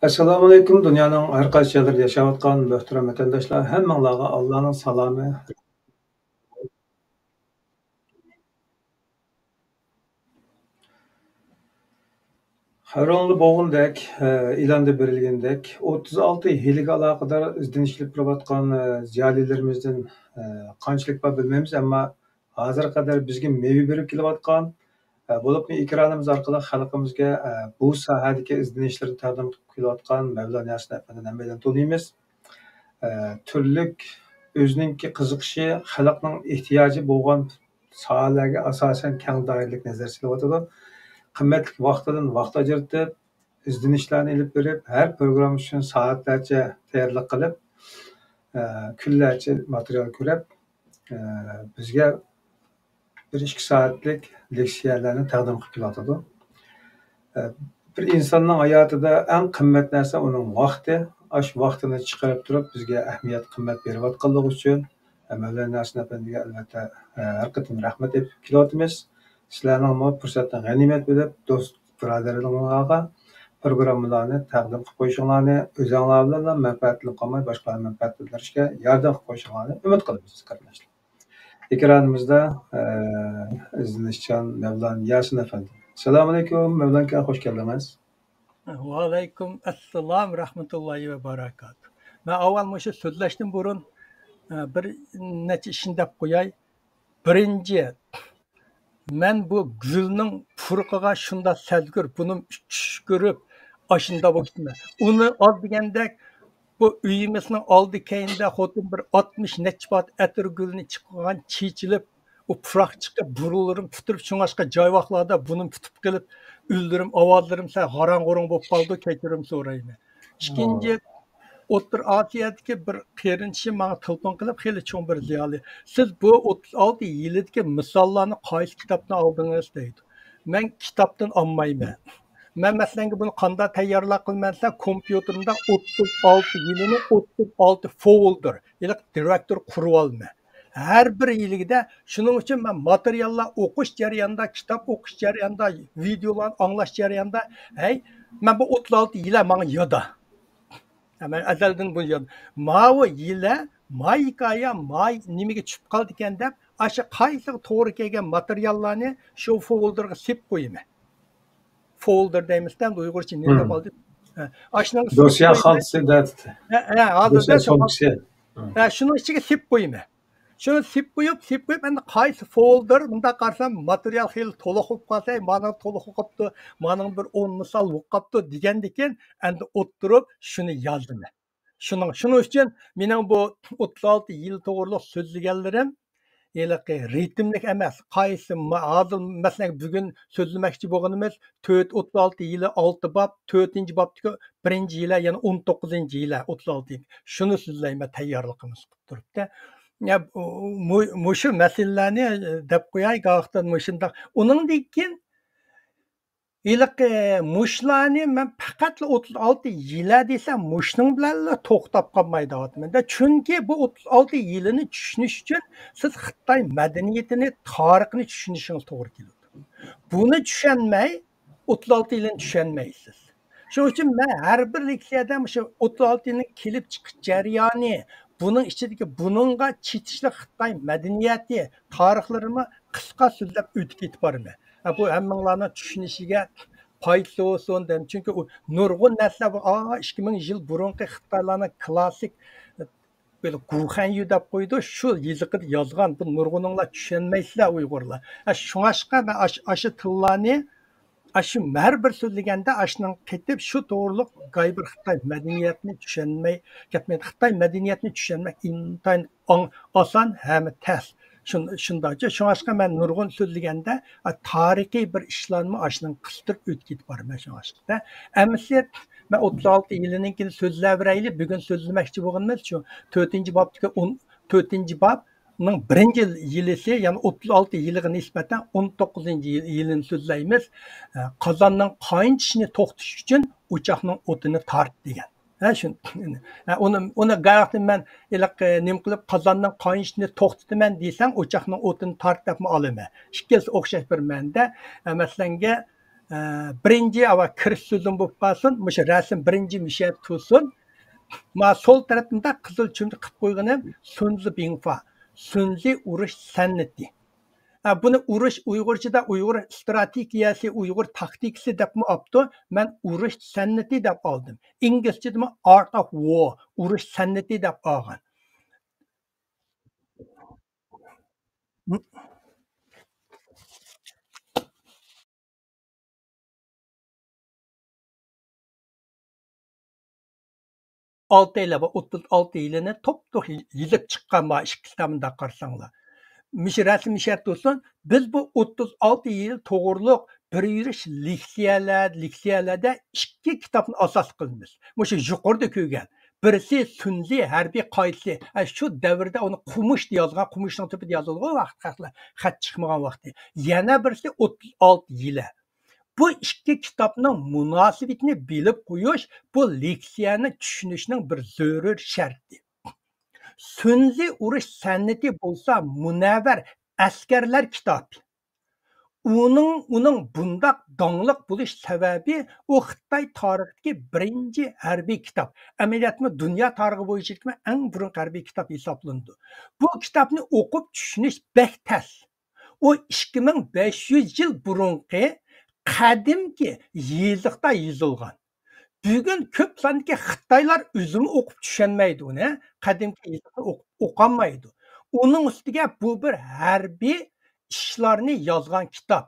Assalomu alaykum. Dunyoning har qaysi joylarida yashayotgan muhtaram vatandoshlar, hammanglarga Allohning salomi. Xabaringizda bo'lgandek, e'londa berilgandek, 36 yilga aloqador izlanishlar qilayotgan ziyolilarimizdan qanchalik bor bilmaymiz, ammo hozirga qadar bizga meva berib kelayotgan, bo'lib ekranimiz orqali xalqimizga bu sohadagi izlanishlarni taqdim qilib kelayotgan Mavlon Yasin afanini hammadan taniymiz. Türlük özününki qiziqishi, xalqning ehtiyoji bo'lgan sohalarga asosan keng doiralik nazar selayotidu. Qimmatli vaqtidan vaqt ajratib, izlanishlarni ilib berib, har program uchun soatlarcha tayyorlik qilib, kunlarcha material ko'rib, bizga 1-2 soatlik leksiyalarni taqdim qilib kelayotidi. Bir insonning hayotida eng qimmat narsa uning vaqti. Aş vaqtini chiqarib turib, bizga ahamiyat, qimmat berayotganligi uchun Mavlon Yasin afandiga albatta har qatim rahmat aytib kelyapmiz. Sizlarning bu fursatni g'animat bilib, do'st birodarlaringizga programmalarni taqdim qilib qo'yishinglarni, o'zinglar bilan manfaatlanib qolmay, boshqalarni manfaatlantirishga yordam qilib qo'yishinglarni umid qilamiz, qarindoshlar. Ekranimizda izlanishchan Mavlon Yasin afandi. Assalomu alaykum, Mavlon aka, xush keldingiz. Aleyküm esselam rahmetullahi ve berekatuhu. Ben avval şu sözleştim burun bir neçe işinde koyay. Birinci, ben bu gülünün fırkıga şunda sezgür, bunun görüp aşında baktım. Onu az degende bu üyümesinin aldı keyinde hodun bir 60 neçbat etir gülünü çıkan çiğçilip o pırak çıkıp burulurum, tutup şunaşka cayvaklarda bunun tutup gelip üldürüm, avazlarım sen haran korun bop kaldı, keçirim sorayım. İkinci, Otur Asiyadaki bir qerinçi bana telefon kılıp heli çoğun bir ziyali. Siz bu 36 yildeki misallarını qaysi kitaptan aldınız deydi. Ben kitaptan almayım. Ben mesela bunu kanda tayyorlab qilmasa kompüterimde 36 yilini 36 folder ile direktör kurib olma. Her bir yilida shuning uchun men materiallar o'qish jarayonida, kitap o'qish jarayonida, videolar anglash jarayonida, men bu 36 yil menga yoda. Men azaldan bu yoda. Mavi yile, may hikoya, may nimaga tushib qoldi ekan deb, asha qaysi to'g'ri kelgan materiallarni shu folderga sep qo'yaman. Folder deymizden Uygurca ne yapaldı? Dosya xaltası da. Dosya fonksiyon. Şunu içine sip koyayım. Şunu sip koyup ben de qaysı folder bunda qarsam material xeyli to'liq bo'lib qolsa, mana to'liq o'qibdi, mana bir 10 misol o'qibdi degandeken, endi o'tirib shuni yozdim. Shuning uchun mening bu 36 yil to'g'riliq so'zlaganlarim ritmlik emas. Qaysi hozir masalan bugun so'zlamoqchi bo'lganimiz 36 yili 6 bob, 4-bobdagi 1-yili, ya'ni 19-yili 36. Shuni so'zlayman tayyorligimiz qilib turibdi. Ya mushu masalalarni deb qo'yay, gohdan mushundaq. Uningdan keyin mushlarni men faqat 36 yil desam, mushning bilan to'xtab qolmayapman. Chunki bu 36 yilini tushunish uchun siz Xitoy madaniyatini, tarixini tushunishingiz to'g'ri keladi. Buni tushunmay 36 yilni tushunmaysiz. Shuning uchun men har bir leksiyada shu 36 yilning kelib chiqish jarayoni, buning ichidagi buningga chetishli Xitoy madaniyati, tarixlarini qisqa so'zlab o'tib ketib boraman. Bu hammanglarni tushunishiga foydasi bo'lsin dedim. Chunki u nurg'un narsa bu 2000 yil burungi Xitoylarning klassik böyle Guhanyu deb qo'ydi, shu yiziqida yozgan bu nurg'uninglar tushunmaysizlar Uyg'urlar. Shunga men aşı tillarni shu har bir so'zlaganda ashning ketib shu to'g'riliq bir Xitoy madaniyatini tushunmay ketmaydi. Xitoy madaniyatini tushunmak intayin oson ham tez. Shundacha shunga men nurg'un so'zlaganda tarixiy bir ishlarni ashning qistirib o'tib ketib boraman shunga. Ammo ben 36 yilinkini so'zlaverayli, bugun so'zlamoqchi bo'lganimiz shu 4-bobdagi 14-bobning 1-yilisi, ya'ni 36 yiliga nisbatan 19-yilini so'zlaymiz. Qozonning qaynashini to'xtatish uchun o'choqning o'tini tart degan. Onu gayaqdan men nim qilib qozonning qaynashini to'xtataman desam, o'choqning o'tini tart deb olaman. Ikkisi o'xshash bir menda. Masalanga birinchi ava kirish so'zim bo'lib qolsin, o'sha rasm birinchi misha tursin. Ma sol tarafimda qizil chumda qilib qo'yganim Sunzi Bingfa, Sunzi urush san'ati. Buni urush Uyg'urchada Uyg'ur strategiyasi, Uyg'ur taktikasi deb olibdi. Men urush san'ati deb oldim. Inglizchada Art of War, urush san'ati deb olgan. Altı yılı, 36 yılını top yılıp çıkan ikki kitabında qarasanglar. Mişi rasmi şart olsun, biz bu 36 yıl to'g'riliq bir yurish leksiyalarda ikki kitobni asos qilamiz. Mushu yuqorida ko'rgan. Birisi Sunzi harbiy qoidasi. Shu davrda uni Qumush yozgan, Qumushning tubida yozilgan vaqt xat chiqmagan vaqti. Yana birisi 36 yili. Bu ikki kitobning munosabatini bilib qo'yish bu leksiyani tushunishning bir zarur sharti. Sunzi urush san'ati bo'lsa munavvar askarlar kitobi. Uning bundaq dongliq bo'lish sababi u Xitoy tarixidagi birinchi harbiy kitob. Amaliyotda dunyo tarixi bo'yicha eng burun harbiy kitob hisoblandi. Bu kitobni o'qib tushunish bektas. O 2500 yil burungi qadimki yeziqda yozilgan. Bugun ko'p sondagi Xitoylar o'zini o'qib tushunmaydi uni, qadimki yeziqni o'qolmaydi. Uning ustiga bu bir harbiy ishlarni yozgan kitob.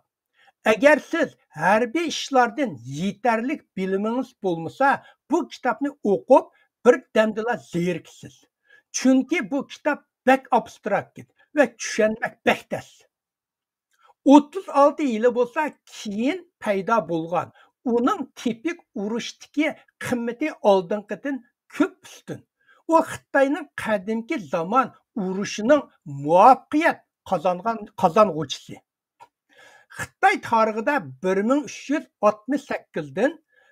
Agar siz harbiy ishlardan yetarli bilimingiz bo'lmasa, bu kitobni o'qib bir damdala zeriksiz. Chunki bu kitob bak abstrakt va tushunmak bektas. 36 yili bo'lsa keyin paydo bo'lgan. Uning tipik urushdagi qimmati oldingidan ko'p ustun. U Xitoyning qadimki zamon urushining muvaffaqiyat qozong'uvchisi. Xitoy tarixida 1368 dan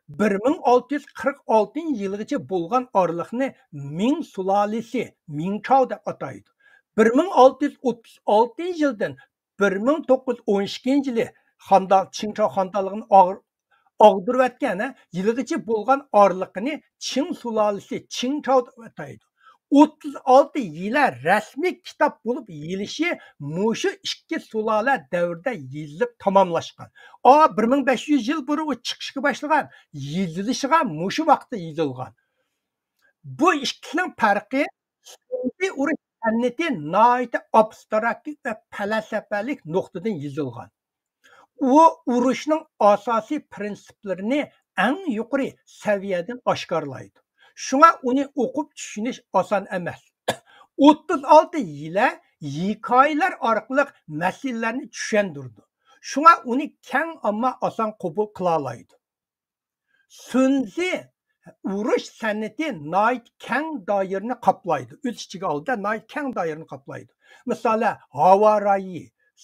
1646 yilgacha bo'lgan oraliqni Ming sulolasi, Ming Chao deb ataydi. 1636 yildan 1912 yili Qing Chao xondaligini og'dirib o'tgan yilgacha bo'lgan oraliqni Qing sulolasi, Qing Chao deb ataydi. 36 yillar rasmiy kitob bo'lib yilishi mushu ikki sulola davrida yozilib tamomlashgan. 1500 yil burun u chiqishga boshlagan, yozilishiga mushu vaqtda yozilgan. Bu ikkining farqi urush san'ati nihoyat abstrakt va falsafalik nuqtadan yozilgan. U urushning asosiy prinsiplarini eng yuqori saviyadan oshkorlaydi. Shunga uni o'qib tushunish oson emas. 36 yili hikoyalar orqali masalalarni tushundirdi. Shunga uni keng omma oson qabul qila oladi. Sunzi urush san'ati nihoyat keng doirani qoplaydi. O'z ichiga oldi, nihoyat keng doirani qoplaydi. Masalan, havo rayi,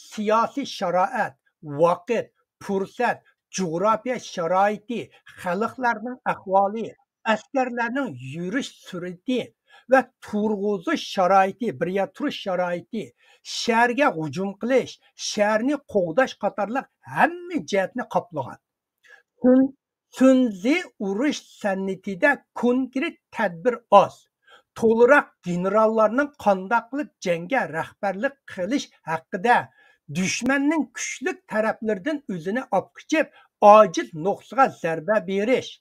siyosiy sharoat, vaqt, fursat, jug'rofiya sharoiti, xalqlarning ahvoli, askarlarning yurish surati va turg'uzish sharoiti, birga turish sharoiti, shaharga hujum qilish, shaharni qo'g'dash qatorliq hamma jihatni qoplagan. Sunzi urush san'atida konkret tadbir oz. To'liroq generallarning qanday qilib jangga rahbarlik qilish haqida, dushmanning kuchli taraflaridan o'zini opqichib, ojiz nuqsaga zarba berish,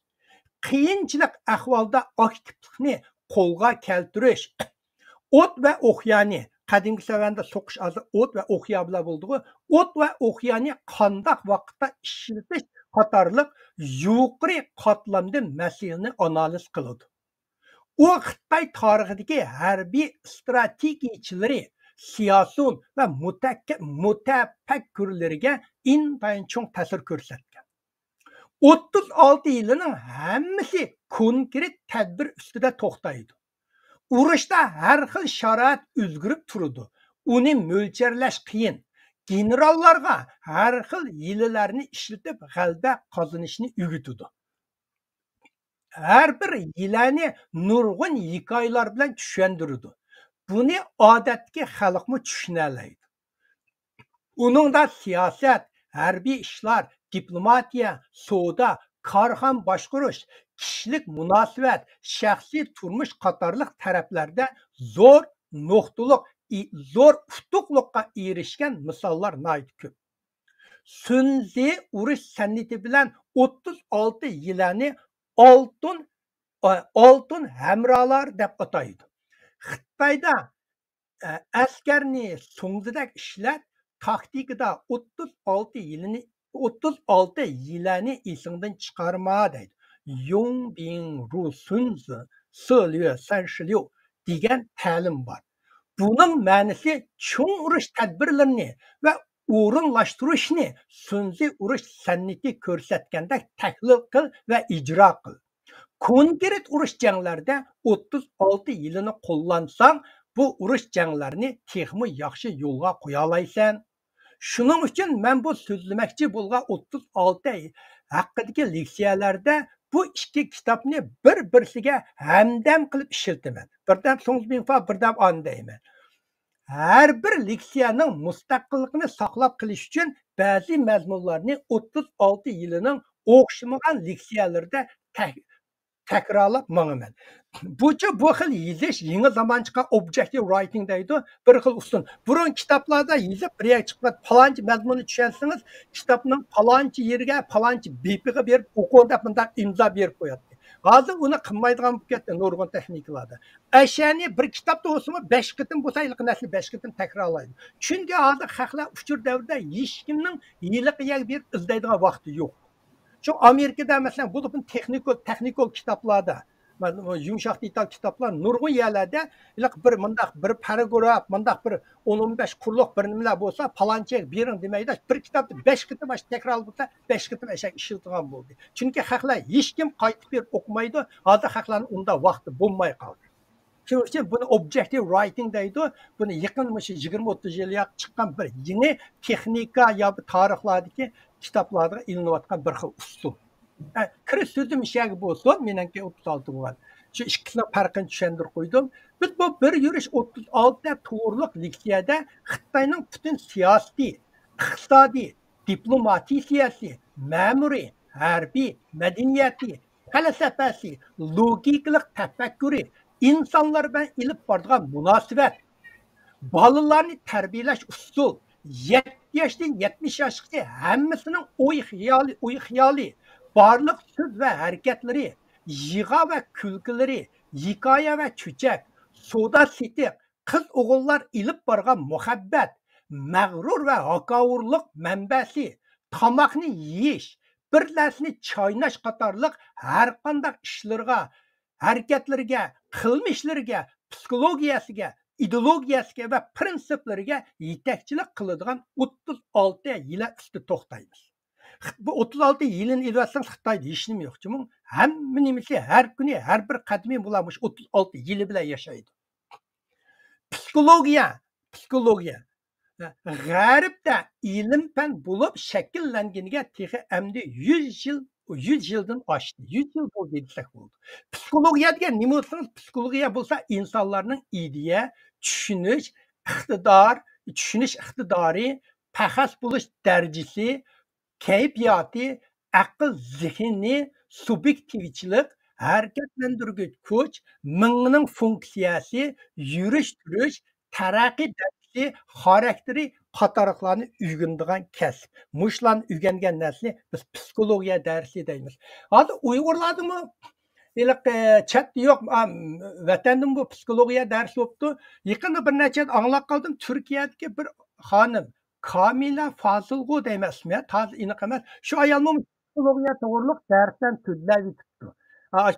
qiyinchilik ahvolda aktivlikni qo'lga keltirish, o't va o'qyani, qadimgi savanda so'qish azı o't va o'qya bilan bo'ldi. O't va o'qyani qanday vaqtda ishlatish qatorliq yuqori qatlamda masalani analiz qiladi. U Xitoy tarixidagi harbiy strategiyachilar, siyosiy va mutafakkurlarga intayin cho'ng ta'sir ko'rsatgan. 36 yilining hammasi konkret tadbir ustida to'xtaydi. Urushda har xil sharoit o'zgarib turadi. Uni mo'ljallash qiyin. Generallarga har xil hiylalarni ishlatib g'alaba qozonishni o'rgatadi. Har bir hilani nurg'un hikoyalar bilan tushundiradi. Buni odatdagi xalqmi tushuna oladi. Uningda siyosat, harbiy ishlar, diplomatiya, savdo, korxon boshqarish, kishilik munosabat, shaxsiy turmush qatorliq taraflarda zo'r nuqtaliq, zo'r utuqliqqa erishgan misollar nihoyat ko'p. Sunzi urush san'ati bilan 36 yilani oltin hamrolar deb ataydi. Xitoyda askarni so'ngidek ishlat, taktikada 36 yilani esingdan chiqarma deydi. Yung Bing Ru Sunzi Selue 36 degan ta'lim bor. Buning ma'nosi cho'ng urush tadbirlarini va o'rinlashtirishni Sunzi urush san'ati ko'rsatganda tahlil qil va ijro qil. Konkret urush janglarida 36 yilini qo'llansang, bu urush janglarini texmi yaxshi yo'lga qo'ya olaysan. Shuning uchun men bu so'zlamoqchi bo'lgan 36 haqidagi leksiyalarda bu ikki kitobni bir-birsiga hamdam qilib ishlataman. Birdam so'ngminfa, birdam andayman. Har bir leksiyaning mustaqilligini saqlab qilish uchun ba'zi mazmunlarni 36 yilining o'xshamagan leksiyalarida takrorlab manaman. Bu xil yezish yangi zamonchiga objective writing deydi, bir xil usul. Burun kitoblarda yezib bir yer chiqib falonchi mazmunni tushunsangiz, kitobning falonchi yeriga, falonchi bepiga berib o'qib bunday imzo berib qo'yadi. Hozir uni qilmaydigan bo'lib ketdi nurg'un texnikalarda. Ashani bir kitobda o'simi 5 qitim bo'lsa, ilk nasl 5 qitim takrorlaydi. Chunki hozir xalqlar uchur davrida hech kimning yiliqiga berib izlaydigan vaqti yo'q. Şu Amerika'da mesela bu texnikal kitaplarda, yumuşak detal kitaplar, nurgun yerlerde bir paragraf, bir 10-15 kurluk bir nimeler olsa, palançak birin demeydi, bir kitapta 5 kıtım tekrar olsa, 5 kıtım eşek işiltiğen buldu. Çünkü haklar hiç kim kayıt bir okumaydı, hazır hakların onda vakti bulmaya kaldı. Çünkü için bunu objective writing deydi, bunu yakınmışı 20-30 yıl çıkan bir yeni texnika ya tarihlardaki kitaplarda ilinayotgan bir xil usul. Kirish so'zim ishagi bo'lsa, meniki 36 bo'lgan. Shu ikkisini farqini tushuntirib qo'ydim. Biz bu bir yurish 36 to'g'riliq leksiyada Xitoyning butun siyosiy, iqtisodiy, diplomatiyasi, ma'muriy, harbiy, madaniyati, falsafasi, logikalik tafakkuri, insonlar bilan ilib boradigan munosabat, bolalarni tarbiyalash usul, 7 yaşdan 70 yaşgacha hammasının o'y xiyoli, barliq so'z va harakatları, yig'a va kulkilari, hikoya va cho'chak, savdo setiq, qiz o'g'illar ilib borgan muhabbat, mag'rur va haqovurlik manbasi, tomoqni yeyish, bir narsani chaynash qatorliq har qanday ishlarga, harakatlarga, qilmishlarga, psixologiyasiga, ideologiyasiga va prinsiplariga yetakchilik qiladigan 36 yil usti to'xtaymiz. Bu 36 yilini ilvatsangiz Xitoyda hech nima yo'q. Chunki hamma nimasi har kuni, har bir qadami bo'lamish 36 yili bilan yashaydi. Psixologiya g'arbda ilm fan bo'lib shakllanganiga texi endi 100 yildan oshdi. 100 yil bo'ldi desak bo'ldi. Psixologiya degan nima bo'lsangiz, psixologiya bo'lsa insonlarning ideya, tushunish iqtidori, paxas bo'lish darajasi, kayfiyati, aql zehni, subyektivchilik, harakatlantirgich kuch, mingning funksiyasi, yurish turish, taraqqiy darajasi, xarakteri qatorliqlarni o'rganadigan kasb. Mushlarni o'rgangan narsani biz psixologiya darsi deymiz. Hozir Uyg'urlardimi chatda yo'q, vatandan bu psixologiya darsi bo'libdi. Yaqinda bir necha anglab qoldim, Turkiyadagi bir xonim Kamila Fazilg'u deymasmi? To'g'ri aniq emas. Shu ayolning psixologiya to'g'riliq darsdan tudlab yetibdi.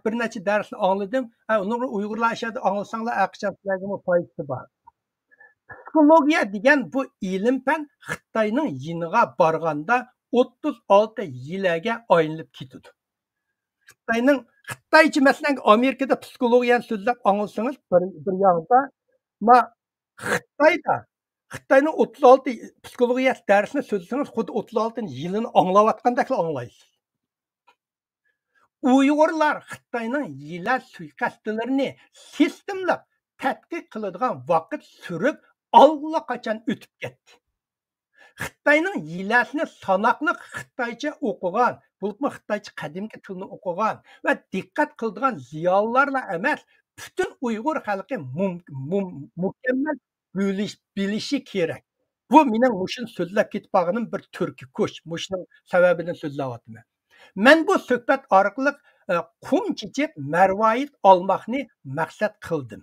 Bir necha darsni angladim. Uni Uyg'urlar ashada anglasanglar aqchaslarga foydasi bor. Psixologiya degan bu ilm fan Xitoyning yiniga borganda 36 yilga aylanib ketdi. Xitoycha masalan Amerikada psixologiyani so'zlab anglasangiz bir yoqda, Xitoyning 36 psixologiya darsini so'zlasangiz xuddi 36 yilini anglayotgandek anglaysiz. Uyg'urlar Xitoyning yillar suiqasdlarini sistemlab tadqiq qiladigan vaqt surib allaqachon o'tib ketdi. Xitayning yillasini sanoqli Xitoycha o'qigan, bo'libmi Xitoycha qadimgi tilni o'qigan va diqqat qiladigan ziyolilarla emas, butun Uyg'ur xalqi mukammal bilishi kerak. Bu mening mushuni so'zlab ketib qolganim bir turki ko'ch. Mushuning sababidan so'zlayapman. Men bu suhbat orqali qum chichib marvoyit olmoqni maqsad qildim.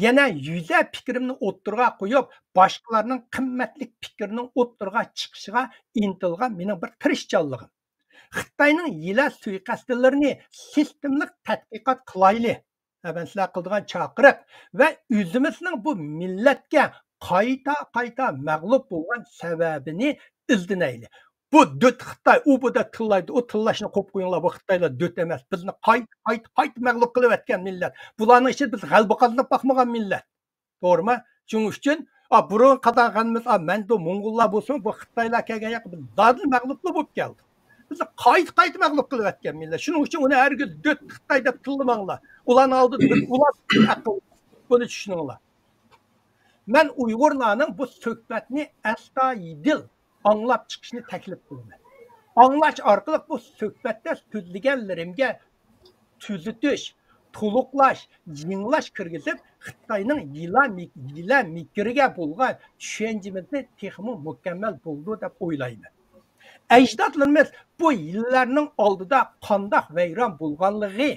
Yana yüze fikrimni o'ttirga qo'yib, boshqalarning qimmatli fikrining o'ttirga chiqishiga intilgan mening bir tirishchanligim. Xitoyning yila suiqasdlarini sistemlik tadqiqot qilayli. Ben sizlar qildigan chaqiriq va o'zimizning bu millatga qayta mag'lub bo'lgan sababini izlanayli. Bu döt Xitoy, u bu da tillaydi, o tillashni qo'yib qo'yinglar, bu Xitoylar döt emas. Bizni qayta mag'lub qilib o'tgan millat. Bularning ichida biz g'alaba qozonib boqmagan millat. To'g'rimi? Shuning uchun burun qadag'animiz, men bu Mo'ng'ullar bo'lsin, bu Xitoylar kelgan yoq, biz dadil mag'lub bo'lib keldik. Bizni qayta mag'lub qilib o'tgan millat. Shuning uchun uni hargiz döt Xitoy deb tillamanglar. Ularni oldida biz ular buni tushuninglar. Men Uyg'urlarning bu suhbatni astoydil anglab chiqishni taklif qilaman. Anglash orqali bu suhbatda so'zlaganlarimga tuzitish, to'liqlash, yenglash kirgizib, Xitoyning yila mikriga bo'lgan tushunchamizni texmo mukammal bo'ldi deb o'ylayman. Ajdodlarimiz bu yillarning oldida qandoq vayron bo'lganligiga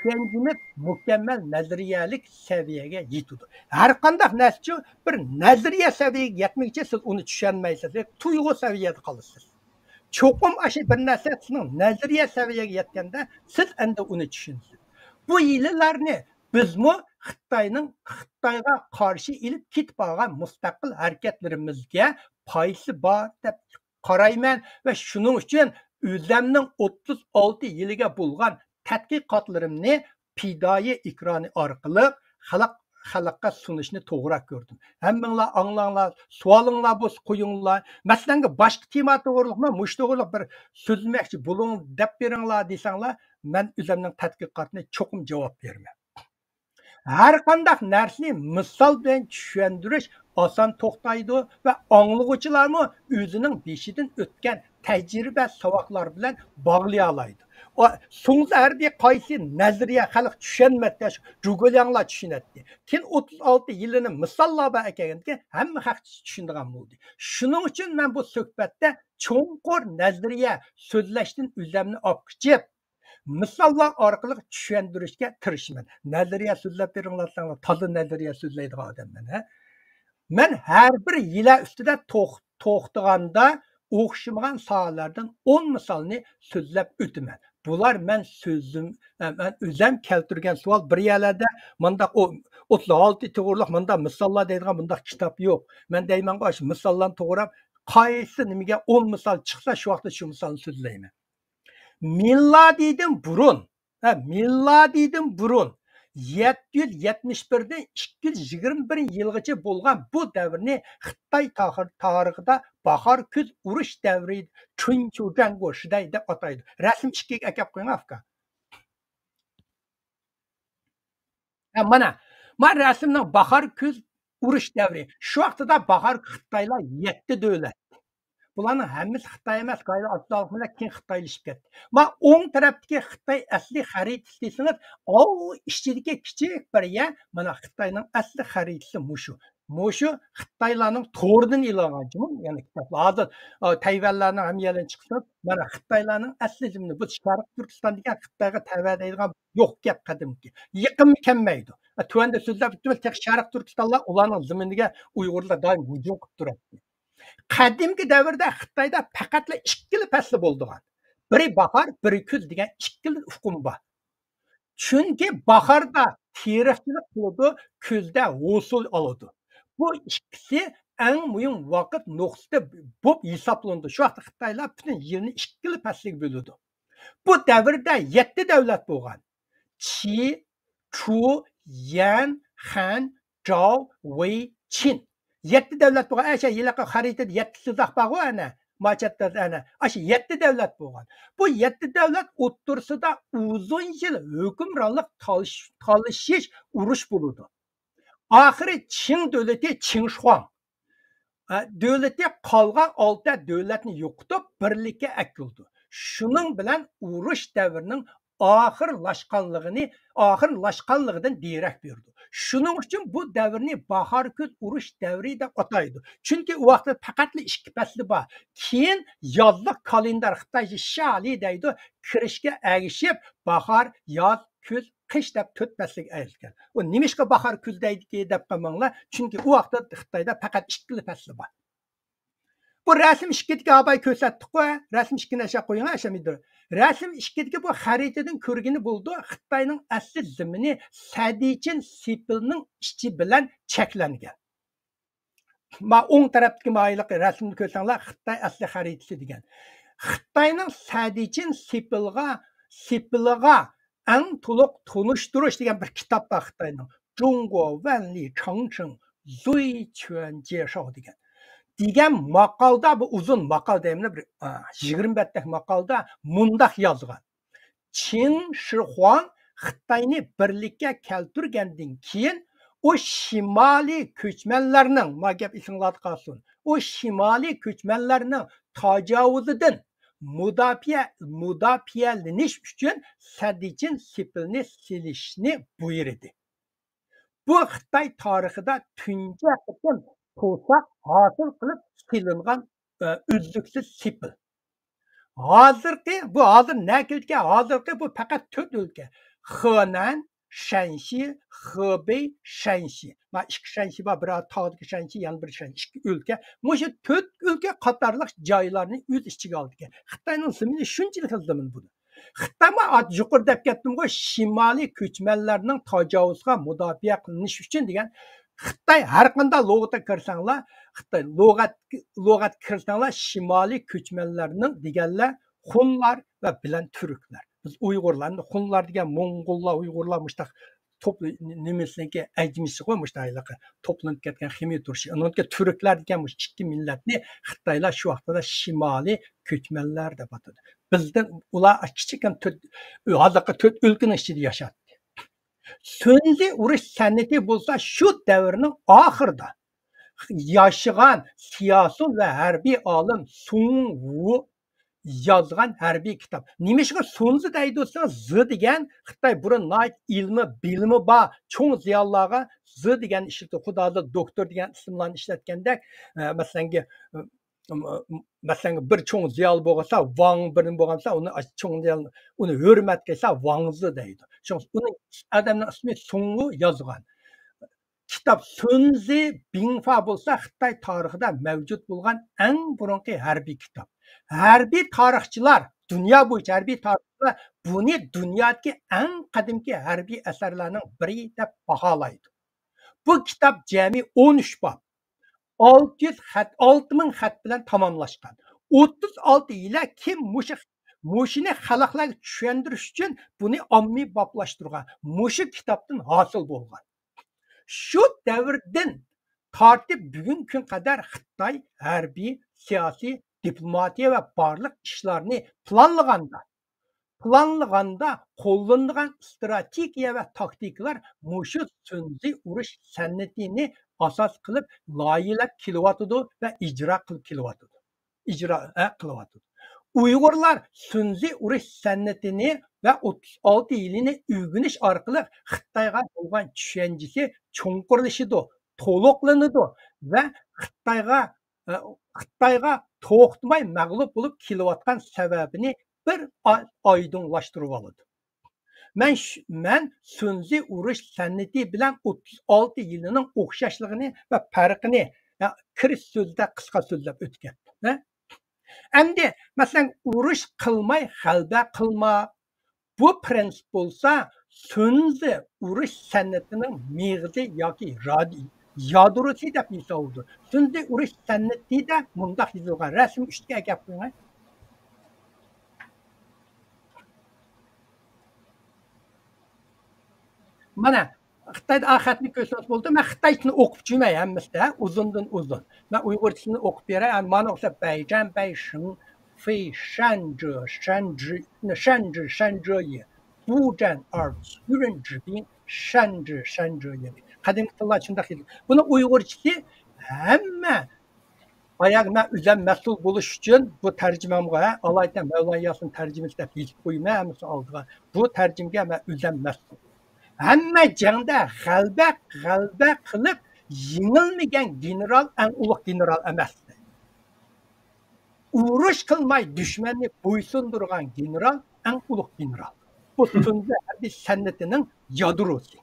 tushunchamiz mukammal nazariyalik saviyaga yetdi. Har qanday narsa bir nazariya saviyaga yetmagach siz uni tushunmaysiz, tuyg'u saviyada qolasiz. Cho'qim ashi bir narsa sizning nazariya saviyaga yetganda siz endi uni tushunsiz. Bu yillarni bizmi Xitoyga qarshi ilib ketib qolgan mustaqil harakatlarimizga foydasi bor deb qarayman va shuning uchun o'zimning 36 yiliga bo'lgan tadqiqotlarimni fidoyi ekrani orqali xalqqa sunishni to'g'ri ko'rdim. Hammanglar anglanglar, savolinglar bo'lsa qo'yinglar. Masalan, boshqa tema to'g'riliqmi, mush to'g'riliq bir so'zlamoqchi bo'ling deb beringlar desanglar, men o'zimning tadqiqotni cho'qim javob beraman. Har qanday narsani misol bilan tushuntirish oson to'xtaydi va anglag'uvchilarmi o'zining beshidan o'tgan tajriba saboqlar bilan bog'lay oladi. So'nglardi qaysi nazariya xalq tushunmadi, Jugolyanlar tushunadi. Kin 36 yilini misollar bilan ekanki, hamma xalq tushunadigan bo'ldi. Shuning uchun men bu suhbatda cho'nqur nazariya so'zlashdan o'zimni olib chiqib, misollar orqali tushuntirishga tirishaman. Nazariya so'zlab beringlar, toza nazariya so'zlaydigan odamman. Men har bir yila ustida to'xtaganda o'xshamagan sohalardan 10 misolni so'zlab o'taman. Bular men o'zim keltirgan savol. Bir yerlarda mendaq 36 to'g'riliq mendaq misollar deydigan bundaq kitob yo'q. Men deyman, shu misollarni to'g'rab, qaysi nimaga 10 misol chiqsa, shu vaqtda shu misolni so'zlayman. Milladiydan burun 771dan 221 yilgacha bo'lgan bu davrni Xitoy tarixida bahor kuz urush davri Chunchujango shiday deb ataydi. Rasm 2ga akab qo'ying afka. Mana rasmning bahor kuz urush davri. Shu vaqtda bahor Xitoylar 7 davlat. Bularning hammasi Xitoy emas, qayda otliq bilan keyin Xitoylashib ketdi. Men o'ng tarafdagi Xitoy asli xaritasi desangiz, ichidagi kichik bir yer, mana Xitoyning asli xaritasi mushu. Mushu Xitoylarning to'g'ridan iloganchimi? Ya'ni kitoblar hozir Tayvanlarning ham yerdan chiqsa, mana Xitoylarning asli zimni bu Sharq Turkiston degan Xitoyga tava deydigan yo'q gap qadimki. Yaqin kelmaydi. Tuanda so'zlab tek Sharq Turkistonlar ularning ziminiga Uyg'urlar doim hujum qilib turadi. Qadimgi davrda Xitoyda faqat ikkili fasl bo'lgan. Biri bahor, biri kuz degan ikkili hukm bor. Chunki bahorda teriqchilik qiladi, kuzda hosil oladi. Bu ikkisi eng muhim vaqt nuqtasi bo'lib hisoblandi. Shu vaqtda Xitoylar butun yilni ikkili faslga bo'ladi. Bu davrda 7 davlat bo'lgan. Qi, Chu, Yan, Han, Zhao, Wei, Qin. 7 davlat bo'lgan. O'sha yilqa xaritada 7 so'zoq bor ana. Machatda ana. O'sha 7 davlat bo'lgan. Bu 7 davlat o'ttirsida uzun yil hukmronlik talashish urush bo'ldi. Ahiri Çin devleti Çin Şuan devleti qalğan 6 devletni yo'qotib birlikka akildi. Shuning bilan urush davrining oxirlashganligidan derak berdi. Shuning uchun bu davrni bahor kuz urush davri deb ataydi. Chunki u vaqtda faqat 2 fasli bor. Keyin yozlik kalendar Xitoycha shali deydi, kirishga agishib bahor, yoz, kuz, qish deb 4 faslga ayrilgan. U nimishqa bahor kuz deydi deb qamanglar, chunki u vaqtda Xitoyda faqat 2 fasli bor. Bu rasm 2'deki abay ko'rsatdik qo'y. Rasm 2'ni aşağı qo'ying, aşamıydı. Rasm 2'deki bu xaritadan ko'rgini bo'ldi. Xitoyning asli zimini Sadichin Sipilning ichi bilan cheklangan. Ma o'ng tarafdagi mayliq rasmni ko'rsanglar, Xitoy asli xaritasi degan. Xitoyning Sadichin Sipilga eng to'liq tunishtirish degan bir kitob bor Xitoyning. Zhongguo Wanli Chengcheng Zui Quan Jieshao degan. degan maqolda, bu uzun maqol deyimli bir 20 betlik maqolda mundaq yozgan. Çin Şixuan Xitoyni birlikka keltirgandan keyin o shimoliy ko'chmanlarning, ma gap esinglarda qolsin, o shimoliy ko'chmanlarning tajovuzidan mudofialanish uchun Sadichin Sipilni silishni buyurdi. Bu Xitoy tarixida tunji qitim to'saq hosil qilib silingan uzluksiz sipil. Hozirgi bu faqat 4 o'lka. Henan, Shanxi, Hebey, Shanxi. Ma 2 Shanxi bor, bir tog'dagi Shanxi, yana bir Shanxi, 2 o'lka. Mushu 4 o'lka qatorliq joylarni o'z ichiga oldi. Xitoyning zimini shunchalik zimin bu. Xitoyma yuqori deb ketdim-ku, shimoliy ko'chmanlarning tajovuzga mudofaa qilinish uchun degan Xitoy har qanday lug'atga kirsanglar, Xitoy lug'at kirsanglar shimoliy ko'chmanlarning deganlar Xunlar va bilan turklar. Biz Uyg'urlarni Xunlar degan Mo'ng'ullar, Uyg'urlar mushtaq topli nimasiniki ajmisi qo'y mushtaqliqi toplanib ketgan ximi turshi. Unga turklar degan mush ikki millatni Xitoylar shu vaqtda shimoliy ko'chmanlar deb atadi. Bizdan ular kichikam hozirgi 4 o'lkaning ichida yashadi. Sunzi urush san'ati bo'lsa shu davrning oxirida yashagan siyosiy va harbiy olim Sun Wu yozgan harbiy kitob. Nimishqa Sunzi deydi desangiz, Z degan Xitoy burun ilmi, bilimi bor cho'ng ziyonlarga Z degan ishlatdi. Xudoda doktor degan ismlarni ishlatgandek, masalan bir cho'ng ziyol bo'lsa, Wang birin bo'lsa, uni cho'ng ziyol uni hurmat qilsa Wang Z deydi. Uni adamning ismi Sun Wu yozgan. Kitap Sunzi Bingfa bo'lsa Xitoy tarixida mavjud bo'lgan eng burungi harbiy kitob. Harbiy tarixchilar, dunyo bo'yicha harbiy tarixchilar buni dunyodagi eng qadimgi harbiy asarlarning biri deb baholaydi. Bu kitob jami 13 bob, 6000 xat bilan tamomlashgan. 36 yil kim mushini xalqlarga tushuntirish uchun buni ommiy boplashtirgan. Mushu kitobdan hosil bo'lgan. Shu davrdan tortib bugun kun qadar Xitoy harbiy, siyosiy, diplomatiya va barliq ishlarni planlaganda qo'llanilgan strategiya va taktikalar mushu sun'iy urush san'atini asos qilib loyihalab kelyotidi va ijro qilib kelyotidi. Uyg'urlar sun'iy urush san'atini va 36 yilini o'rganish orqali Xitoyga bo'lgan tushunchasi cho'nqurlashidi, to'liqlanadi va Xitoyga to'xtamay mag'lub bo'lib kelayotgan sababini bir oydinlashtirib oladi. Men sun'iy urush san'ati bilan 36 yilining o'xshashligini va farqini kirish so'zida qisqa so'zlab o'tgan. Endi masalan urush qilmay g'alaba qilma bu prinsip bo'lsa sun'iy urush san'atining mig'zi yoki yadrosi deb hisoblanadi. Sun'iy urush san'atida mundaq yozilgan rasm 3ga gap qo'ying. Mana Xitoyda xatni ko'rsangiz bo'ldi. Men Xitoy tilini o'qib jurmay hammasida, uzundan uzun. Men Uyg'ur tilini o'qib beray. Mana o'xshab Bayjan, Bayshing, Fei, Shanzhe, Shanzhe yi, Bujan, Yuren, Zhibin, Shanzhe yi. qadimki tillar shunday edi. Buni Uyg'urchasi hamma Ayaq mən üzən məsul buluş üçün bu tərcüməmə alayda Mövlana Yasin tərcüməsində yetib qoyma hamısı aldığa. Bu tərcümə mən üzən məsul. Həmmə cəngdə qəlbə qılıb yengilməyən general ən uluq general emasdı. Uruş qılmay düşməni boysundurğan general ən uluq general. Bu Tuncu hərbi sənətinin yadrosu.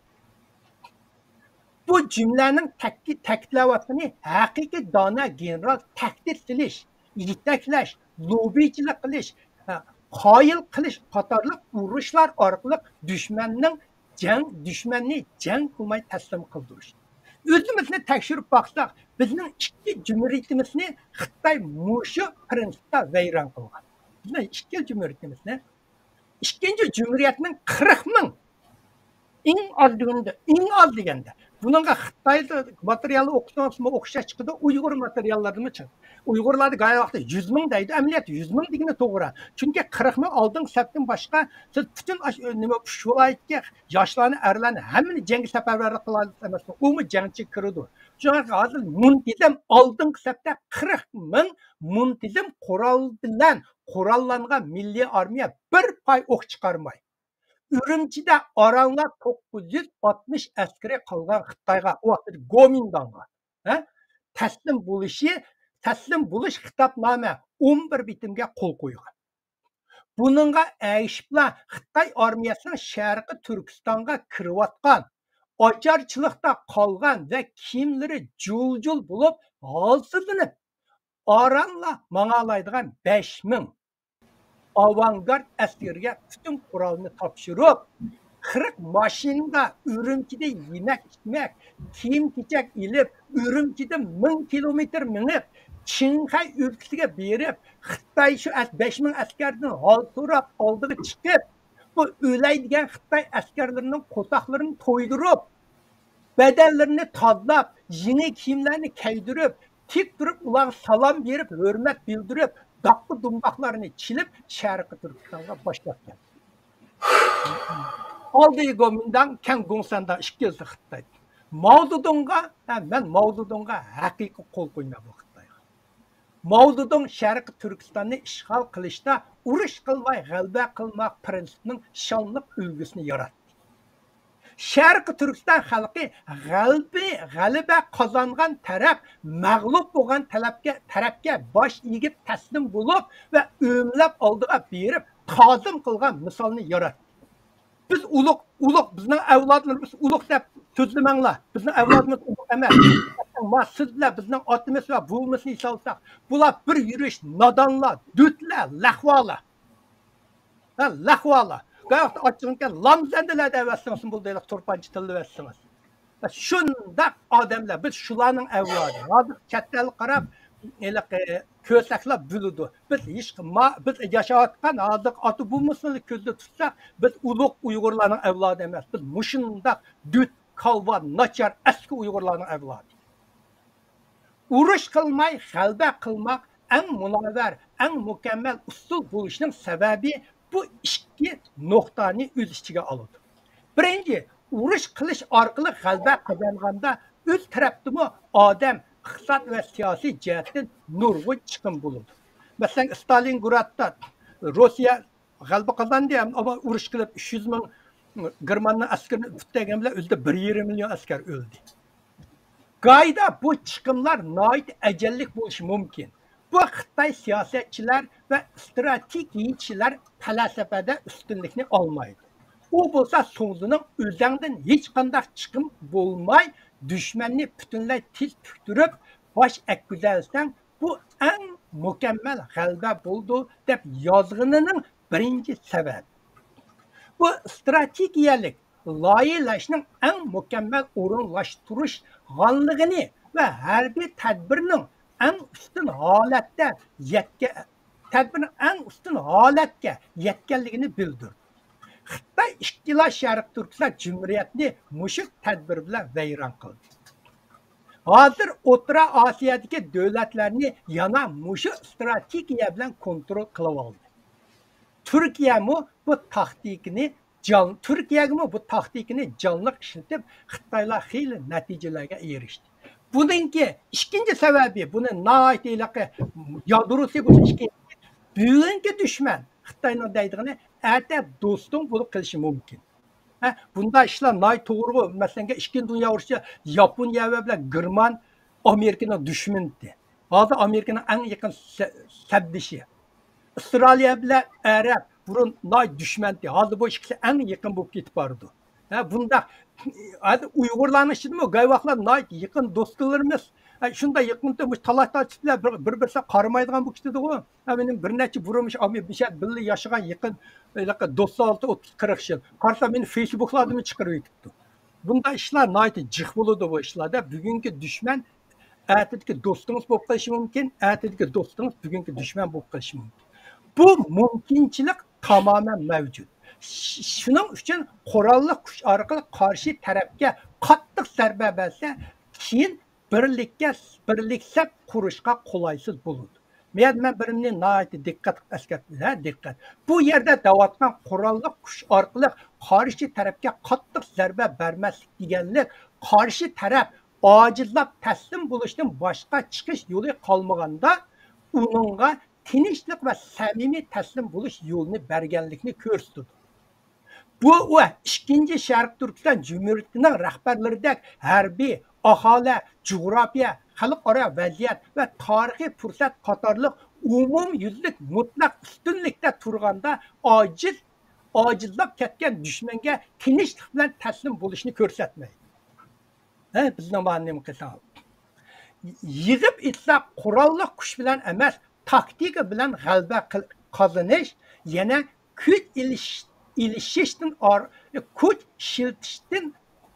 Bu cümlənin təkidləvatını həqiqi dana general təhdid qilish, yetəkləş, lobicilik qilish, qoyil qilish qatorliq urushlar orqali düşmənni jang qilmay taslim qildirish. O'zimizni tekshirib baxsaq, bizning ikki jumhuriyatimizni Xitoy mushu prinsipda vayron qilgan. Bizning ikki jumhuriyatimizni, ikkinchi jumhuriyatning 40 ming eng az deganda bununla Xitoyda materialni o'qisangizmi o'xshash chiqadi, Uyg'ur materiallarimi chiqadi. Uyg'urlarni g'ayvaqda 100 ming deydi, amaliyat 100 ming degani to'g'ri. Chunki 40 ming oldin sabdan boshqa siz butun nima shulaytga yoshlarni, erlarni hammani jangga safarbarlik qiladi emasmi? U jangchi kiradi. Chunki hozir muntizam oldin sabda 40 ming muntizam qurol bilan qurollangan milliy armiya bir pay o'q chiqarmay Ürümçide aranlar 960 askeri kalgan Xitayga, o vakit Gomindan'a teslim buluş kitapname 11 bitimge kol koygan. Bununla əgişibla Xitay armiyasının Şərqi Türkistan'a kırıvatkan, acarçılıkta kalgan ve kimleri cul bulup halsızlanıp aranla mağalaydıgan 5000 avangard askerge bütün kuralını tapşırıp 40 maşinda Ürümçide yemek içmek, kiyim keçek ilip, Ürümçide 1000 kilometre minip, Çinxay ülkesine berip, Xitay şu 5000 askerden halturap aldığı çıkıp, bu öley degen Xitay askerlerinin kotaklarını toydurup, bedellerini tazlap, yeni kiyimlerini keydirip, tik durup ulan salam verip, hürmet bildirip, daqlı dumbaqlarını çilip Şərqi Türkistan'a başlatgan. Aldığı Gomindan, Ken Gongsan'da işkezi Xitay. Mao Zedong'a, ben Mao Zedong'a haqiqi qol qo'yma bu Xitayga. Mao Zedong Şərqi Türkistan'ı işgal qilishda urush qilmay g'alaba qilmoq prinsipining shonliq ulgusini yaratdi. Şərqi Türkistan xalqi g'alaba qozongan taraf mag'lub bo'lgan tarafga bosh egib taslim bo'lib va o'mlab oldiga berib ta'zim qilgan misolni yaratdi. Biz ulug' bizning avlodlarimiz ulug' deb so'zlamanglar. Bizning avlodimiz ulug' emas. Sizlar bizning otimiz va buvimizni hisoblasak, bular bir yurish nodonlar, dutlar, lahvolar. Gayet açınca lamzendiler de versiniz bu deylik turpancı tilli versiniz. Şundak adamlar biz şularning evladı. Hazır chetdan qarab ko'saklar buludu. Biz yaşayotgan hozir oti bulmasini ko'zda tutsak, biz ulug' Uyg'urlarning evladı emas. Biz mushundak dut, kalva, nachar eski Uyg'urlarning evladı. Urush qilmay g'alaba qilmoq eng munavvar, eng mukammal usul bo'lishning sababi bu ikki nuqtani o'z ichiga oladi. Birinchi, urush qilish orqali g'alaba qozonganda o'z tarafdimi odam, iqtisod va siyosiy jihatdan nurg'un chiqim bo'ladi. Masalan, Stalingradda Rossiya g'alaba qozondi, ammo urush qilib 300 ming Germanning askarini tutgan bilan o'zida 1,5 million askar o'ldi. Qayda bu chiqimlar noit ajallik bo'lishi mumkin. Bu Xitoy siyosatchilar va strategiychilar falsafada ustunlikni olmaydi. U bo'lsa so'zining o'zingdan hech qanday chiqim bo'lmay, dushmanni butunlay tiz tuktirib, bosh akkuzalsang, bu eng mukammal g'alaba bo'ldi deb yozg'inining birinchi sababi. Bu strategiyalik loyihalashning eng mukammal o'rinlashtirish g'onligini va harbiy tadbirning eng ustun holatga yetganligini bildirdi. Xitoy ishg'ilot Sharq Turkiston Cumhuriyatini mushuk tadbir bilan vayron qildi. Hozir O'rta Osiyodagi davlatlarni yana mushuk strategiya bilan kontrol qilib oldi. Turkiya bu taktikini Türkiye'ye bu taktikini canlı işletip Xitaylar xeyli neticelerge erişti. Bununki ikinci sebebi, bunun nait ilaki yadrusi bu ikinci. Bugünkü düşman Xitayning deydigini erta do'sting bo'lib qilishi mumkin. Bunda ishlar to'g'ri. Masalan, Ikkinchi dunyo urushi Yaponiya bilan German Amerikaning dushmani. Hozir Amerikaning eng yaqin sabdishi. Avstraliya bilan Arab burun dushmani. Hozir bu ikkisi eng yaqin bo'lib ketib bordi. Bunda Uyg'urlarning ichidami gayvaqlar yaqin do'stlarimiz. Shunda yaqinda bu talash-tortishlar bir-birsa qaramaydigan bu ketdi-ku. Benim bir necha burumuş birga yashagan yaqin do'stlar 30-40 yil. Qarasa meni Facebook'lardan chiqarib ketdi. Bunda ishlar jiq bo'ladi bu ishlarda. Bugungi dushman ertadagi do'stingiz bo'lib qolishi mumkin, ertadagi do'stingiz bugungi dushman bo'lib qolishi mumkin. Bu mumkinchilik tamamen mavjud. Shuning uchun qurolli kuch orqali qarshi tarafga qattiq zarba bersa, keyin birliksa qurishga qulaysiz bo'ladi. Men birini diqqat diqqat. Bu yerda davatgan qurolli kuch orqali qarshi tarafga qattiq zarba bermaslik deganlik, qarshi taraf ojizlab taslim bo'lishdan boshqa chiqish yo'li qolmaganda uningga tinchlik va samimiy taslim bo'lish yo'lini berganlikni ko'rsatdi. Bu ikkinchi Sharq Turkiston Cumhuriyatining rahbarlaridek harbiy, aholi, jo'g'rofiya, xalqaro vaziyat va tarixiy fursat qatorliq umumyuzlik mutlaq ustunlikda turganda ojizlab ketgan dushmanga tinchlik bilan taslim bo'lishni ko'rsatmaydi. Bizning ma'nim qilsam. Yig'ib itsa qurolli kuch bilan emas, taktika bilan g'alaba qozonish, yana kuch kuch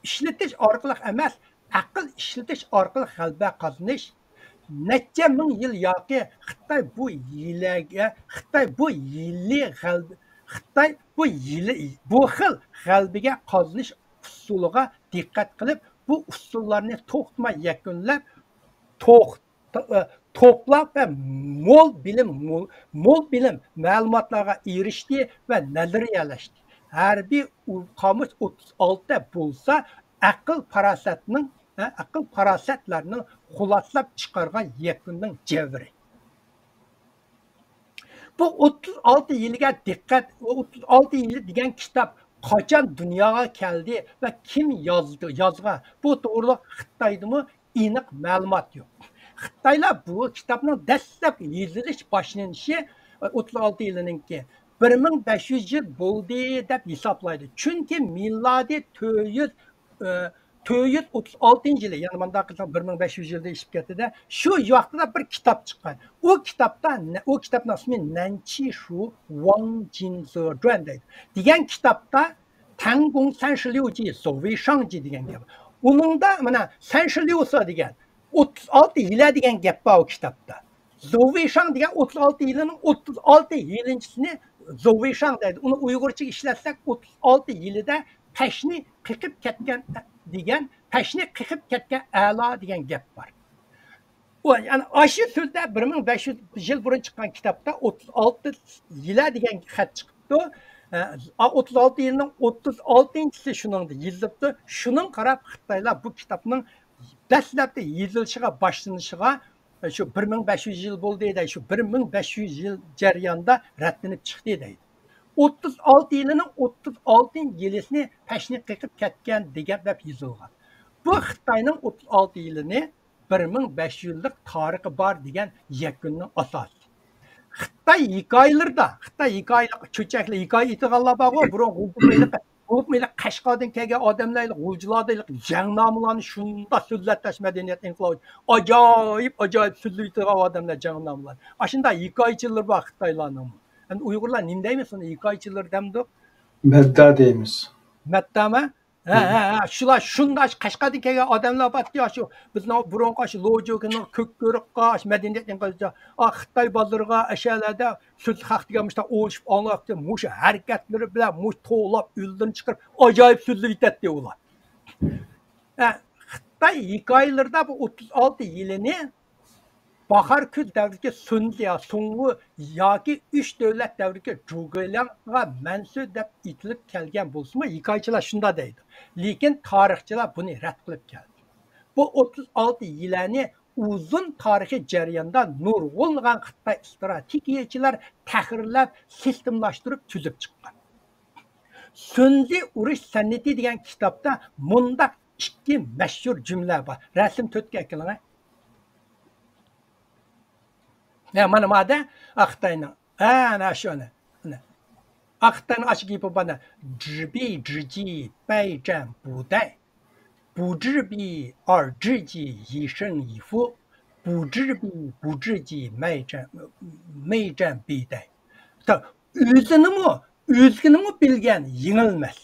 ishlatish orqali emas, aql ishlatish orqali g'alaba qozonish. Necha ming yil yoki Xitoy bu xil g'alabaga qozonish usuliga diqqat qilib, bu usullarni to'xtamay yakunlab, to'plab va mo'l bilim ma'lumotlarga erishdi va nazariyalashdi. Harbiy qomus 36 bo'lsa, aql farosatlarning xulosalab chiqargan yakunning javri. Bu 36 yilga diqqat, 36 yil degan kitob qachon dunyoga keldi va kim yozgan? Bu to'g'ri Xitoydami aniq ma'lumot yo'q. Xitoylar bu kitobning dastlab yozilish boshlanishi 36 yilininki 1500 yil bo'ldi deb hisoblaydi. Chunki milodiy 436 yili, ya'ni manda qilsam 1500 yilda ishib ketdi-da, shu vaqtda bir kitob chiqqan. O kitobning ismi Nanchi Shu Wang Jin Ze Zhuan deydi. Degan kitobda Tangong 36ji, Zouwei Shangji degan gap. Uningda mana 36 degan 36 yil degan gap bor o kitobda. Zouwei Shang degan 36 yilining 36 yilinchisini Zouwei Shang deydi. Uni Uyg'urchaga ishlatsak 36 yilida tashni qiqib ketgan degan, tashni qiqib ketgan a'lo degan gap bor. Yani aşı so'zda 1500 yil burun chiqqan kitobda 36 yil degan xat chiqibdi. 36 yilning 36-chisi shuningda yozilibdi. Shuning qarab Xitoylar bu kitobning dastlabda yozilishiga boshlanishiga shu 1500 yil bo'ldi deydi. Shu 1500 yil jarayonida ratlanib chiqdi deydi. 36 yilining 36 yilisini tashni qiqib ketgan degan deb yozilgan. Bu Xitoyning 36 yilini 1500 yillik tarixi bor degan yakunning asosi. Xitoy hikoyalarda, cho'chaklar hikoya aytganlar bor, burun Qulupmaylik Qashqardan kelgan odamlar, g'uljilarda jangnomalarni shunda so'zlatish madaniyat inqilobi. Ajoyib so'zlaydigan odamlar jangnomalar. Ashunda hikoyachilar bor Xitoylarning. Yani Uyg'urlar nima deymiz uni hikoyachilar demdi? Madda deymiz. Maddami? Shular shunda Qashqardan kelgan odamlar batdi shu bizning burunqi shu Lojo'ning ko'kko'riqqa madaniyat inqilobi Xitoy bozoriga ashalarda so'z haq degan mushta o'lishib olmoqda mush harakatlari bilan mush to'lab o'ldirib chiqarib ajoyib so'zlar aytadi ular. Xitoy hikoyalarda bu 36 yilini bahar kuz davriga Sundiya, Sungu yoki 3 davlat davriga Zhugelanға mansub deb itilib kelgan bo'lsa-mu, hikoyachilar shunda deydi. Lekin tarixchilar buni rad qilib keldi. Bu 36 yilani uzun tarixiy jarayonda nurg'unlagan Xitoy strategiyachilar tahrirlab, sistemlashtirib tuzib chiqqan. Sunzi urush san'ati degan kitobda mundaq ikki mashhur jumla bor. Rasm 4ga akiling. Mana mada Xitoyning ana shuni. Xitoyning ashi gibi bana zhibi zhiji baijan budai. Bu zhibi er zhiji yi sheng yi fu. Bu zhibi bu zhiji meijan bidai. Ta o'zini bilgan yengilmas.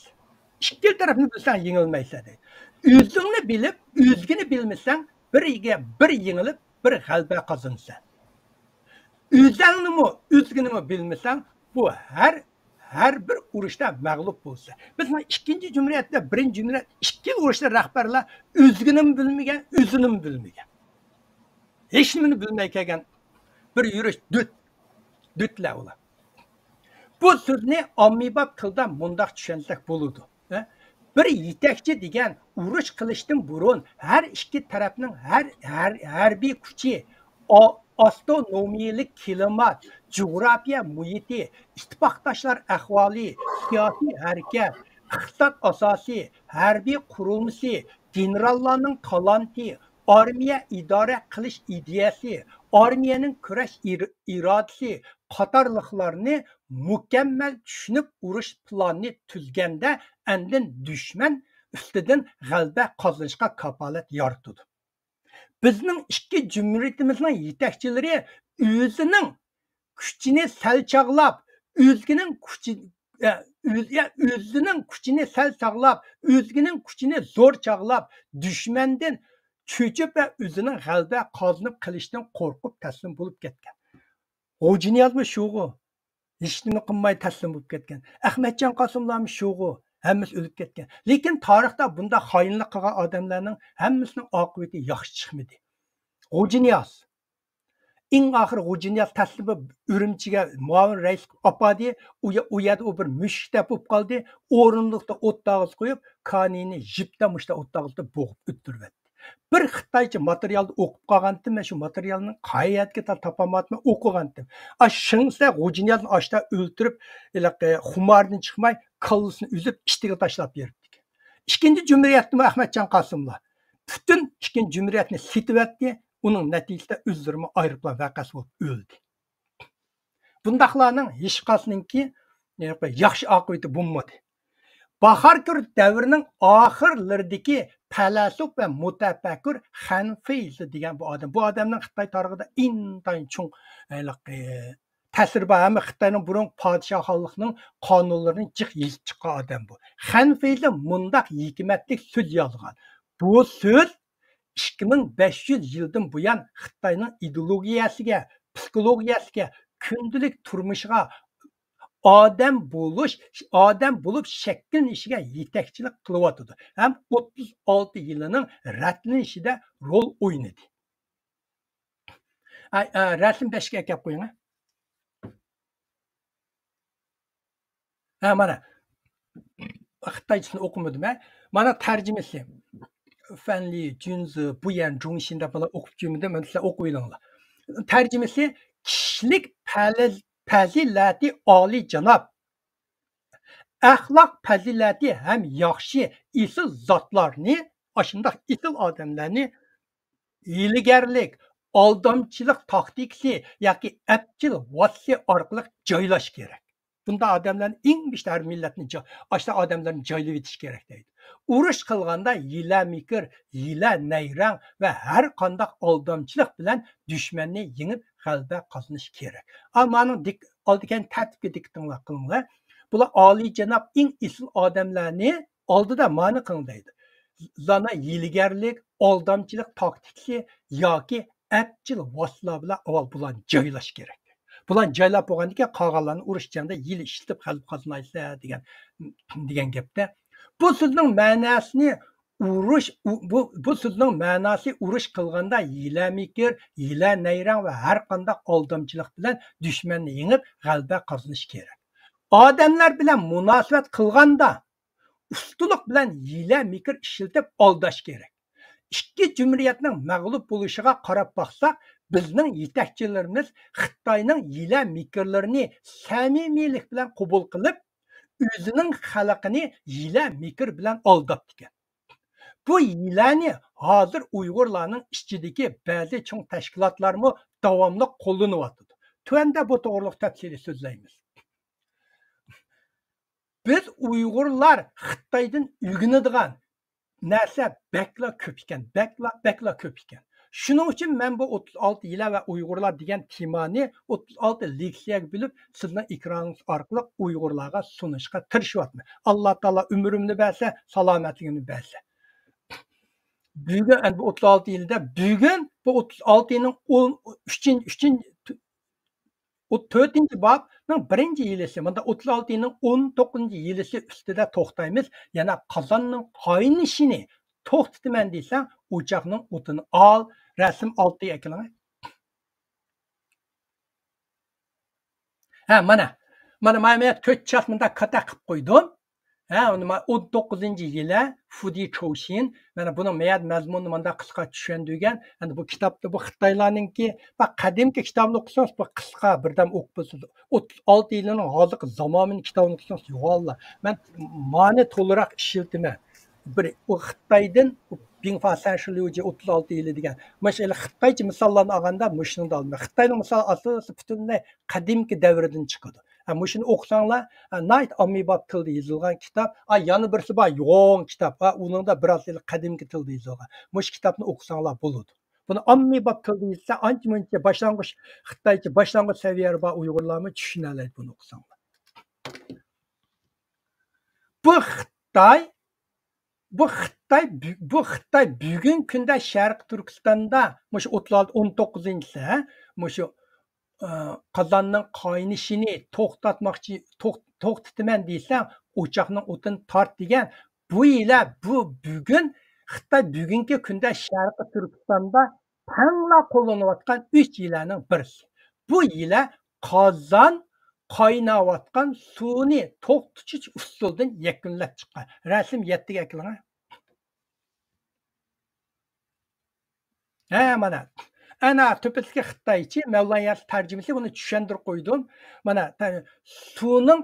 İkki tarafni bilsan yengilmaysan deydi. O'zingni bilib, o'zgini bilmasan, biriga bir yengilib, bir g'alaba qozonsan. O'zingni bilmasan, bu har bir urushda mag'lub bo'lsa. Biz ikkinchi jumriyatda, birinchi jumriyat, ikki urushda rahbarlar o'zini bilmagan, o'zini bilmagan. Hech nimani bilmay kelgan bir yurish dutlar ular. Bu so'zni ommabop tilda mundaq tushunsak bo'ladi. Bir yetakchi degan urush qilishdan burun har ikki tarafning harbiy kuchi, astronomiyalik klimat, coğrafiya muhiti, ittifoqdoshlar ahvoli, siyosiy harakat, iqtisod asosi, harbiy qurilmasi, generallarning talanti, armiya idora qilish ideyasi, armiyaning kurash irodasi qatorliqlarni mukammal tushunib urush planini tuzganda andin dushman ustidan g'alaba qozonishga kafolat yoritadi. Bizning ikki jumhuriyatimizning yetakchilari o'zining kuchini sal chaqlab, o'zgining kuchini sal chaqlab, o'zgining kuchini zo'r chaqlab, dushmandan cho'chib va o'zining g'alaba qozonib qilishdan qo'rqib taslim bo'lib ketgan. G'ojiniyazmi shu'g'u? Hech nima qilmay taslim bo'lib ketgan. Ahmadjon Qosimlarmi shu'g'u? Hammasi o'lib ketgan. Lekin tarixda bunda xoinlik qilgan odamlarning hammasining oqibati yaxshi chiqmadi. G'ojiniyaz eng oxir G'ojiniyaz taslim bo'lib Urumchiga muavin rais opadi, u yerda bir mushtab bo'lib qoldi, o'rinliqda o't dog'iz qo'yib, kanini jipda mushta o't dog'izda bo'g'ib o'ttiribdi. Bir Xitoycha materialni o'qib qolgandim, men shu materialning qayerga topamatmay o'qigandim. Shunsa G'ojiniyazni ashta o'ltirib, xumardan chiqmay, kallasini uzib, ishtiga tashlab berdik. Ikkinchi jumriyatni Ahmadjon Qosimlar butun ikkinchi jumriyatni sitvatdi, uning natijasida o'zlari aeroplan vaqasi bo'lib o'ldi. Bundaqlarning hech qaysininki yaxshi oqibati bo'lmadi. Baharkür davrining oxirlaridagi falasuf va mutafakkur Han Feizi degan bu odam. Bu odamning Xitoy tarixida intayin cho'ng ta'siri bor. Hamma Xitoyning burun podshohlikning qonunlarini jiq yezib chiqqan odam bu. Han Feizi mundaq hikmatli so'z yozgan. Bu so'z 2500 yildan buyon Xitoyning ideologiyasiga, psixologiyasiga, kundalik turmushiga odam bo'lib shakllanishiga yetakchilik qilyotdi. Ham 36 yilining ratlanishida rol o'ynadi. Rasm 5ga kelib qo'ying. Mana Xitoychasini o'qimadim. Mana tarjimasi. Fanli, Junzi, Buyan, Zhongshinda bilan o'qib kelmadim. Men sizlar o'qib olinglar. Tarjimasi kishilik fazilati oliy janob, axloq fazilati ham yaxshi isil zotlarni, ashundoq isil odamlarni hiylagarlik, aldamchilik taktikasi yoki apchil vosita orqali joylash kerak. Bunda odamlarni eng bishtar millatni ashta odamlarni joylab etish kerak deydi. Urush qilganda hiyla mikr, hiyla nayrang va har qanday aldamchilik bilan dushmanni yengib g'alaba qozonish kerak. Ammo oldigan tartibga diqqat qilinglar. Bular oliy janob eng isil odamlarni oldida ma'ni qiling deydi. Zana hiylagarlik, aldamchilik taktikasi yoki apchil vositalar bilan avval bularni joylash kerak. Bular joylab bo'lgandan keyin qolganlarni urush jangda yil ishlatib g'alaba qozonaysa degan gapda. Bu so'zning ma'nosini urush bu so'zning ma'nosi urush qilganda hiyla mikr, hiyla nayrang va har qanday aldamchilik bilan dushmanni yengib g'alaba qozonish kerak. Odamlar bilan munosabat qilganda ustunlik bilan hiyla mikr ishlatib aldash kerak. Ikki jumriyatning mag'lub bo'lishiga qarab baqsaq, bizning yetakchilarimiz Xitoyning hiyla mikrlarini samimiylik bilan qabul qilib, o'zining xalqini hiyla mikr bilan aldabdi ekan. Bu hilani hozir Uyg'urlarning ichidagi ba'zi cho'ng tashkilotlarmi davomli qo'llanyapti. Tuanda bu to'g'riliq tafsiliy so'zlaymiz. Biz Uyg'urlar Xitoydan o'rganadigan narsa bakla ko'p ekan, bakla ko'p ekan. Shuning uchun men bu 36 yil va Uyg'urlar degan temani 36 leksiyaga bo'lib, sizning ekranınız orqali Uyg'urlarga sunishga tirishyapman. Alloh taolo umrimni bersa, salomatligimni bersa. Bugun bu 36 yilda bugun bu 36 yilning 4-chi bobning 1-yilisi, bunda 36 yilning 19-yilisi ustida to'xtaymiz. Yana qozonning qaynishini to'xtataman desang, o'choqning o'tini ol, rasm 6 ekran. Mana men 4 chasmında qata qilib qo'ydim. 19-yili Fudi Choushin, mana buni meyat mazmunni menda qisqa tushundirgan. Endi bu kitobda bu Xitoylarningki va qadimki kitobni o'qisangiz, bu qisqa birdam o'qib bo'lsiz. 36 yilning hozirgi zamonaviy kitobini o'qisangiz, yo'qollar. Men ma'ni to'liq ishiltiman. Bir o Xitoydan Bingfa Sanshiliuji 36 yili degan. Mesela Xitoycha misollarni olganda mushuni olma. Xitoyning misol asosi butunlay qadimki davrdan chiqadi. Mushuni o'qisanglar, Night Omnibus tilda yozilgan kitob, yana birisi bor, yo'q kitob, uningda biroz qadimki tilda yozilgan. Mush kitobni o'qisanglar bo'ladi. Buni Omnibus tilda yozsa, ancha-muncha boshlang'ich Xitoycha boshlang'ich saviyada bor Uyg'urlarni tushuna oladi buni o'qisanglar. Bu Xitoy bugun kunda Sharq Turkistonda mush 19-yilda mushu qozonning qaynishini to'xtataman desam, o'choqning o'tini tort degan bu bugun Xitoy bugungi kunda Sharq Turkistonda tangla qo'llanayotgan 3 yillarning birisi. Bu yil qozon qaynayotgan suvni to'xtatish usulidan yakunlab chiqqan. Rasm 7 ga ekran. Mana ana tepesiki Xitoycha Mavlanyas tarjimasi buni tushuntirib qo'ydim. Mana suvning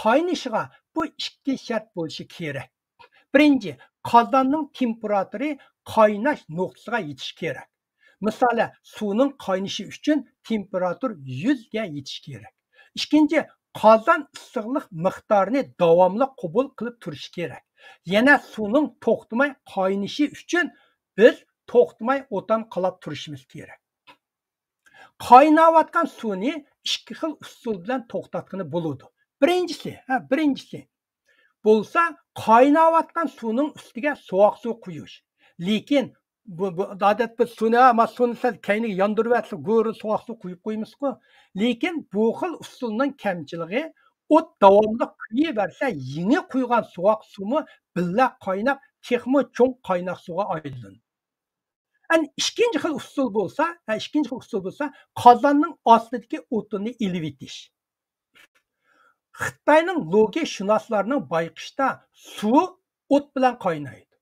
qaynishiga bu ikki shart bo'lishi kerak. Birinchi, qozonning temperaturi qaynash nuqtasiga yetishi kerak. Misol, suvning qaynishi uchun temperatur 100 ga yetishi kerak. Ikkinchi, qozon issiqlik miqdorini davomli qabul qilib turishi kerak. Yana suvning to'xtamay qaynishi uchun biz to'xtamay o'tan qalab turishimiz kerak. Qaynayotgan suvni ikki xil usul bilan to'xtatgani bo'ladi. Birinchisi bo'lsa, qaynayotgan suvning ustiga sovuq suv quyish. Lekin bu odat biz suvni kayniga yondirib atsa, go'ri sovuq suv quyib qo'ymiz-ku. Lekin bu xil usulning kamchiligi o't davomli quyaversa, yangi quygan sovuq suvmi billa qaynab, texmo cho'ng qaynoq suvga aylanadi. İkinci xil usul bo'lsa, qozonning ostidagi o'tini ilib etish. Xitoyning logiyashunoslarining bayqishda suv o't bilan qaynaydi.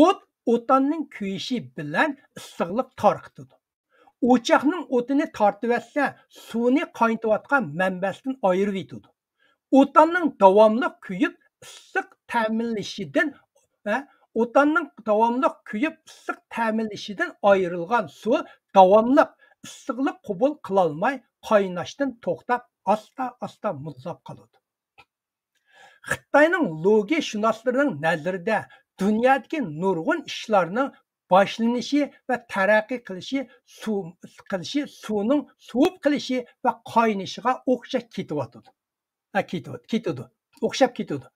O't o'tanning kuyishi bilan issiqlik tarqitadi. O'choqning o'tini tortib etsa, suvni qaynatayotgan manbasidan ayirib etadi. O'tanning davomli kuyib issiq ta'minlashidan ayrilgan suv davomli issiqlik qabul qilolmay qaynashdan to'xtab asta muzlab qoladi. Xitoyning logiyashunoslarining nazarida dunyodagi nurg'un ishlarning boshlanishi va taraqqiy qilishi suvning suvib qilishi va qaynishiga o'xshab ketadi.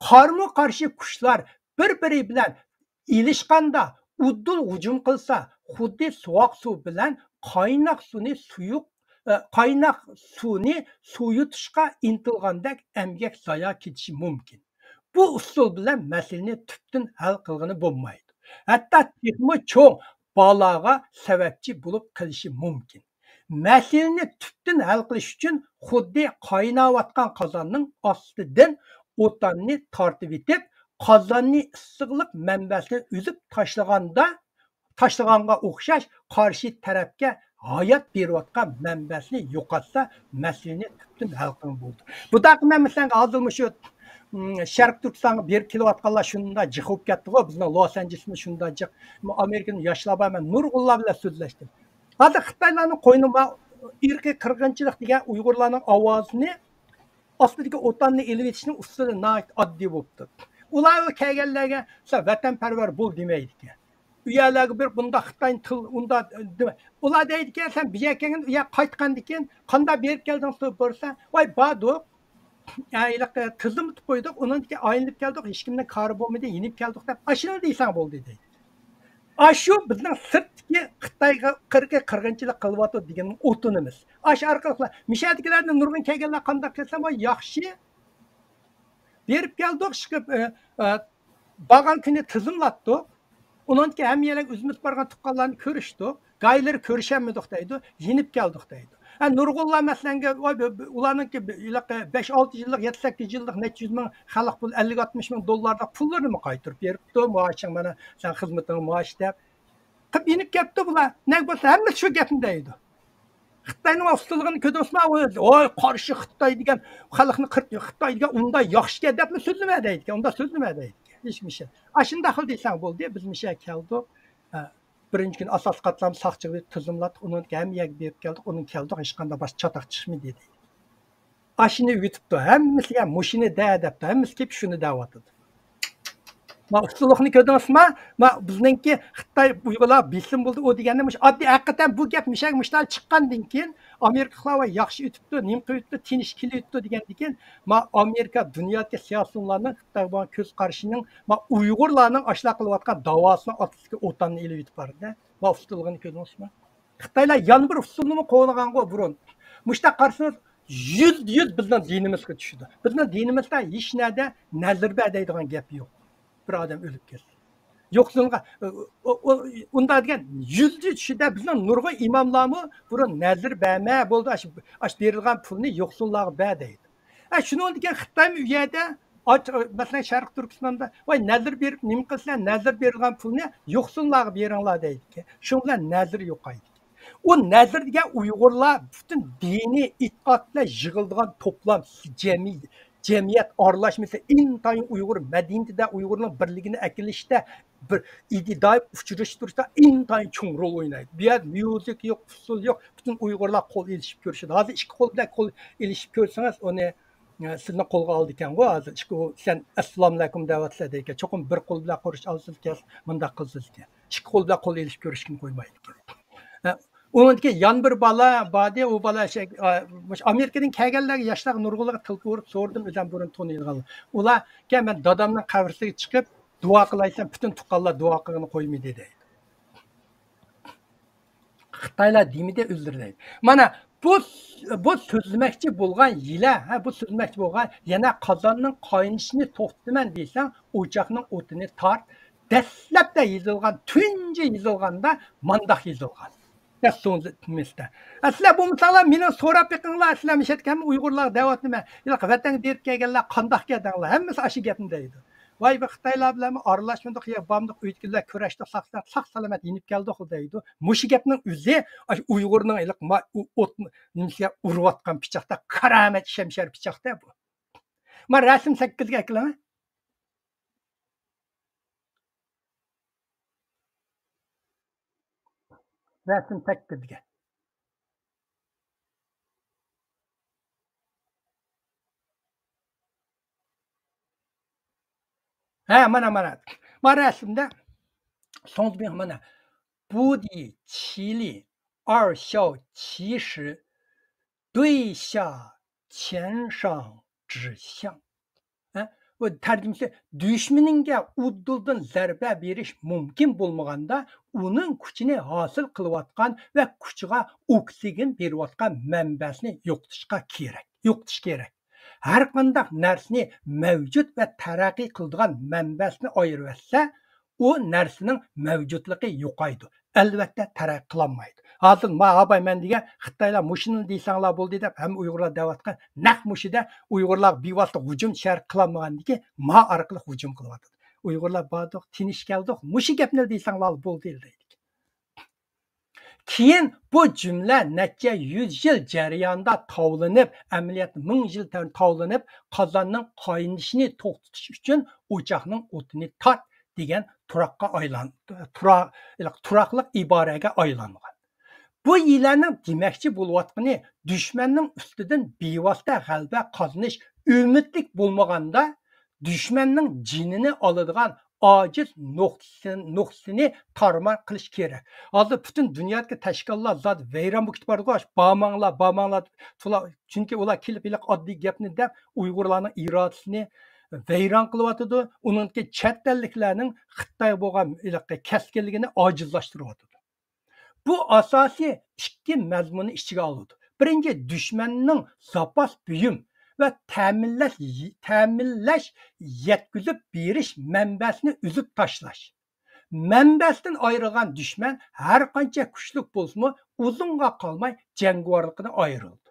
Qarma-qarshi qushlar bir-biri bilan ilishganda uddul hujum qilsa, xuddi sovuq suv bilan qaynoq suvni suyutishga intilgandek emgak zoya ketishi mumkin. bu usul bilan masalani tubdan hal qilgani bo'lmaydi. Hatto texmo cho'ng baloga sababchi bo'lib qilishi mumkin. Masalani tubdan hal qilish uchun xuddi qaynayotgan qozonning ostidan o'tonni tortib etib, qozonni issiqlik manbasini uzib tashlaganga o'xshash qarshi tarafga hayot berayotgan manbasini yo'qotsa, masalani tubdan hal qilib bo'ldi. Bu daqman masalan hozir shu Sharq Turkistonga berib kelayotganlar shunda jiq bo'lib ketdi-ku, bizning Los Anjelesda shunda jiq. Amerikaning yoshlar bilan nurg'unlar bilan so'zlashdim. Hozir Xitoylarning qo'ynida irqiy qirg'inchilik degan Uyg'urlarning ovozini ostidagi o'tanni elib etishning ustida oddiy bo'libdi. Ular kelganlarga vatanparvar bo'l demaydi ekan. U yerlarga bir bunda Xitoy til unda ular deydi ekan, sen bizga kelgan, u yer qaytgandan keyin qanday berib kelding deb bo'lsa, voy badu tizim tutib qo'ydik, undan keyin aylanib keldik, hech kimning kari bo'lmadi, yenib keldik deb ashuni deysan bo'ldi deydi. Shu bizning sirtdagi Xitoyga qirg'inchilik qilyapti degan o'tinimiz. Shu orqali mishadigilarning nurg'un kelganlar qanday qilsa, voy yaxshi berib keldik, chiqib borgan kuni tizimlatdik. Undan keyin hamma yerga o'zimiz borgan tuqqanlarni ko'rishdik, gaylar ko'rishamedik deydi, yenib keldik deydi. Nurg'unlar masalan ularningki 5-6 yillik, 7-8 yillik necha yuz ming xalq pul 50-60 ming dollardan pullarini qaytarib beribdi. Maaşing mana sen xizmating maaş deb qilib yenib ketdi bular. Ne bo'lsa hammasi shu gapni deydi. Xitoyning ustiligini ko'rsatma, oy qarshi Xitoy degan xalqni Xitoy degan unda yaxshi deb so'zlamadi deydi. Unda so'zlamadi deydi. Hech mishi. Shunda xil desang bo'ldi, biz misha keldik. Birinchi kun asos qatlam saqchiga tizimlatib, uni ham yeg berib keldik, uni keldik, hech qanday bosh chatoq chiqmaydi dedi. Ashini yutibdi, hammasiga mushini deb, hammasi kelib shuni da'vat etdi. Ustilikni ko'rdingizmi? Bizningki Xitoy Uyg'urlar bilsin bo'ldi, u deganda oddiy haqiqatan bu gap mishal chiqqandan keyin Amerikalar yaxshi o'tibdi, nim qo'yibdi, tinch kelibdi degandan keyin Amerika dunyodagi siyosatchilarning Xitoy bilan ko'z qarishining Uyg'urlarning ashla qilayotgan davosini orqasiga o'tanni elib yutib bordi. Ustiligini ko'rdingizmi? Xitoylar yana bir usulni qo'llagango burun. Mushta qarsangiz 100% bizning dinimizga tushdi. Bizning dinimizda hech narsa nazar beradigan gap yo'q. Bir adam ölüp ketdi. Yo'qsilga unda degan 100 tushida bizning nurg'un imomlarmi burun nazar berma bo'ldi. Ash berilgan pulni yo'qsillarga ber deydi. Shuni degan Xitoy u yerda masalan Sharq Turkistonda voy nazar berib nima qilsa nazar berilgan pulni yo'qsillarga beringlar deydi. Shu bilan nazar yo'qaydi. O nazar degan Uyg'urlar butun diniy e'tiqodlar yig'ildigan to'plam cemiyet arlaşması intayin Uygur medeniyetinde Uygur'un birliğini ekilişte bir iddiayı uçuruşturuşta intayin çoğun rol oynaydı. Bir yer müzik yok, usul yok. Bütün Uygurlar kol ilişip görüşürdü. Hazır iki kol bile kol ilişip görürseniz onu sizin kolga aldıkken bu hazır. Sen Esselamu Aleyküm davetler deyken çoğun bir kol bile konuş alsız ki mında kılsız ki. İki kol bile kol ilişip görüşkün koymaydı ki. Onun ki yan bir bala bade o bala Amerika'nın kelganlarga yoshlar nurg'unlarga til ko'rib so'rdim o'zim burun toniydigan. Ular ke men dadamning qabrisiga chiqib duo qilaysam butun tuqqanlar duo qilgani qo'ymaydi deydi. Xitoylar dinida o'ldirdi. Mana bu so'zlamoqchi bo'lgan yila, bu so'zlamoqchi bo'lgan yana qozonning qaynishini to'xtataman desang, o'choqning o'tini tart. Dastlabda yozilgan, tunji yozilganda mandaq yozilgan. Sizlar bu misollar meni so'rab yiqinglar, sizlar mishayotgan Uyg'urlar da'vat nima? Yo'q, vatan berib kelganlar qandoq keldinglar? Hammasi ashi gapni deydi. Voy bu Xitoylar bilan aralashmadik, ya bomdiq o'tkinlar kurashda saq salomat yenib keldik deydi. Mushi gapning o'zi Uyg'urning o't nimasiga urayotgan pichoqda, karamat shamshar pichoqda bu. Men rasm 8 ga qilaman. Rasm 8 ga. Mana. Rasmda so'nggi mana 不敌其力，二效其实，对下前上指向。Bu tarjimasi düşmaningga udduldan zarba berish mumkin bo'lmaganda uning kuchini hosil qilayotgan va kuchiga oksigen berayotgan manbasini yo'qotish kerak. har qanday narsani mavjud va taraqqiy qiladigan manbasini ayirib etsa, u narsaning mavjudligi yo'qaydi. Albatta taraqqiy qilolmaydi. Hozir abay men degan Xitoylar mushuni deysanglar bo'ldi deb ham Uyg'urlar deyotgan naq mushida Uyg'urlar bevosita hujum shar qilolmagandiki, orqali hujum qilyapti. Uyg'urlar bordiq, tinish keldik, mushi gapni deysanglar bo'ldi deydi. Keyin bu jumla necha 100 yil jarayonida tovlanib, amaliyot 1000 yil tovlanib, qozonning qaynashini to'xtatish uchun o'choqning o'tini tart degan turoqqa aylandi. Turoqliq iboraga aylangan. Bu yillarning demoqchi bo'layotgani dushmanning ustidan bevosita g'alaba qozonish umidlik bo'lmaganda dushmanning jinini oladigan ojiz nuqtasini tarmar qilish kerak. Hozir butun dunyodagi tashkilotlar zot vayron bo'lib bordi. Bamanglar, chunki ular kelib oddiy gapni deb Uyg'urlarning irodasini vayron qilyotdi. Uningki chet elliklarning Xitoy bo'lgan kaskinligini ojizlashtiryotdi. Bu asosiy ikki mazmunni ichiga oladi. Birinchi, dushmanning zapas buyum ve ta'minlash yetkizib berish manbasini uzib tashlash. Manbasidan ayrilgan dushman har qancha kuchli bo'lsa, uzunga qolmay jangovarlikdan ayrildi.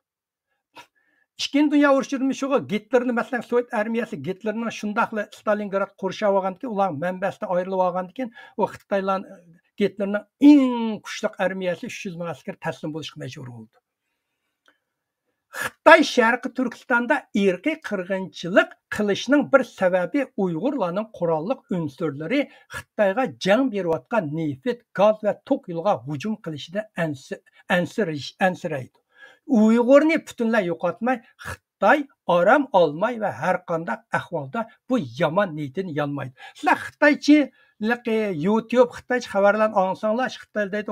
Ikkinchi dunyo urushi shuga Gitlerni masalan Sovet armiyasi Gitlerning shundaqla Stalingrad qurshab olgandan ular manbasidan ayrilib olgandan keyin u Xitoylar Gitlerning eng kuchli armiyasi 300 ming askar taslim bo'lishga majbur bo'ldi. Xitoy Sharqi Turkistonda irqiy qirg'inchilik qilishning bir sababi Uyg'urlarning qurolli unsurlari Xitoyga jang berayotgan neft, gaz va tok yo'lga hujum qilishida ansiraydi. Uyg'urni butunlay yo'qotmay, Xitoy orom olmay va har qanday ahvolda bu yomon niyatini yonmaydi. Sizlar Xitoychi YouTube Xitoycha xabarlarni olsanglar, Xitoy deydi,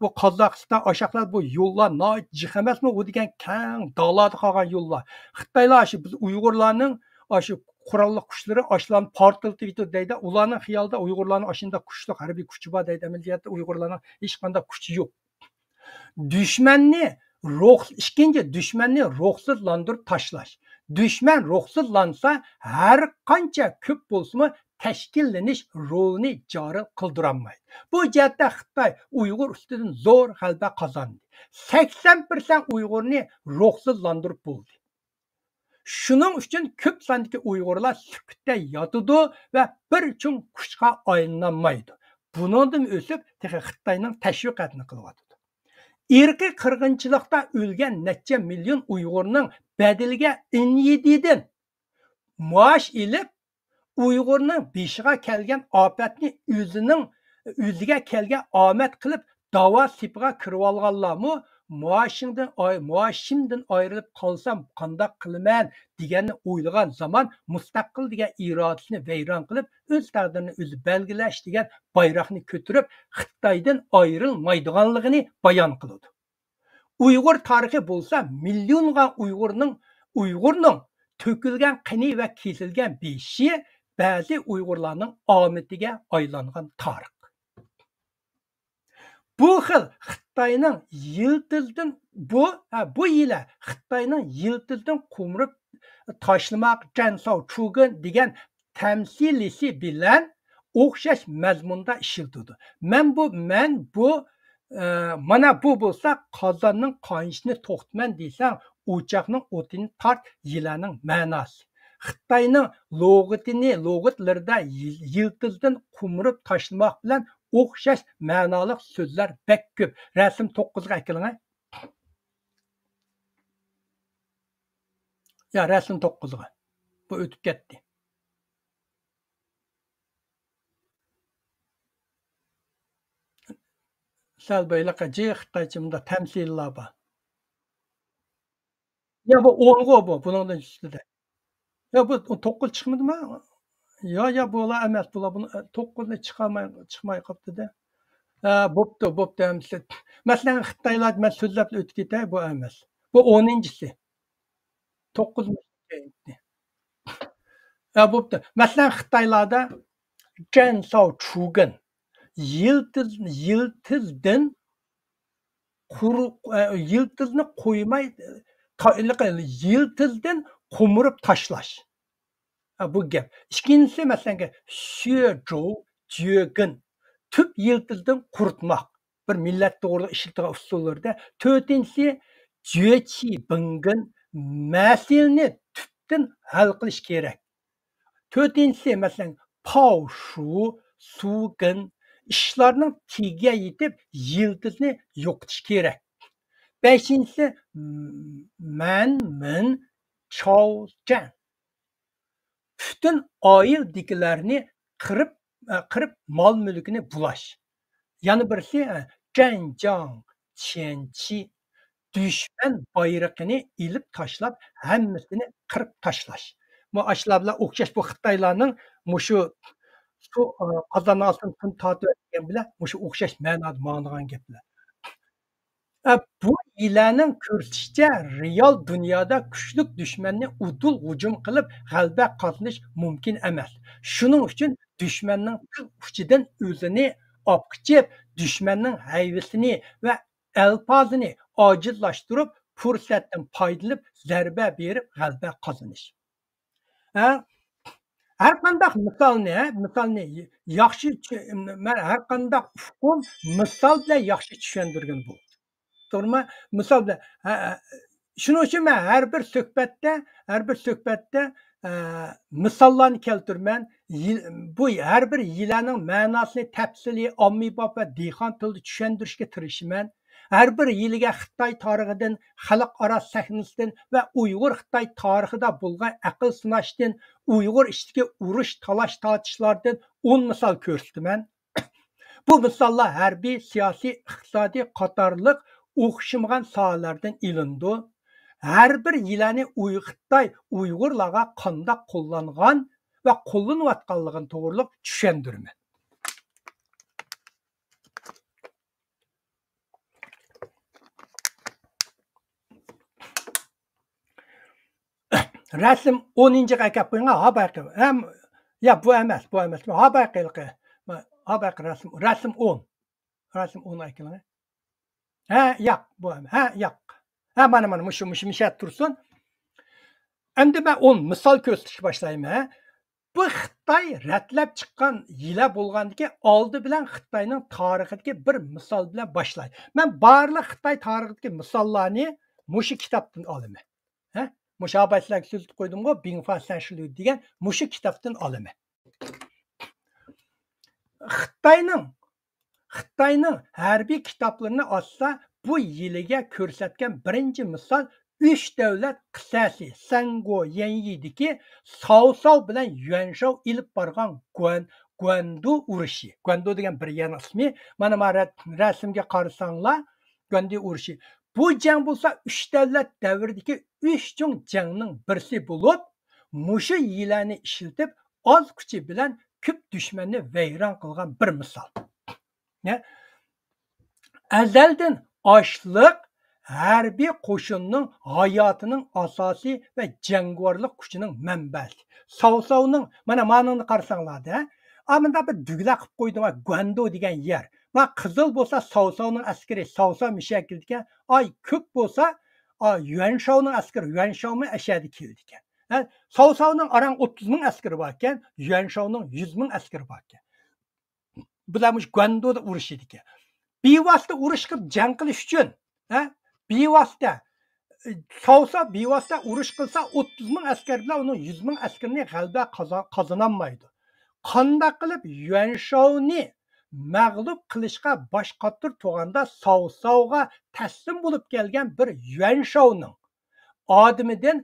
bu Qozog'iston oshaqlar bu yo'llar nojiq emasmi? U degan keng dalada qolgan yo'llar. Xitoylar biz Uyg'urlarning shu qurolli kuchlari ashlarni portlatib deydi. Ularning xiyolida Uyg'urlarning ashunda kuchli harbiy kuchi bor deydi. Amaliyotda Uyg'urlarning hech qanday kuchi yo'q. Ikkinchi dushmanni ruhsizlantirib tashlash. Dushman ruhsizlansa, har qancha ko'p bo'lsa tashkillanish rolini joriy qildirolmaydi. Bu jihatda Xitoy Uyg'ur ustidan zo'r g'alaba qozondi. 80% Uyg'urni ruhsizlantirib bo'ldi. Shuning uchun ko'p sondagi Uyg'urlar sukutda yotadi va bir chung kuchga aylanolmaydi. Bundan o'sib, Xitoyning tashviqotini qilyapti. Irqiy qirg'inchilikda o'lgan necha million Uyg'urning badiliga 17 dan maosh ilib Uyg'urning beshiga kelgan ofatni o'ziga kelgan omad qilib davo sipiga kirib olganlarmi maoshimdan ayrilib qolsam qanday qilaman deganni o'ylagan zaman mustaqil degan irodasini vayron qilib o'z taqdirini o'zi belgilash degan bayroqni ko'tarib Xitoydan ayrilmaydiganligini bayon qiladi. Uyg'ur tarixi bo'lsa millionga Uyg'urning to'kilgan qini va kesilgan beshi ba'zi Uyg'urlarning omatiga aylangan tarix. Bu xil Xitoyning yiltizdan bu yila Xitoyning yiltizdan qo'mirib tashlamoq Jansao Chugan degan tamsilisi bilan o'xshash mazmunda ishlatildi. Mana bu bo'lsa qozonning qaynishini to'xtatman desang, o'choqning o'tini tart yilaning ma'nosi. Xitoyning log'atlarida yiltizdan qo'mirib tashlamoq bilan o'xshash ma'noli so'zlar bek ko'p. Rasm 9ga akiling. Ya rasm 9ga. Bu o'tib ketdi. Sal böyle qacı Xitoychimda tamsillar bor. Ya bu 10 bu, bundan üstüde. Ya bu 9 chiqmadimi? Ya bular emas, bular buni 9ni chiqmay qopti-da. Bo'pti hamsi. Masalan, Xitoylar men so'zlab o'tib ketay, bu emas. Bu 10-si. 9 keyingi. Bo'pti. Masalan, Xitoylarda Jansao Chugan yiltizni qo'ymay yiltizdan qo'mirib tashlash. Bu gap. İkincisi masalan Xue Jiegin tüp yiltizdan quritmoq. Bir millat to'g'ri ishlatgan usullarda. To'rtinchisi Jueqi Bingin masalani tüpdan hal qilish kerak. To'rtinchisi masalan Pao Shu Sugin ishlarning tigiga yetib yiltizni yo'qotish kerak. Beshinchisi Man Min Chaojan bütün oildagilarni qirib mol mulkini bulash. Yana birisi Zhenjiang Qianqi düşman bayrog'ini ilib tashlab hammasini qirib tashlash. Bu ashlar bilan o'xshash bu Xitoylarning mushu qozonasini kun tortib etgan bilan mushu o'xshash ma'noda ma'nogan gaplar. Bu ilanın ko'rsatishicha real dunyoda kuchli dushmanni udul hujum qilib g'alaba qozonish mumkin emas. Shuning uchun dushmanning uchidan o'zini opqichib, dushmanning hayvasini va alpozini ojizlashtirib, fursatdan foydalanib zarba berib g'alaba qozonish. Har qanday misolni yaxshi men har qanday uqum misol bilan yaxshi tushuntirgan bu. To'g'rimi? Misol bilan shuning uchun men har bir suhbatda misollarni keltirman. Bu har bir yillarning ma'nosini tafsiliy, ommabop va dehqon tilida tushuntirishga tirishaman. Har bir yiliga Xitoy tarixidan, xalqaro sahnasidan va Uyg'ur Xitoy tarixida bo'lgan aql sinashdan, Uyg'ur ishidagi urush, talash, tortishlardan 10 misol ko'rsataman. Bu misollar harbiy, siyosiy, iqtisodiy qatorliq o'xshamagan sohalardan ilindi. Har bir yilani Xitoy Uyg'urlarga qanday qo'llangan va qo'llanayotganligini to'g'riliq tushundirman. Rasm 10-ga kelib qo'ygan ha baqi. Ya bu emas. Ha baqi. Rasm 10. Rasm 10 ekan. Yo'q, bu emas. Yo'q. Mana mushu mishat tursin. Endi men 10 misol ko'rsatishga boshlayman. Bu Xitoy ratlab chiqqan yillar bo'lgandiki, oldi bilan Xitoyning tarixidagi bir misol bilan boshlayman. Men barliq Xitoy tarixidagi misollarni mushu kitobdan olaman. Mushu abaylarga so'z qo'ydim-ku, Bingfa Sanshlu degan mushu kitobdan olaman. Xitoyning harbiy kitoblarini olsa, bu yiliga ko'rsatgan birinchi misol 3 davlat qissasi Sango Yan'yidagi Sao bilan Yuanshao ilib borgan Guandu urushi. Guandu degan bir yana ismi. Mana rasmga qarasanglar, Guandu urushi. Bu jang bo'lsa 3 davlat davridagi 3 chung jangning birisi bo'lib, mushu yilani ishlatib, oz kuchi bilan ko'p dushmanni vayron qilgan bir misol. Azaldan ochliq harbiy qo'shinning hayotining asosiy va jangovarlik kuchining manbasi. Sao mana ma'noni qarasanglarda, amanda bir dugla qilib qo'ydim, Guandu degan yer. Ma qizil bo'lsa Sao-ning askari, Sao mishakil ekan, ko'p bo'lsa Yuanshaoning askari, Yuanshaomi ashadi keldi ekan. Sao-ning arang 30 ming askari bor ekan, Yuanshaoning 100 ming askari bor ekan. Bularmush Guanduda urushdi ekan. Bevosita urush qilib jang qilish uchun, bevosita urush qilsa 30 ming askar bilan uning 100 ming askarini g'alaba qozonolmaydi. Qanday qilib Yuanshaoni mag'lub qilishga bosh qotir to'g'anda Sao-ga taslim bo'lib kelgan bir Yuanshaoning odimidan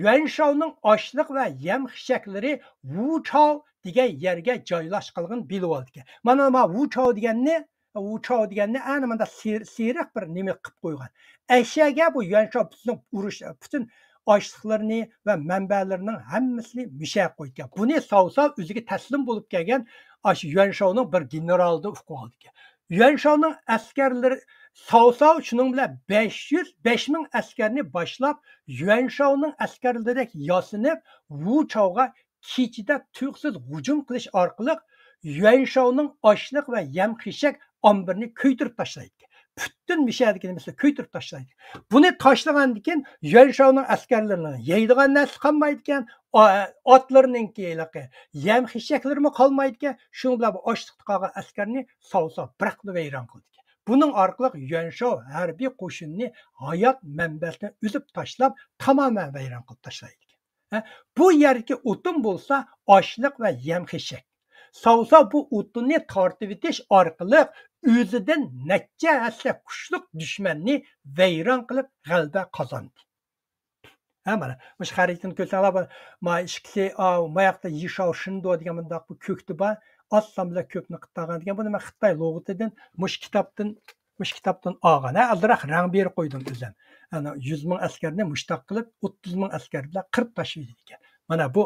Yuanshaoning ochliq va yem xishaklari Wuchao degan yerga joylashganligini bilib oldi. Mana Wuchao deganni ana menda seriq bir nima qilib qo'ygan. Ashaga bu Yuanshao bütün ochliqlarini va manbalarining hammasini misha qo'ygan. Buni Sao o'ziga taslim bo'lib kelgan Yuanshaoning bir generalida uqib oldi. Yuanshaoning askarlari Sao shuning bilan 5000 askarni boshlab Yuanshaoning askarlaridek yosinib Wuchaoga kechida tuyg'usiz hujum qilish orqali Yuanshaoning ochliq va yam xishak ombirini kuydirib tashlaydi. bütün müşahidikini mesela köytürüp taşlaydı. Bunu taşlagan diken Yuanşao'nun askerlerinin yeydigan nesli kalmaydı iken, atlarının yem hişekleri mi kalmaydı iken, şunu bilen bu açlıkta kalan askerini sağ bıraklı veyran kıldı. Bunun arkalık Yuanşao harbiy qo'shinni hayat manbasini üzüp taşlap tamamen veyran kılıp taşlaydı. Bu yerdeki o'tin bo'lsa ochliq va yem-xeshak. Savsa bu o'tinni tortib etish orqali o'zidan necha hassa kuchli dushmanni vayron qilib g'alaba qozondi. Mana shu xaritani ko'rsanglar, ma ikkisi mayaqda yishao shindo degan bundoq bu ko'kti bor, ossamla ko'pni qittagan degan buni men Xitoy lug'atidan mush kitobdan olgan. Azroq rang berib qo'ydim o'zim. Ana 100 ming askarni mushtaq qilib 30 ming askar bilan qirib tashladi ekan. Mana bu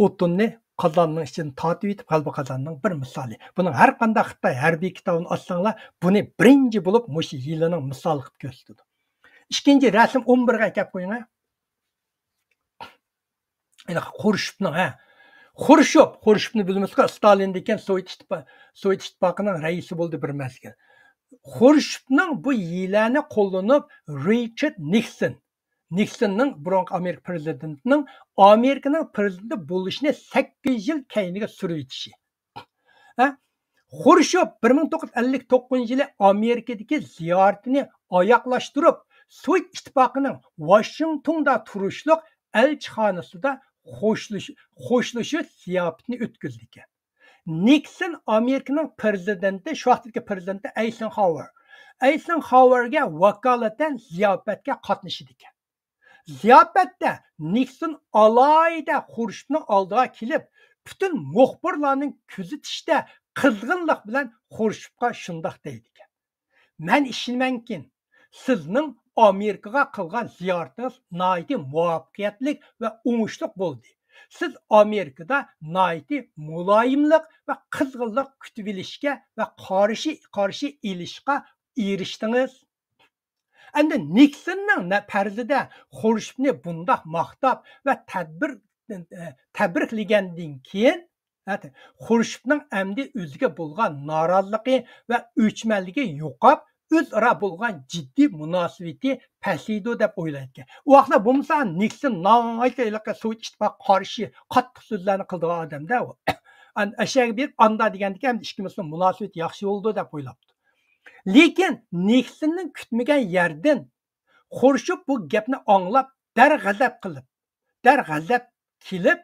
o'tinni qozonning ichidan tortib yetib g'alaba qozonning bir misoli. Buning har qanday Xitoy harbiy kitobini olsanglar, buni birinchi bo'lib mush yilining misoli qilib ko'rsatdi. Ikkinchi rasm 11 ga kelib qo'ying. Ana Xurshevni bilmasizlar, Stalin degan Sovet ittifoqining raisi bo'ldi bir mazgil. Xurshevning bu yilani qo'llanib Richard Nixonning burungi Amerika prezidentining Amerikaning prezidenti bo'lishini 8 yil keyniga surib etishi. Xurshov 1959-yili Amerikadagi ziyoratini oyoqlashtirib, Sovet ittifoqining Washingtonda turishliq elchixonasida xo'shlashish ziyofatini o'tkazdi ekan. Nixon Amerikaning prezidenti, shu vaqtdagi prezidenti Eisenhowerga vakolatan ziyofatga qatnashdi ekan. Ziyofatda Nixon alayda Xurshevning oldiga kelib, butun muxbirlarning kuzatishda qizg'inlik bilan Xurshevga shundoq deydi ekan. Men ishonmanki, sizning Amerikaga qilgan ziyoratingiz nihoyatda muvaffaqiyatli va o'ngishli bo'ldi. Siz Amerikada nihoyatda muloyimlik va qizg'inlik kutib olishga va qarshi ilishga erishdingiz. Endi Nixonning farzida Xurshevni bundoq maqtab va tabriklagandan keyin Xurshevning endi o'ziga bo'lgan noroziligi va o'chmanligi yo'qolib, o'zaro bo'lgan jiddiy munosabati pasaydi deb o'ylaydi. U vaqtda bo'lmasa Nixon noyqayliqqa Sovet ittifoqi qarshi qattiq so'zlarni qildigan odamda u. Ashaga bir anda degandek ham ikkimizning munosabati yaxshi bo'ldi deb o'ylabdi. Lekin Nixonning kutmagan yerdan Xurshov bu gapni anglab, darg'azab kelib,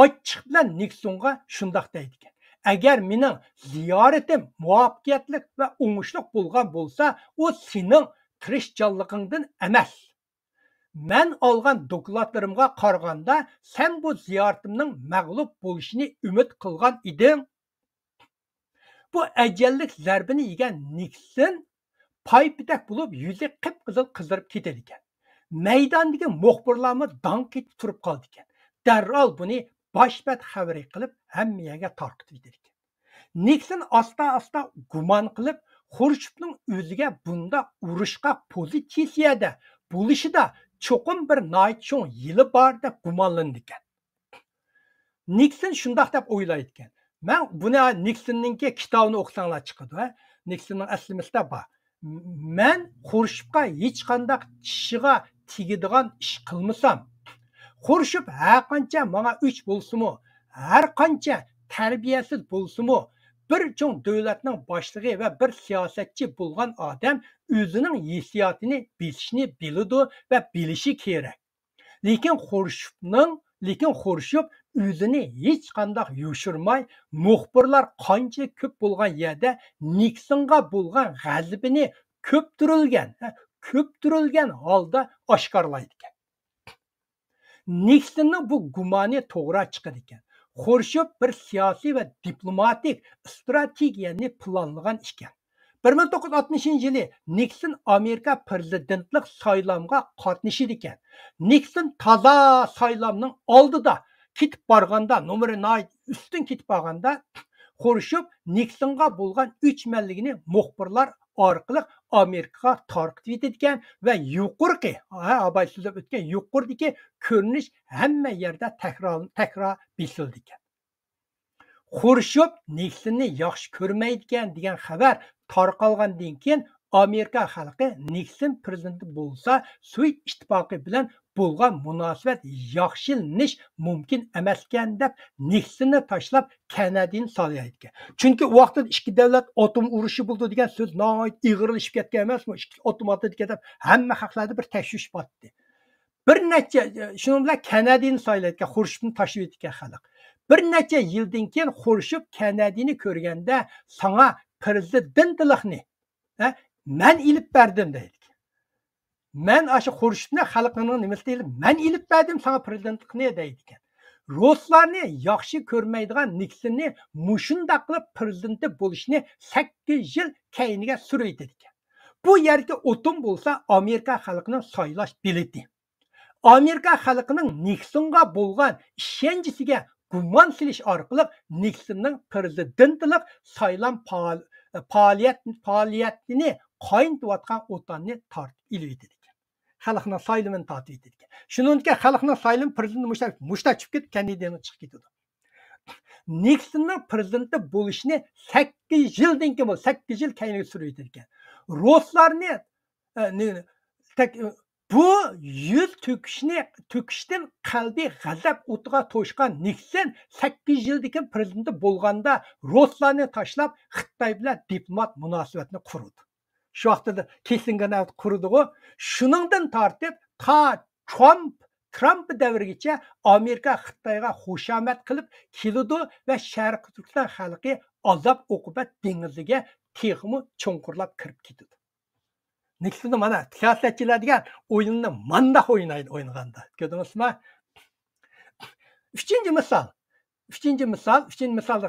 ochiq bilan Nixonga shundoq deydi ekan. Agar mening ziyoratim muvaffaqiyatli va o'ngishli bo'lgan bo'lsa, u sening tirishchanligingdan emas. Men olgan dokladlarimga qaraganda, sen bu ziyoratimning mag'lub bo'lishini umid qilgan eding. Bu ajallik zarbini yegan Nixon paypidak bo'lib, yuzi qip-qizil qizarib ketadi ekan. Maydondagi muxbirlarimiz dong ketib turib qoldi ekan. Darrol buni boshbat xabari qilib hammaga tarqatib berdi. Nixon asta gumon qilib, Xurshevning o'ziga bunda urushga pozitsiyada bo'lishida cho'qim bir noycho'ng yili bor deb gumonlandi ekan. Nixon shundoq deb o'ylaydi ekan. Men buni Nixonningki kitobini o'qisanglar chiqadi. Nixonning aslimisida bor. Men Xurshevga hech qanday tishiga tegadigan ish qilmasam, Xurshov har qancha menga o'ch bo'lsa-mu, har qancha tarbiyasiz bo'lsa-mu, bir cho'ng davlatning boshlig'i va bir siyosatchi bo'lgan odam o'zining hissiyotini bilishni biladi va bilishi kerak. Lekin Xurshov o'zini hech qanday yo'shirmay, muxbirlar qancha ko'p bo'lgan yerda Nixonga bo'lgan g'azabini ko'ptirilgan holda oshkorlaydi ekan. Nixonning bu gumoni to'g'ri chiqadi ekan. Xurshov bir siyosiy va diplomatik strategiyani planlagan ekan. 1960-yili Nixon Amerika prezidentlik sayloviga qatnashdi ekan. Nixon toza saylovning oldida ketib borganda, nomeri üstün ketib borganda, Xurshov Nixonga bo'lgan o'chmanligini muxbirlar orqali Amerikaga tarqatib etgan va yuqorqi, abay so'zlab o'tgan yuqoridagi ko'rinish hamma yerda takror besildi ekan. Xurshov Nixonni yaxshi ko'rmaydigan degan xabar tarqalgandan keyin Amerika xalqi Nixon prezidenti bo'lsa, Sovet ittifoqi bilan bo'lgan munosabat yaxshilanish mumkin emas ekan deb Nixonni tashlab Kennedini solyapti. Chunki u vaqtda ikki davlat atom urushi bo'ldi degan so'z nihoyat ig'irlashib ketgan emasmi? Ikki atom atadi deb hamma xalqlarda bir tashvish botdi. Bir necha shuning bilan Kennedini soylayotgan, Xurshidni tashlab etgan xalq. Bir necha yildan keyin Xurshid Kennedini ko'rganda sana prezidentlikni men ilib berdim deydi. Men aşı Xurshidni xalqining nimasi deydi? Men ilib berdim sana prezidentlikni deydi ekan. Ruslarni yaxshi ko'rmaydigan Nixonni mushundaq qilib prezidenti bo'lishni 8 yil keyniga suraydi ekan. Bu yerga o'tin bo'lsa Amerika xalqining saylash bileti. Amerika xalqining Nixonga bo'lgan ishonchisiga gumon silish orqali Nixonning prezidentlik saylan faoliyatini qaynatayotgan o'tanni tortib ilib ekan. Xalqning saylimini tortib ekan. Shuningdek xalqning saylim prezidenti mushtachib ketib Kennedini chiqib ketdi. Nixonning prezidenti bo'lishni 8 yildan keyin 8 yil keyinga suraydi ekan. Ruslarni bu yüz töküşdən qalbi g'azab o'tiga to'shgan Nixon 8 yildan prezidenti bo'lganda Ruslarni tashlab Xitoy bilan diplomat munosabatni qurdi. Shu vaqtda Kissingerni qurdi-ku. Shuningdan tortib ta Trump davrigacha Amerika Xitoyga xushomat qilib keldi va Sharqiy Turkiston xalqi azob uqubat dengiziga texmi cho'nqurlab kirib ketdi. Nixon'da mana siyosatchilar degan o'yinni mandaq o'ynaganda. Ko'rdingizmi? Uchinchi misolda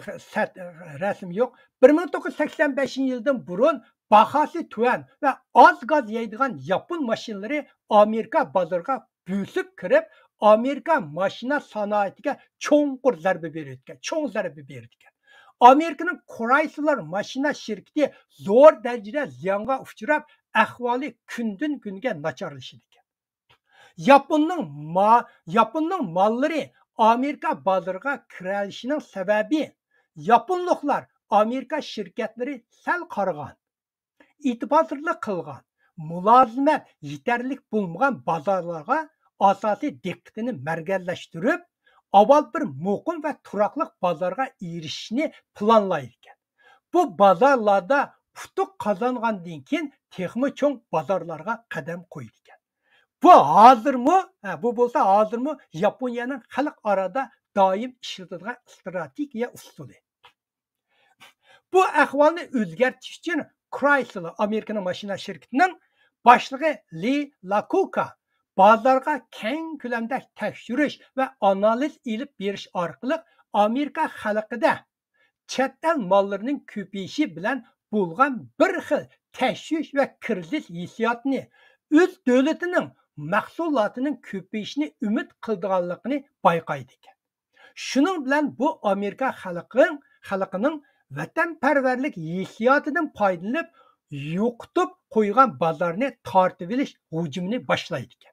rasm yo'q. 1985-yildan burun bahası tuvan ve az gaz yeydigan Yapon mashinalari Amerika bozoriga büsüp kirib, Amerika mashina sanoatiga cho'nqur zarba berayotgan. Amerikaning Chrysler mashina shirkati zo'r darajada ziyonga uchrab, ahvoli kundan kunga nacharlashdi. Yaponning mollari Amerika bozoriga kiralishining sababi Yaponliklar Amerika shirkatlari sal qaragan, itiborsizlik qilgan, mulozimat yetarlik bo'lmagan bozorlarga asosiy diqqatini markazlashtirib, avval bir muqim va turaqliq bozorga erishishni planlaydi. Bu bozorlarda utuq qozongandan keyin texmi cho'ng bozorlarga qadam qo'ydi. Bu bo'lsa hozirmi Yaponiyaning xalq arada doim ishlatadigan strategiya usuli. Bu ahvolni o'zgartirish uchun Chrysler Amerikaning mashina shirkatining boshlig'i Lee Iacocca bozorga keng ko'lamda tekshirish va analiz ilib berish orqali Amerika xalqida chet el mollarining ko'payishi bilan bo'lgan bir xil tashvish va krizis hissiyotini o'z davlatining mahsulotining ko'payishini umid qilganligini bayqaydi. Shuning bilan bu Amerika xalqining vatanparvarlik hissiyotidan foydalanib yo'qitib qo'ygan bozorni tortib olish hujumini boshlaydi.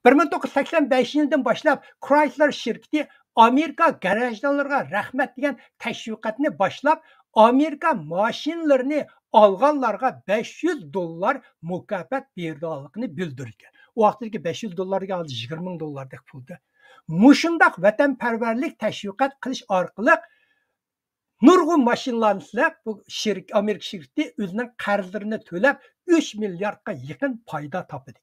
1985-yildan boshlab Chrysler shirkati Amerika garajlariga rahmat degan tashviqotni boshlab, Amerika mashinalarini olganlarga $500 mukofot berganligini bildirgan. O vaqtdagi $500 hozir $20,000 pulda. Mushundaq vatanparvarlik tashviqot qilish orqali nurg'un mashinalarni bu Amerika shirkati o'zining qarzlarini to'lab 3 milliardga yaqin foyda topdi.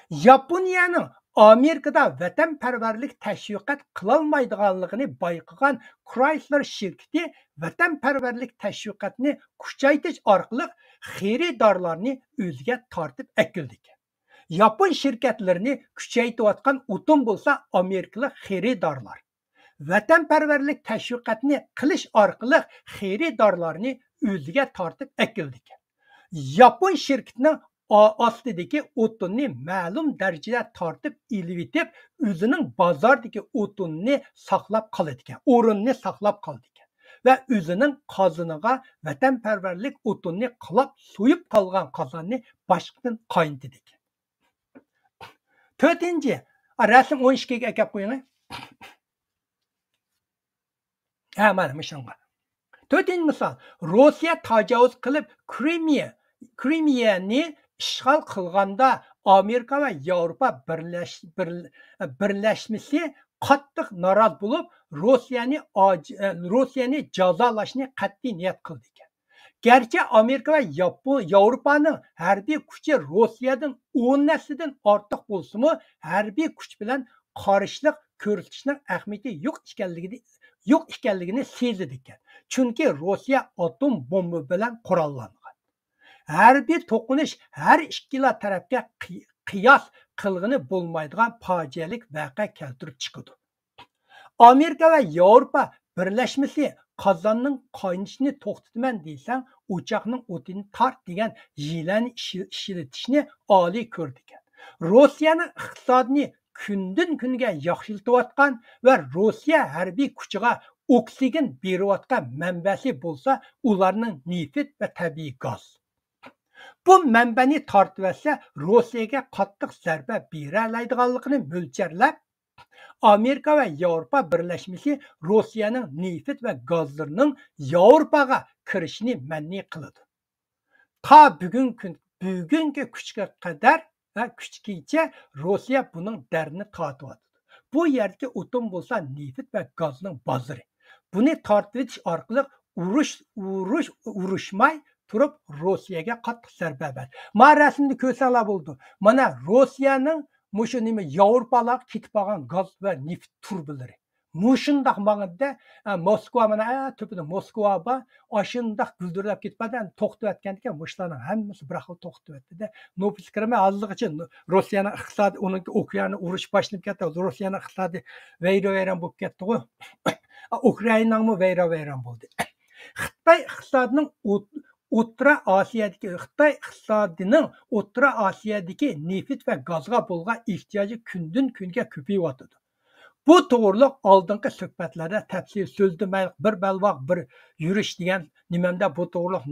Yaponiyaning Amerikada vatanparvarlik tashviqot qilolmaydiganligini bayqagan Chrysler shirkati vatanparvarlik tashviqotini kuchaytirish orqali xaridorlarni o'ziga tortib akildi. Yapon shirkatlarini kuchaytirayotgan o'tin bo'lsa Amerikalik xaridorlar. Vatanparvarlik tashviqotini qilish orqali xaridorlarni o'ziga tortib akildi. Yapon shirkatining ostidagi o'tinni ma'lum darajada tortib ilib, o'zining bozordagi o'tinni saqlab qoladi, o'rinni saqlab qoldi va o'zining qozoniga vatanparvarlik o'tinni qilib so'yib qolgan qozonni boshqadan qaynatdi. 4-chi rasm 12 ga kelib qo'ying. Mana shunga. 4-chi misol, Rossiya tajovuz qilib Krimiya Krimiyani ishg'ol qilganda Amerika va Yevropa birlashmasi qattiq norozi bo'lib, Rossiyani jazolashni qat'iy niyat qildi ekan. Gerçi Amerika ve Avrupa'nın harbiy kuchi Rossiyadan 10 neslidan ortiq bo'lsa-mu, harbiy kuch bilan qarshilik ko'rsatishning ahamiyati yo'q ekanligini sezdi ekan. Chunki Rossiya atom bomba bilan qurollangan. Harbiy to'qinish har ikkala tarafga qiyos qilg'ini bo'lmaydigan fojialik voqea keltirib chiqadi. Amerika ve Avrupa birlashmasi qozonning qaynishini to'xtataman desang, o'choqning o'tini tart degan yilani ishlatishni oliy ko'rdi ekan. Rossiyaning iqtisodini kundan kunga yaxshilatayotgan va Rossiya harbiy kuchiga oksigen berayotgan manbasi bo'lsa, ularning neft va tabiiy gaz. Bu manbani tortib olsa, Rossiyaga qattiq zarba beralaydiganligini mo'ljarlab, Amerika ve Avrupa birleşmesi Rossiyaning neft ve gazlarının Avrupaga kirishini man'iy qiladi. Ta bugungi kuchga qadar va kuchgacha Rossiya buning dardini tortyapti. Bu yerdagi o'tin bo'lsa neft va gazning bozori. Buni tortib etish orqali urushmay turib Rossiyaga qattiq zarba berdi. Mana rasmni ko'rsanglar bo'ldi. Mana Rossiyaning Muşu nima Avrupalar ketib qolgan gaz va neft turbilari. Mushundaq mağında Moskva mana tüpüde Moskva ba aşındaq güldürüp ketpadan to'xtab atgandan mushlarning hammasi bir xil to'xtab atdi-da. Nobel kirma azligicha Rossiyaning iqtisodiy uning Ukraina urush boshlanib ketdi. Rossiyaning iqtisodiy vayron bo'lib ketdi-ku. Ukrainaning vayron bo'ldi. Xitoy iqtisodining O'rta Osiyodagi neft va gazga bo'lgan ehtiyoji kundan kunga ko'payib. Bu to'g'riliq oldingi suhbatlarda tafsil so'zlamay bir balvoq bir yurish degan nimamda bu to'g'riliq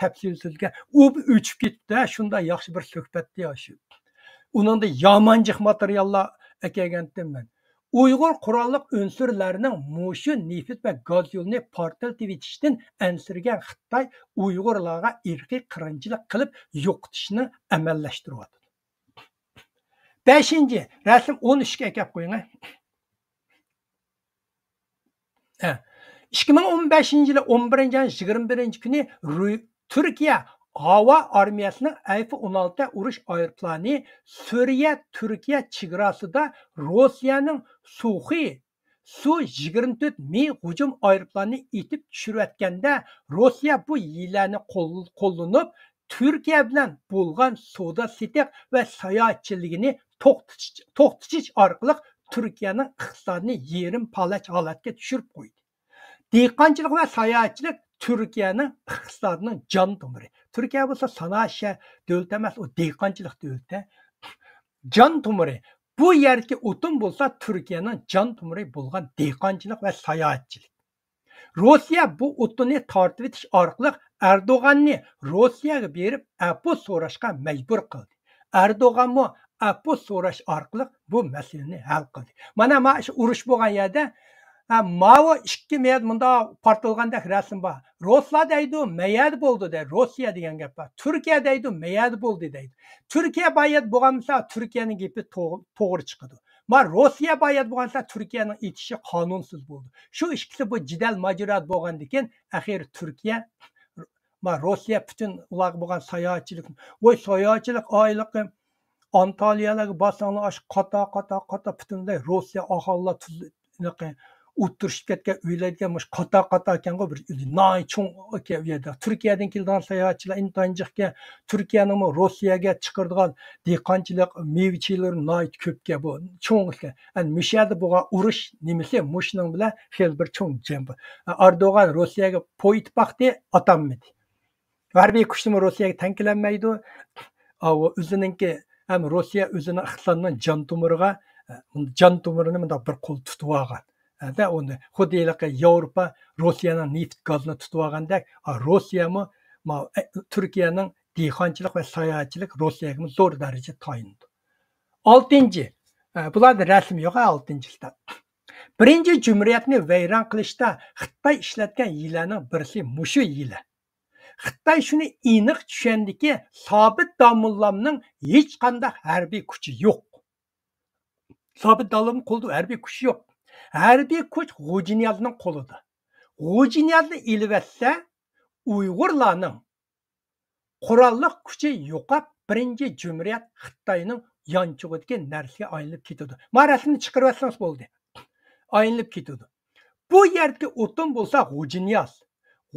tafsil so'zga u o'chib ketdi. Shunda yaxshi bir suhbatda shu. Uningda yomonjiq materiallar ekanganman. Uyg'ur qurolliq unsurlarining mushu neft va gaz yo'lini portlatib etishdan ansirgan Xitoy Uyg'urlarga irqiy qirg'inchilik qilib yo'qotishni amallashtiryapti. 5. Rasm 13 ga kelib qo'ying. 2015 yılı 11-21 kuni Türkiye Hava Armiyasının F-16 urush aeroplani Suriya-Türkiye chegarasida Rossiyaning Su-24 Mi hujum aeroplanini etib tushirayotganda Rossiya bu yillarni qo'llanib Türkiye bilan bo'lgan savdo setiq va sayohatchiligini to'xtatish orqali Türkiyening iqtisodini yerim palach holatga tushirib qo'ydi. Dehqonchilik va sayohatchilik Türkiye'nin iqtisodining jon tomiri. Türkiye bo'lsa sanoat davlat emas, o dehqonchilik davlati. Jon tomiri. Bu yerdagi o'tin bo'lsa Türkiye'nin jon tomiri bo'lgan dehqonchilik va sayohatchilik. Rossiya bu o'tinni tortib etish orqali Erdo'g'anni Rossiyaga berib afv so'rashga majbur qildi. Erdo'g'anmi afv so'rash orqali bu masalani hal qildi. Mana shu urush bo'lgan yerda Mao 2 meyad bunda partilgandek rasm var. Ruslar deydi meyad bo'ldi de. Rossiya degan gap var. Türkiye deydi meyad bo'ldi deydi. Türkiye bayat bo'lgansa Türkiyening gapi to'g'ri chiqadi. Ma Rossiya bayat bo'lgansa Türkiyening etishi qonunsiz bo'ldi. Shu ikkisi bu jidal majrat bo'lgandan keyin axir Türkiye Rossiya bütün ular bo'lgan sayohatchilik, voy sayohatchilik oyliqi Antaliyalarga borsanglar ash qata butunlay Rossiya aholilar o'tirishib ketgan uylarga qata ekan-ku bir nay cho'ng yerda. Turkiyadan kelgan sayohatchilar intanjiqga Turkiyaning Rossiyaga chiqardigan dehqonchilik mevchilar nay ko'pga bu cho'ngga. Mishada bo'lgan urush nimasi mushning bilan hel bir cho'ng jam. Erdo'g'an Rossiyaga poyitpaqdi atanmadi. Harbiy kuchni Rossiyaga tankilanmaydi. O'zininki ham Rossiya o'zining iqtisodining jon tomirini bir qo'l tutib olgan. Da onu xuddilik Avrupa Rossiyaning neft gazini tutib olgandek, Rossiyami Turkiyaning dehqonchilik va sayohatchilik Rossiyaga zo'r darajada tayindi. 6. Bularda rasm yo'q 6-da. Birinchi Cumhuriyatni vayron qilishda Xitoy ishlatgan yillarning birisi mushu yili. Xitoy shuni aniq tushundiki, Sobit Domullamning hech qanday harbiy kuchi yo'q. Sobit Domullamning qo'lida harbiy kuch yo'q. Harbiy kuch G'ujiniyazning qo'lida. G'ujiniyazni ilvatsa, Uyg'urlarning qurolliq kuchi yo'qab, birinchi Cumhuriyet Xitoyning yanchug'idagi narsaga aylanib ketadi. Mana rasmni chiqarib olsangiz bo'ldi. Aylanib ketadi. Bu yerda o'tin bo'lsa G'ujiniyaz.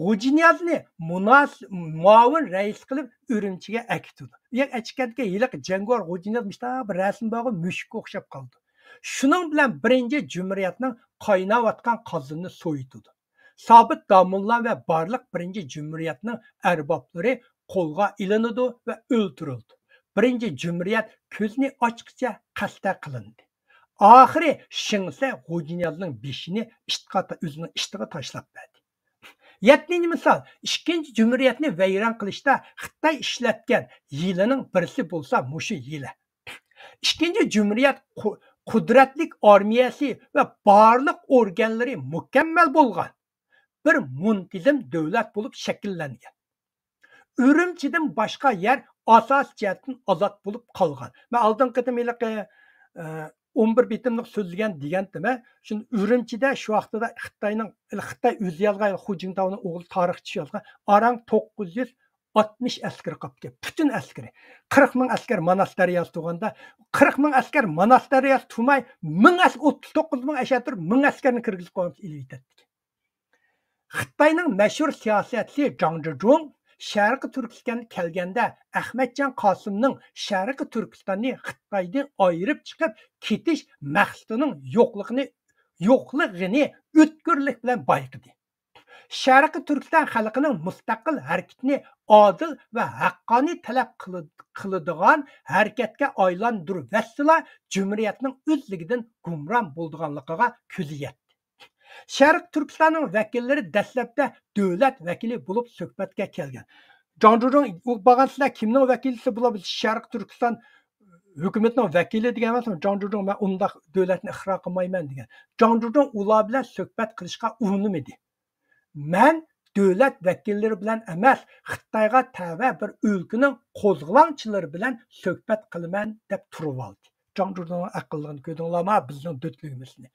G'ujiniyazni muavin rais qilib Urumchiga akitadi. Yo'q, achkatga yiliq jangor G'ujiniyaz bir rasm bog'i mushukka o'xshab qoldi. Shuning bilan birinchi Cumhuriyetning qaynayotgan qozonini so'yitadi. Sobit Domullam va barliq birinchi Cumhuriyetning arboblari qo'lga ilinadi va o'ldirildi. Birinchi Cumhuriyet ko'zni ochqicha qasda qilindi. Oxiri Shingse G'ujiniyazning beshini o'zining ishtiga tashlab berdi. 7. misol, 2. Cumhuriyetni vayron qilishda Xitoy ishlatgan yilining birisi bo'lsa mushu yili. 2. Cumhuriyet qudratli armiyasi va barliq organlari mukammal bo'lgan bir muntizam davlat bo'lib shakllangan. Urumchidan boshqa yer asos jihatdan ozod bo'lib qolgan. Men oldingi qitimliq 11 bitimlik so'zlagan degandim. Shuni Urumchida shu vaqtida Xitoy o'zi yozgan Hu Jintaoning o'g'li tarixchi yozgan arang 960 askar qolibdi. Butun askari. 40 ming askar Manas daryosi tug'anda 40 ming askar Manas daryosi turmay 39 ming ashatir 1000 askarni kirgizib qo'yib ilib Xitoyning mashhur siyosatchi Zhang Zhizhong Sharqi Turkistonga kelganda Ahmadjon Qosimning Sharqi Turkistonni Xitoydan ayirib chiqib ketish maqsadining yo'qligini o'tkirlik bilan bayqidi. Sharqi Turkiston xalqining mustaqil harakatini adil va haqqoniy talab qiladigan harakatga aylantirib vassila Cumhuriyetning o'zligidan gumron bo'lganligiga ko'zi yetdi. Sharq Turkistonning vakillari dastlabda davlat vakili bo'lib suhbatga kelgan. Zhang Zhizhong bo'lgansizlar kimning vakilisi bo'lib Sharq Turkiston hukumatining vakili degan emas, Zhang Zhizhong men undaq davlatni ixro qilmayman degan. Zhang Zhizhong ular bilan suhbat qilishga urinmadi. Men davlat vakillari bilan emas, Xitoyga tava bir o'lkaning qo'zg'olonchilari bilan suhbat qilaman deb turib oldi. Zhang Zhizhong aqlligini ko'rdinglarmi bizning do'stligimizni.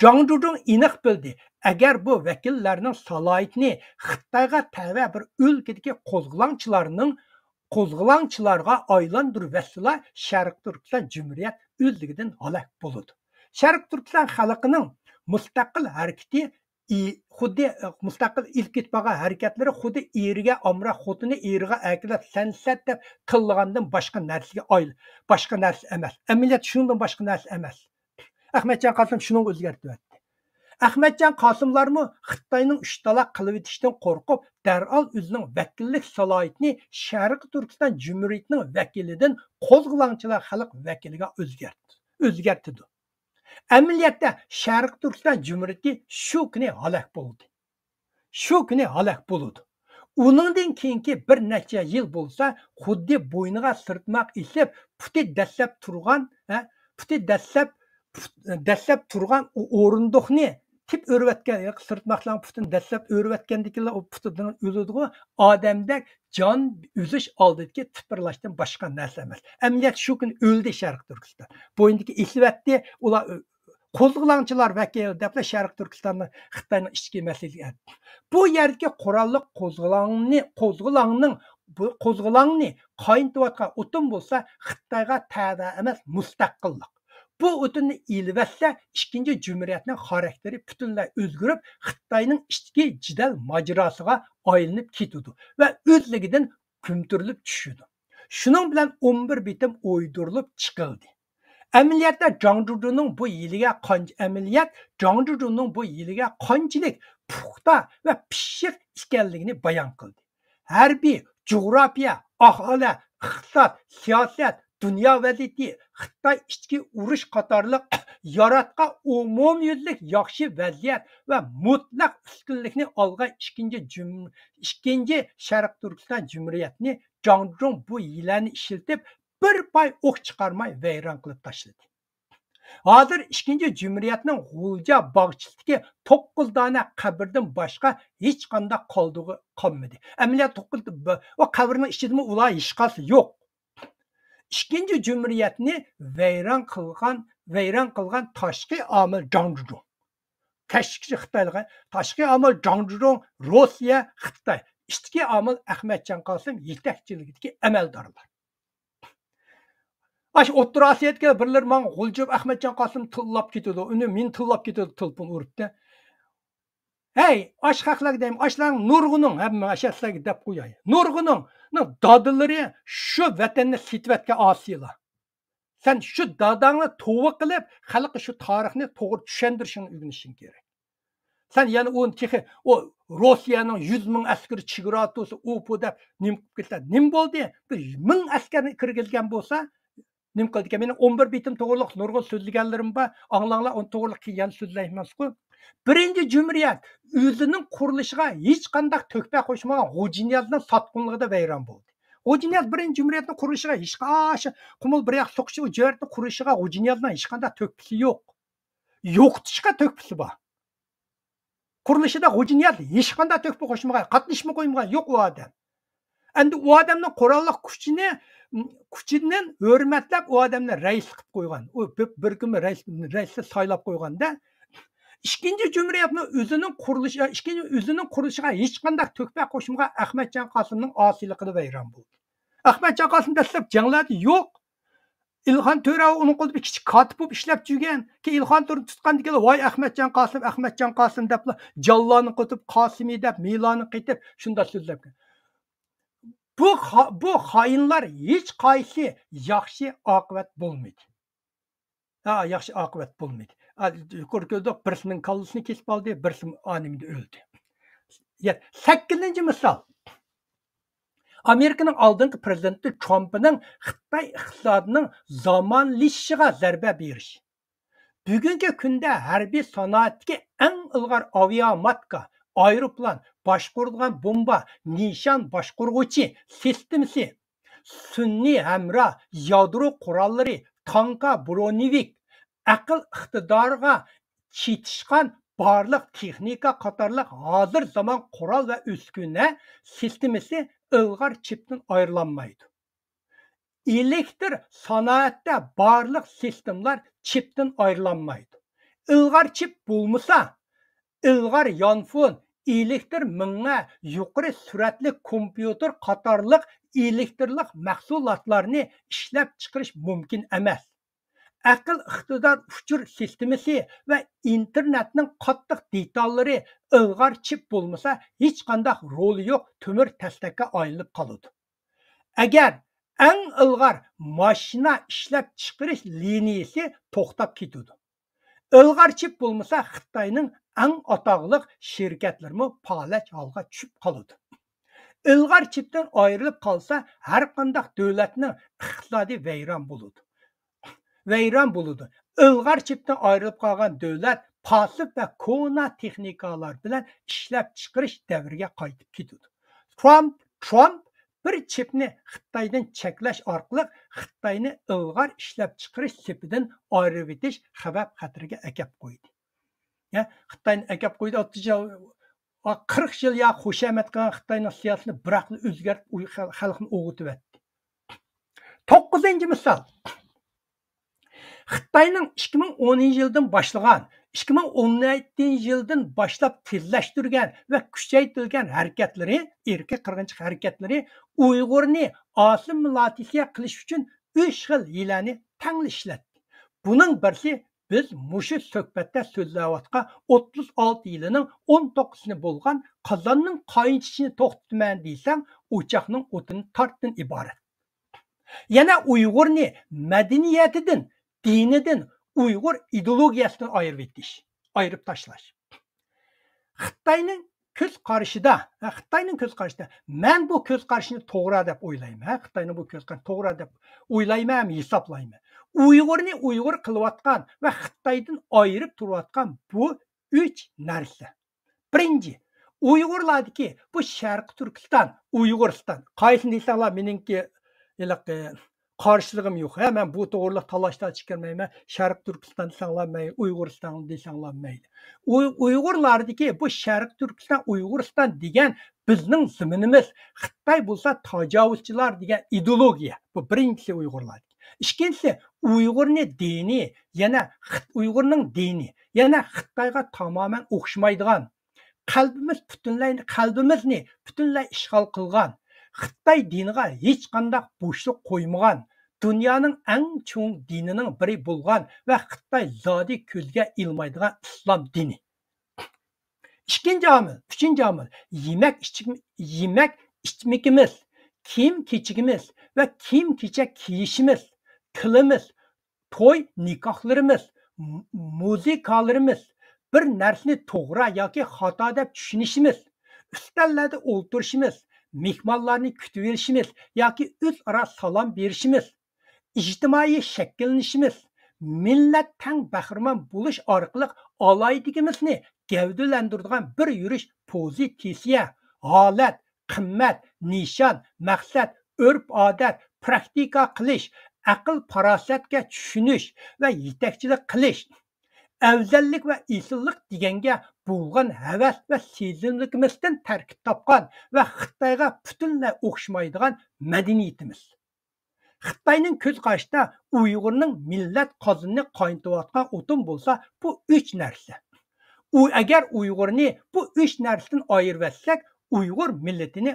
Zhang Zhizhong aniq bildi. Agar bu vakillarning salohiyatini Xitoyga tava bir o'lkadagi qo'zg'olonchilarga aylantirib vassila Sharq Turkiston Cumhuriyet o'zligidan halok bo'ladi. Sharq Turkiston xalqining mustaqil harakati xuddi mustaqil ilk etbaga harakatlari xuddi eriga amra xotini eriga akilab sansat deb qilgandan boshqa narsa emas. Amaliyot shundan boshqa narsa emas. Ahmadjon Qosim shuni o'zgartirdi. Ahmadjon Qosimlarmi Xitoyning ushtaloq qilib etishdan qo'rqib, darhol o'zining vakillik salohiyatini Sharq Turkiston Cumhuriyetining vakilidan qo'zg'olonchilar xalq vakiliga o'zgartirdi. Amaliyotda Sharq Turkiston Cumhuriyeti shu kuni halok bo'ldi. Uningdan keyingi bir necha yil bo'lsa, xuddi bo'yniga sirtmoq isib, puti dastlab turgan o'rindiqni tip o'rvatgan, sirtmoqlarning putini dastlab o'rvatgandikilar o putidan o'ladigan odamdek jon uzish oldidagi tipirlashdan boshqa narsa emas. Amaliyot shu kuni o'ldi Sharq Turkiston. Bo'yindagi islatdi, ular qo'zg'olonchilar vakili deb Sharq Turkistonni Xitoyning ichki masalasiga. Bu yerdagi qurolliq qo'zg'olonni qaynatayotgan o'tin bo'lsa, Xitoyga tava emas, mustaqillik. Bu o'tinni ilvatsa, 2. Cumhuriyetning xarakteri butunlay o'zgarib, Xitoyning ichki jidal majrosiga aylanib ketdi va o'zligidan ko'mtirilib tushdi. Shuning bilan 11 bitim o'ydirilib chiqildi. Amaliyotda Zhang Zhizhongning bu yiliga qanchalik puxta va pishiq ekanligini bayon qildi. Harbiy, jo'g'rofiya, aholi, iqtisod, siyosat, dunyo vaziyati, Xitoy ichki urush qatorliq yaratgan umumyuzlik yaxshi vaziyat va mutlaq ustunlikni olgan 2. Sharq Turkiston Cumhuriyetini Zhang Zhizhong bu yillarni ishlatib bir pay o'q chiqarmay vayron qilib tashladi. Hozir ikkinchi jumriyatning G'ulja bog'chisidagi 9 dona qabrdan boshqa hech qanday qoldig'i qolmadi. Amaliyot 9 o qabrning ichida ular hech qaysi yo'q. Ikkinchi jumriyatni vayron qilgan tashqi omil Zhang Zhizhong. Tashqi Xitoylar, tashqi omil Zhang Zhizhong, Rossiya, Xitoy. Ichki omil Ahmadjon Qosim yetakchiligidagi amaldorlar. Aş O'rta Osiyoga birlar men G'uljub Ahmadjon Qosim tillab ketdi. Uni men tillab ketdi telefon uribdi. Hey, aş haqlar deyim, aşlar nurg'uning hamma ashaslarga deb qo'yay. Nurg'uning dadilari shu vatanni sitvatga osiylar. Sen shu dadangni to'g'ri qilib, xalqqa shu tarixni to'g'ri tushuntirishing o'rganishing kerak. Sen yani o'n texi o Rossiyaning 100 ming askari chigiratosi u deb nim qilib ketadi. Nim bo'ldi? 1000 askarni kirgizgan bo'lsa, nim qildi. Meni 11 bitim to'g'riliq nurg'un so'zlaganlarim bor. Anglanglar, on to'g'riliq kelgan so'zlayman-ku. Birinchi jumriyat o'zining qurilishiga hech qanday to'kpa qo'shmagan G'ujiniyazning sotqinligida vayron bo'ldi. G'ujiniyaz birinchi jumriyatning qurilishiga hech qanday qumul bir yoq so'qishi o'jartni qurishiga G'ujiniyazning hech qanday to'kpisi yo'q. Yo'qtishga to'kpisi bor. Qurilishida G'ujiniyaz hech qanday to'kpa qo'shmagan, qatnashma qo'ymagan yo'q u odam. Endi u odamning qurolli kuchidan hurmatlab u odamni rais qilib qo'ygan. U bir kun raisni saylab qo'yganda ikkinchi jumriyatning o'zining qurilishiga hech qanday to'kpa qo'shmagan Ahmadjon Qosimning osiyligida vayron bo'ldi. Ahmadjon Qosim dastlab janglarda yo'q. İlhan Töre onun qo'lida kichik kotib bo'lib ishlab yurgan. Ki İlhan Töre tutqanda kelib, "Voy Ahmadjon Qosim" deb Jalloni qotib, Qosimi deb Miloni qaytib shunda so'zlab. Bu xoinlar hech qaysi yaxshi oqibat bo'lmaydi. Yaxshi oqibat bo'lmaydi. Ko'rko'rdoq birisining kallasini kesib oldi, birisi onimda o'ldi. 8-chi misol. Amerikaning oldingi prezidenti Trumpning Xitoy iqtisodining zamonlashishiga zarba berish. Bugungi kunda harbiy sanoatga eng ilg'or aviamatka, aeroplan, boshqarilgan bomba, nishon boshqaruvchi sistemasi, sun'iy hamra, yadro qurollari, tanka, bronevik, aql iqtidoriga chetishgan barliq texnika qatorliq hozir zamon qurol va uskuna sistemasi ilg'or chipdan ayrilanmaydi. Elektr sanoatda barliq sistemlar chipdan ayrilanmaydi. Ilg'or chip bo'lmasa, ilg'or yonfon, elektr minga yuqori suratli kompyuter qatorliq elektrlik mahsulotlarni ishlab chiqarish mumkin emas. Aql iqtidor uchur sistemasi va internetning qattiq detallari ilg'or chip bo'lmasa, hech qanday roli yo'q temir tastakka aylanib qoladi. Agar eng ilg'or mashina ishlab chiqarish liniyasi to'xtab ketadi. Ilg'or chip bo'lmasa, Xitoyning eng atoqli shirkatlarimi faoliyat holga tushib qoladi. Ilg'or chipdan ayrilib qolsa, har qanday davlatning iqtisodiy vayron bo'ladi. Ilg'or chipdan ayrilib qolgan davlat pasif va kona texnikalar bilan ishlab chiqarish davriga qaytib ketadi. Trump bir chipni Xitoydan cheklash orqali Xitoyni ilg'or ishlab chiqarish sepidan ayirib etish xavf xatiriga akab qo'ydi. Xitoyni akab qo'ydi. 40 yil ya xushamat qilgan Xitoyning siyosatini biroq o'zgartib xalqni o'g'itib etdi. 9-misol. Xitoyning 2010-yildan boshlagan, 2017-yildan boshlab tezlashtirgan va kuchaytirilgan harakatlari, erkak qirg'inchilik harakatlari Uyg'urni assimilyatsiya qilish uchun 3 xil yilani tangli ishlatdi. Buning birisi biz mushu suhbatda so'zlayotgan 36 yilining 19-sini bo'lgan qozonning qayinchishini to'xtatman desam, o'choqning o'tini tortdan iborat. Yana Uyg'urni madaniyatidan, dinidan, Uyg'ur ideologiyasidan ayirib tashlash. Xitoyning ko'z qarashida men bu ko'z qarashini to'g'ri deb o'ylayman. Xitoyning bu ko'z qarashi to'g'ri deb o'ylayman, hisoblayman. Uyg'urni Uyg'ur qilayotgan va Xitoydan ayirib turayotgan bu 3 narsa. Birinchi, Uyg'urlardagi bu Sharq Turkiston, Uyg'uriston, qaysini desanglar meningki qarşılığım yo'q. Men bu to'g'riliq talashdan chiqarmayman. Sharq Turkiston desanglarmaydi, Uyg'uriston desanglarmaydi. Uyg'urlardagi bu Sharq Turkiston, Uyg'uriston degan bizning ziminimiz. Xitoy bo'lsa tajovuzchilar degan ideologiya. Bu birinchisi Uyg'urlar. Ikkinchisi Uyg'urni dini, yana Uyg'urning dini, yana Xitoyga tamoman o'xshamaydigan. Qalbimizni butunlay ishg'ol qilgan. Xitoy diniga hech qanday bo'shliq qo'ymagan, dunyoning eng cho'ng dinining biri bo'lgan va Xitoy zodi ko'zga ilmaydigan islom dini. Uchinchi omil, yemak ichmikimiz, kiyim kechigimiz va kiyim kechak kiyishimiz, tilimiz, to'y nikohlarimiz, muzikalarimiz, bir narsani to'g'ri yoki xato deb tushunishimiz, ustallarda o'ltirishimiz, mehmonlarni kutib olishimiz yoki o'zaro salom berishimiz, ijtimoiy shakllanishimiz, millat tang bahramon bo'lish orqali alaydigimizni gavdalantiradigan bir yurish pozitsiya, holat, qimmat, nishon, maqsad, urf odat, praktika qilish, aql farosatga tushunish va yetakchilik qilish, afzallik va esillik deganga bo'lgan havas va sezimligimizdan tarkib topgan va Xitoyga butunlay o'xshamaydigan madaniyatimiz. Xitoyning ko'z qarashida Uyg'urning millat qozonini qaynatayotgan o'tin bo'lsa, bu 3 narsa. Agar Uyg'urni bu 3 narsadan ayirib etsak, Uyg'ur millatini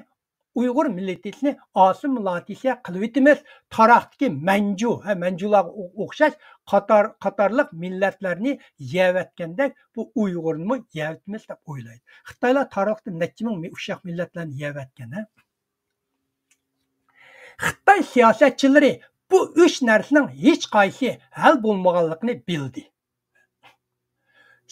assimilyatsiya qilib etimiz. Tarixdagi manjularga o'xshash qatorliq millatlarni yevatgandek bu Uyg'urni yevatimiz deb o'ylaydi. Xitoylar tarixda necha ming uşaq millatlarni yevatgan. Xitoy siyosatchilari bu 3 narsaning hech qaysi hal bo'lmaganligini bildi.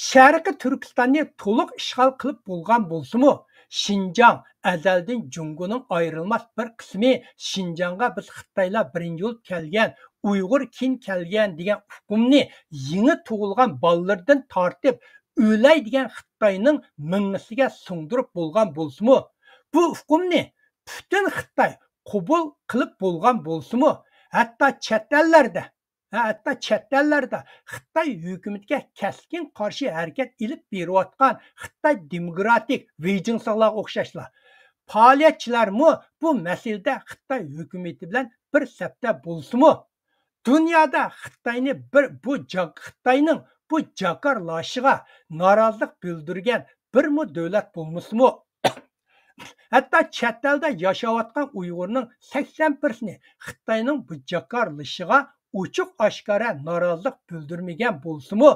Sharqiy Turkistonni to'liq ishg'ol qilib bo'lgan bo'lsa-mu, Şinjan azaldan Jungoning ayrılmaz bir qismi. Şinjanga biz Xitoylar birinchi bo'lib kelgan, Uyg'ur keyin kelgan degan hukmni yangi tug'ilgan bolalardan tortib o'lay degan Xitoyning mingisiga singdirib bo'lgan bo'lsa-mu, bu hukmni butun Xitoy qabul qilib bo'lgan bo'lsa-mu, hatto chet ellarda Xitoy hukumatiga keskin qarshi harakat ilib berayotgan Xitoy demokratik Beijingsalarga o'xshashlar faoliyatchilarmi bu masalada Xitoy hukumati bilan bir safda bo'lsa-mu, dunyoda Xitoyning bu jakarlashiga norozilik bildirgan birmi davlat bo'lmasa-mu, hatto chet elda yashayotgan Uyg'urning 80% Xitoyning bu jakarlashiga ochiq oshkora norozilik bildirmagan bo'lsa-mu,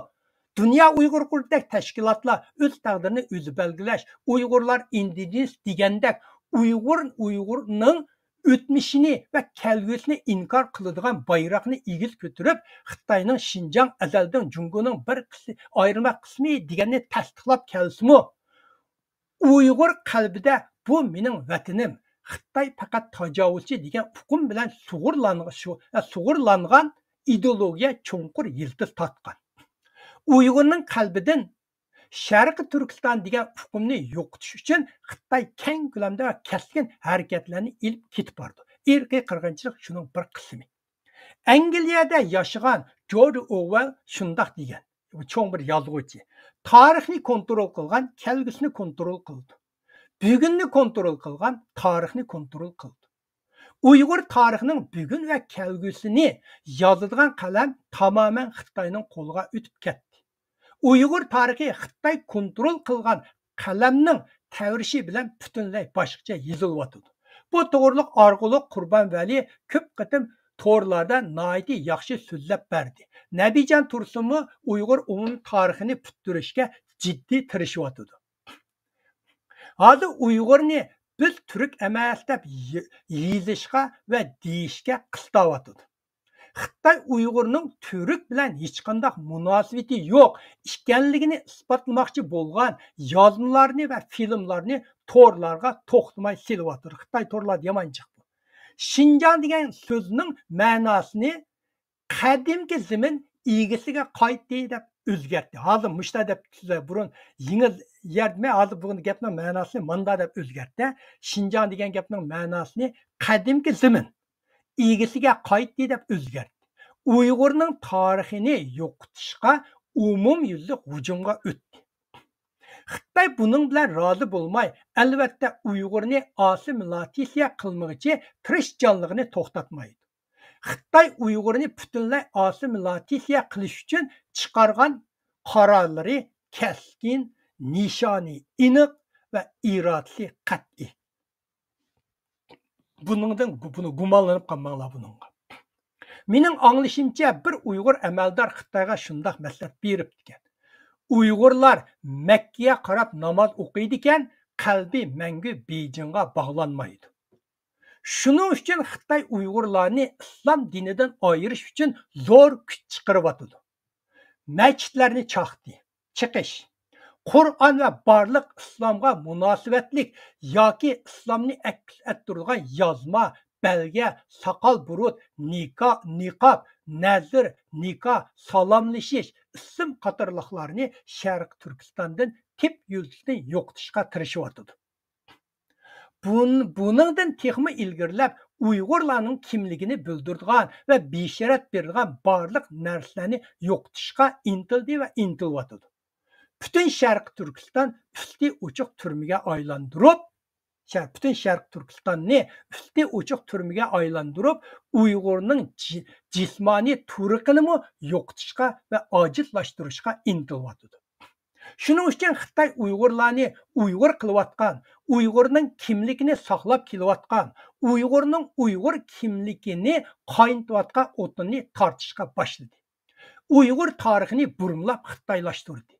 Dünya Uyghur qurultay tashkilotlar o'z taqdirini o'zi belgilash, Uyg'urlar indigenous degandek Uyg'urning o'tmishini va kelgusini inkor qiladigan bayroqni egiz ko'tarib, Xitoyning Şinjan azaldan Jungoning bir ayrilma qismi deganni tasdiqlab kelsa-mu, Uyg'ur qalbida bu mening vatanim, Xitoy faqat tajovuzchi degan hukm bilan sug'urlangan ideologiya cho'nqur yildiz tatgan. Uyg'urning qalbidan Sharqiy Turkiston degan hukmni yo'qotish uchun Xitoy keng ko'lamda va keskin harakatlarni ilib ketib bordi. Irqiy qirg'inchilik shuning bir qismi. Angliyada yashagan George Orwell shundoq degan, cho'ng bir yozuvchi. Tarixni kontrol qilgan, kelgusini kontrol qildi. Bugunni kontrol qilgan, tarixni kontrol qildi. Uyg'ur tarixining bugun va kelgusini yozadigan qalam tamoman Xitoyning qo'liga o'tib ketdi. Uyg'ur tarixi Xitoy kontrol qilgan qalamning tavrishi bilan butunlay boshqacha yozilyapti. Bu to'g'riliq orqali Qurbonvali ko'p qatim to'rlarda nihoyat yaxshi so'zlab berdi. Nabijon Tursunmi Uyg'ur umumiy tarixini puturishga jiddiy tirishyapti. Hozir Uyg'urni biz Türk emas deb yezishga va deyishga qistavotdi. Xitoy Uyg'urning Türk bilan hech qanday munosabati yo'q ekanligini isbotlamoqchi bo'lgan yozmalarni va filmlarni to'rlarga to'xtamay silyapti. Xitoy to'rlar yomon chiqdi. Şinjan degan so'zning ma'nosini qadimgi zamin egasiga qaytdi deb o'zgartdi. Hozir mushta deb burun yengil yerdmi, hozir bugun gapning ma'nosini manda deb o'zgartdi. Şinjan degan gapning ma'nosini qadimgi zamin egisiga qaytdi deb o'zgardi. Uyg'urning tarixini yo'qotishga umumyuzlik hujumga o'tdi. Xitoy buning bilan rozi bo'lmay, albatta Uyg'urni assimilyatsiya qilmoqchi tirishchanligini to'xtatmaydi. Xitoy Uyg'urni butunlay assimilyatsiya qilish uchun chiqargan qarorlari keskin, nishoni aniq va irodasi qat'iy. Buningdan buni gumonlanib qolmanglar buningga. Mening anglashimcha bir Uyg'ur amaldor Xitoyga shundoq maslahat beribdi ekan. Uyg'urlar Makkaga qarab namoz o'qiydi ekan, qalbi mangu Bejingga bog'lanmaydi. Shuning uchun Xitoy Uyg'urlarni islom dinidan ayirish uchun zo'r kuch chiqaryapti. Masjidlarni chiqish, Qur'on va barliq islomga munosabatlik yoki islomni aks ettirgan yozma, belge, soqol burut, niqob, nazr, nikoh, salomlashish, ism qatorliqlarni Sharq Turkistondan tip yuzdan yo'qotishga tirishyapti. Buningdan texmi ilgirlab Uyg'urlarning kimligini bildirgan va bisharat berilgan barliq narsalarni yo'qotishga intildi va intilyapti. Bütün Sharq Turkiston üstü uçuq turmaga aylantirib, bütün Sharq Turkistonni üstü uçuq turmaga aylantirib, Uyg'urning jismoniy turqini yo'qotishga va ojizlashtirishga intilyapti. Shuning uchun Xitoy Uyg'urlarni Uyg'ur qilayotgan, Uyg'urning kimligini saqlab kelayotgan, Uyg'urning Uyg'ur kimligini qaynatayotgan o'tinni tortishga boshladi. Uyg'ur tarixini burunlab xitoylashtirdi.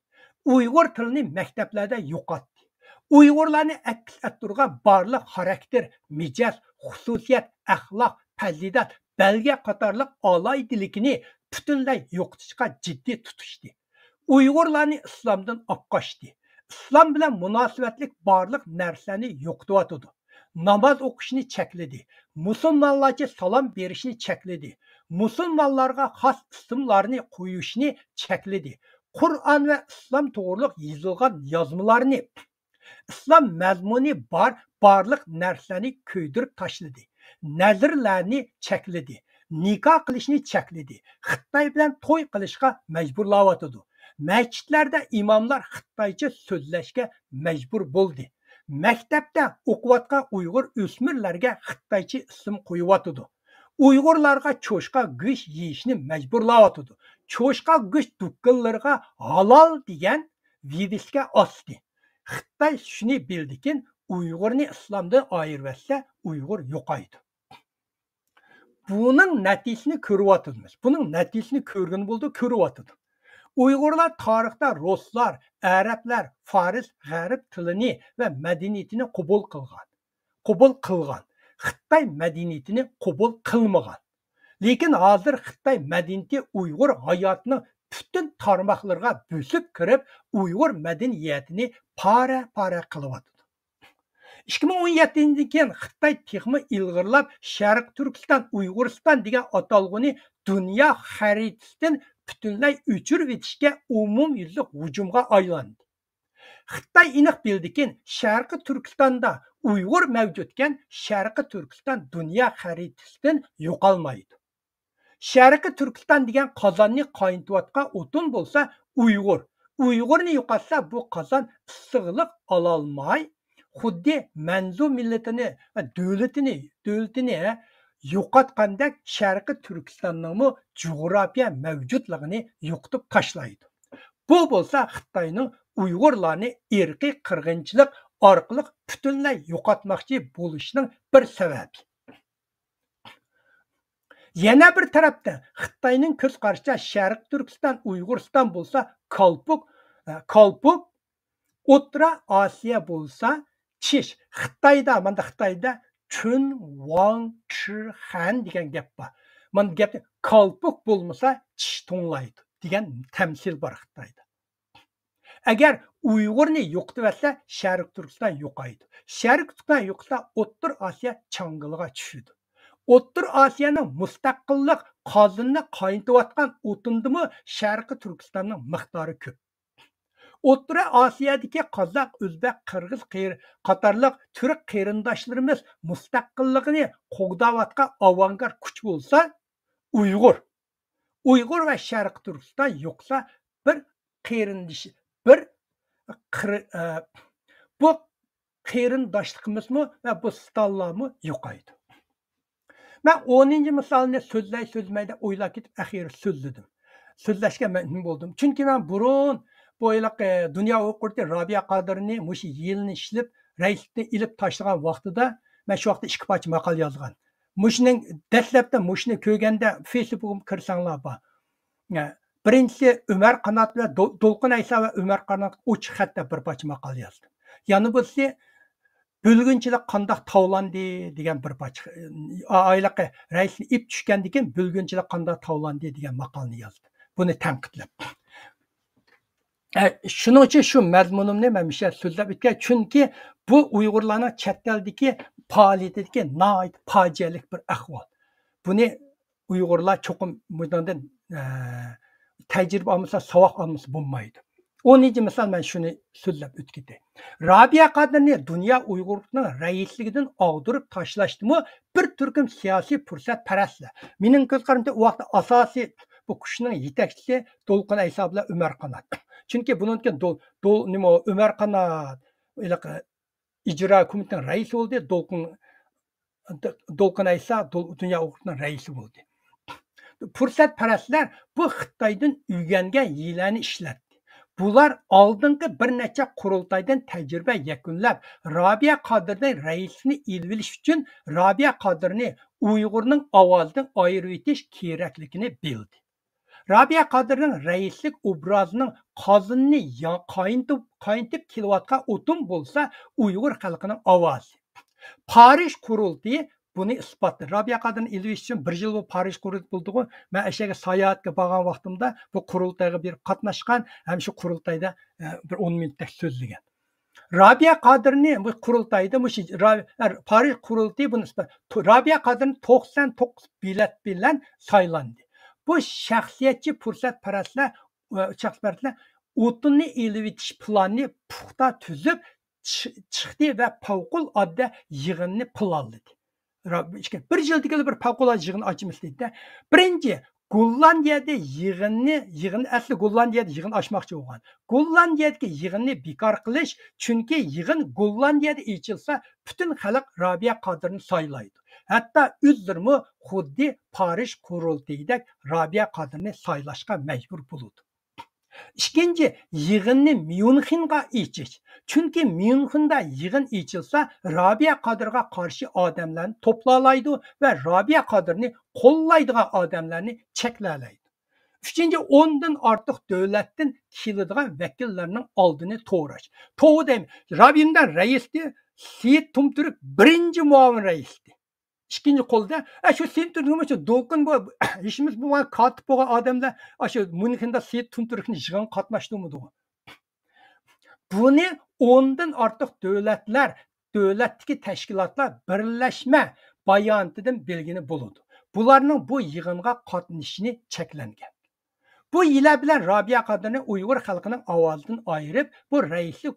Uyg'ur tilini maktablarda yo'qotdi. Uyg'urlarni aks ettirgan barliq xarakter, mijoz, xususiyat, axloq, fazilat, belge qatorliq alaydilikini butunlay yo'qotishga jiddiy tutishdi. Uyg'urlarni islomdan opqochdi. Islom bilan munosabatlik barliq narsalarni yo'qotyapti. Namoz o'qishni chekladi. Musulmonlarga salom berishni chekladi. Musulmonlarga xos ismlarni qo'yishni chekladi. Qur'on va islom to'g'riliq yozilgan yozmalarni, islom mazmuni barliq narsalarni ko'ydirib tashladi. Nazrlarni chekladi. Nikoh qilishni chekladi. Xitoy bilan to'y qilishga majburlayotdi. Masjidlarda imomlar xitoycha so'zlashga majbur bo'ldi. Maktabda o'qiyotgan Uyg'ur o'smirlarga xitoycha ism qo'yayotdi. Uyg'urlarga cho'shqa go'sht yeyishni majburlayotdi. Cho'shqa go'sht do'konlariga halol degan vidiska osdi. Xitoy shuni bildiki, Uyg'urni islomdan ayirsa, Uyg'ur yo'qaydi. Buning natijasini ko'ryapmiz. Buning natijasini ko'rgan bo'ldi, ko'ryapti. Uyg'urlar tarixda ruslar, arablar, faris, g'arb tilini va madaniyatini qabul qilgan. Xitoy madaniyatini qabul qilmagan. Lekin hozir Xitoy madaniyati Uyg'ur hayotining butun tarmoqlariga bo'sib kirib, Uyg'ur madaniyatini para qilyapti. 2017-dan keyin Xitoy texmi ilg'irlab Sharq Turkiston, Uyg'uriston degan atalg'uni dunyo xaritasidan butunlay o'chirib etishga umumyuzlik hujumga aylandi. Xitoy aniq bildiki, Sharqi Turkistonda Uyg'ur mavjudkan, Sharqi Turkiston dunyo xaritasidan yo'qolmaydi. Sharqi Turkiston degan qozonni qaynatayotgan o'tin bo'lsa Uyg'ur. Uyg'urni yo'qotsa bu qozon issiqlik ololmay, xuddi manzu millatini va davlatini yo'qotgandek Sharqi Turkistonning jug'rofiya mavjudligini yo'qotib tashlaydi. Bu bo'lsa Xitoyning Uyg'urlarni irqiy qirg'inchilik orqali butunlay yo'qotmoqchi bo'lishining bir sababi. Yana bir tarafda Xitoyning ko'z qarashicha Sharq Turkiston, Uyg'uriston bo'lsa Kolpuk, O'rta Osiyo bo'lsa Chish. Xitoyda Chun, Wang, Chi, Han degan gap bor. Mana gapni Kolpuk bo'lmasa Chish to'nglaydi degan tamsil bor Xitoyda. Agar Uyg'urni yo'qotsa, Sharq Turkiston yo'qaydi. Sharq Turkiston yo'qsa, O'rta Osiyo changaliga tushadi. O'rta Osiyoning mustaqillik qozonini qaynatayotgan o'tindimi Sharqi Turkistonning miqdori ko'p. O'rta Osiyodagi qozoq, o'zbek, qirg'iz qatorliq turk qarindoshlarimiz mustaqilligini qo'g'dayotgan avangard kuch bo'lsa, Uyg'ur va Sharq Turkiston yo'qsa bir qarindosh bir bu qarindoshligimizmi va bu stallarmi yo'qaydi. Ben 10. misalını so'zmayda o'ylab ketib axir so'zladim. So'zlashga mamnun bo'ldim. Chunki men burun bo'ylab dunyo o'qirdi Robiya Qodirni mushi yilni ishlab raislikni ilib tashlagan vaqtida men shu vaqtda 2 parcha maqol yozgan. Mushining dastlabda mushni ko'rganda Facebook'im kirsanglar bor. Birinchisi Umar Qanot va To'lqin Aysa va Umar Qanot ochiq xatda bir parcha maqol yozdim. Yana bo'lsa Bölgünçilik qandaq tavlandı degan bir parça ayliqi raisni ip tushgandan keyin bölgünçilik qandaq tavlandı degan maqolni yozdi. Buni tanqidlab. Shuning uchun shu mazmunimni men misha so'zlab o'tgan, chunki bu Uyg'urlarning chet eldagi faoliyatidagi nihoyat fojialik bir ahvol. Buni Uyg'urlar cho'qim bundan tajriba olmasa, savoq olmasa bo'lmaydi. 10. misal ben şunu so'zlab o'tdim. Robiya Qodirni dunyo Uyg'urlarning raisligidan og'dirib tashlashdi-mu bir turkum siyosiy fursatparastlar. Mening ko'z qaramda u vaqtda asosiy bu kuchning yetakchisi To'lqin Ayso bilan Umar Qanot. Chunki bundan nima Umar Qanot ijro qo'mitasining raisi bo'ldi, To'lqin Ayso dunyo Uyg'urlarning raisi bo'ldi. Fursatparastlar bu Xitoydan o'rgangan hiylarni ishlatdi. Bular oldingi bir necha qurultaydan tajriba yakunlab, Robiya Qodirning raisini ilvilish uchun Robiya Qodirni Uyg'urning ovozidan ayirib etish kerakligini bildi. Robiya Qodirning raislik obrazining qozonini qayintib kelayotgan o'tin bo'lsa, Uyg'ur xalqining ovozi. Parij qurultiyi buni isbotladı. Robiya Qodirni ilvish uchun 1 yil bu Parij qurultiyi bo'ldi-ku. Men o'shaga sayohatga borgan vaqtimda bu qurultayga bir qatnashgan, ham shu qurultayda bir 10 minutlik so'zlagan. Robiya Qodirni bu qurultayda Parij qurultiyi buni Robiya Qodirni 99 bilet bilan saylandi. Bu shaxsiyatchi fursatparastlar o'tinni ilib etish planini puxta tuzib chiqdi va favqulodda yig'inni planladi. Bir yildagi bir favqulodda yig'in ochmaslikda birinchi Gollandiyada yig'in asli Gollandiyada yig'in ochmoqchi bo'lgan. Gollandiyadagi yig'inni bekor qilish, chunki yig'in Gollandiyada ochilsa, butun xalq Robiya Qodirni saylaydi. Hatto o'zlari xuddi Parij qurultayidek Robiya Qodirni saylashga majbur bo'ladi. İkinci, yig'inni Myunxenga ichish. Chunki Myunxenda yig'in ichilsa, Robiya Qodirga qarshi odamlarni to'plalaydi va Robiya Qodirni qo'llaydigan odamlarni cheklalaydi. Uchinchi, 10 dan ortiq davlatdan keladigan vakillarning oldini to'g'rash. To'g'ri, Robiyamdan raisdi, Seyit Tumturk birinchi muavin raisdi. İkinci qo'lda shu Senturkning shu To'lqin bu ishimiz bu kotib bo'lgan odamlar shu Myunxenda Seyit Tumturkning yig'in qatnashdimi? Buni 10 dan ortiq davlatdagi tashkilotlar birlashma bayonotidan belgini bo'ladi. Bularning bu yig'inga qatnashishini cheklangan. Bu yillar bilan Robiya Qodirni Uyg'ur xalqining ovozidan ayirib, bu raislik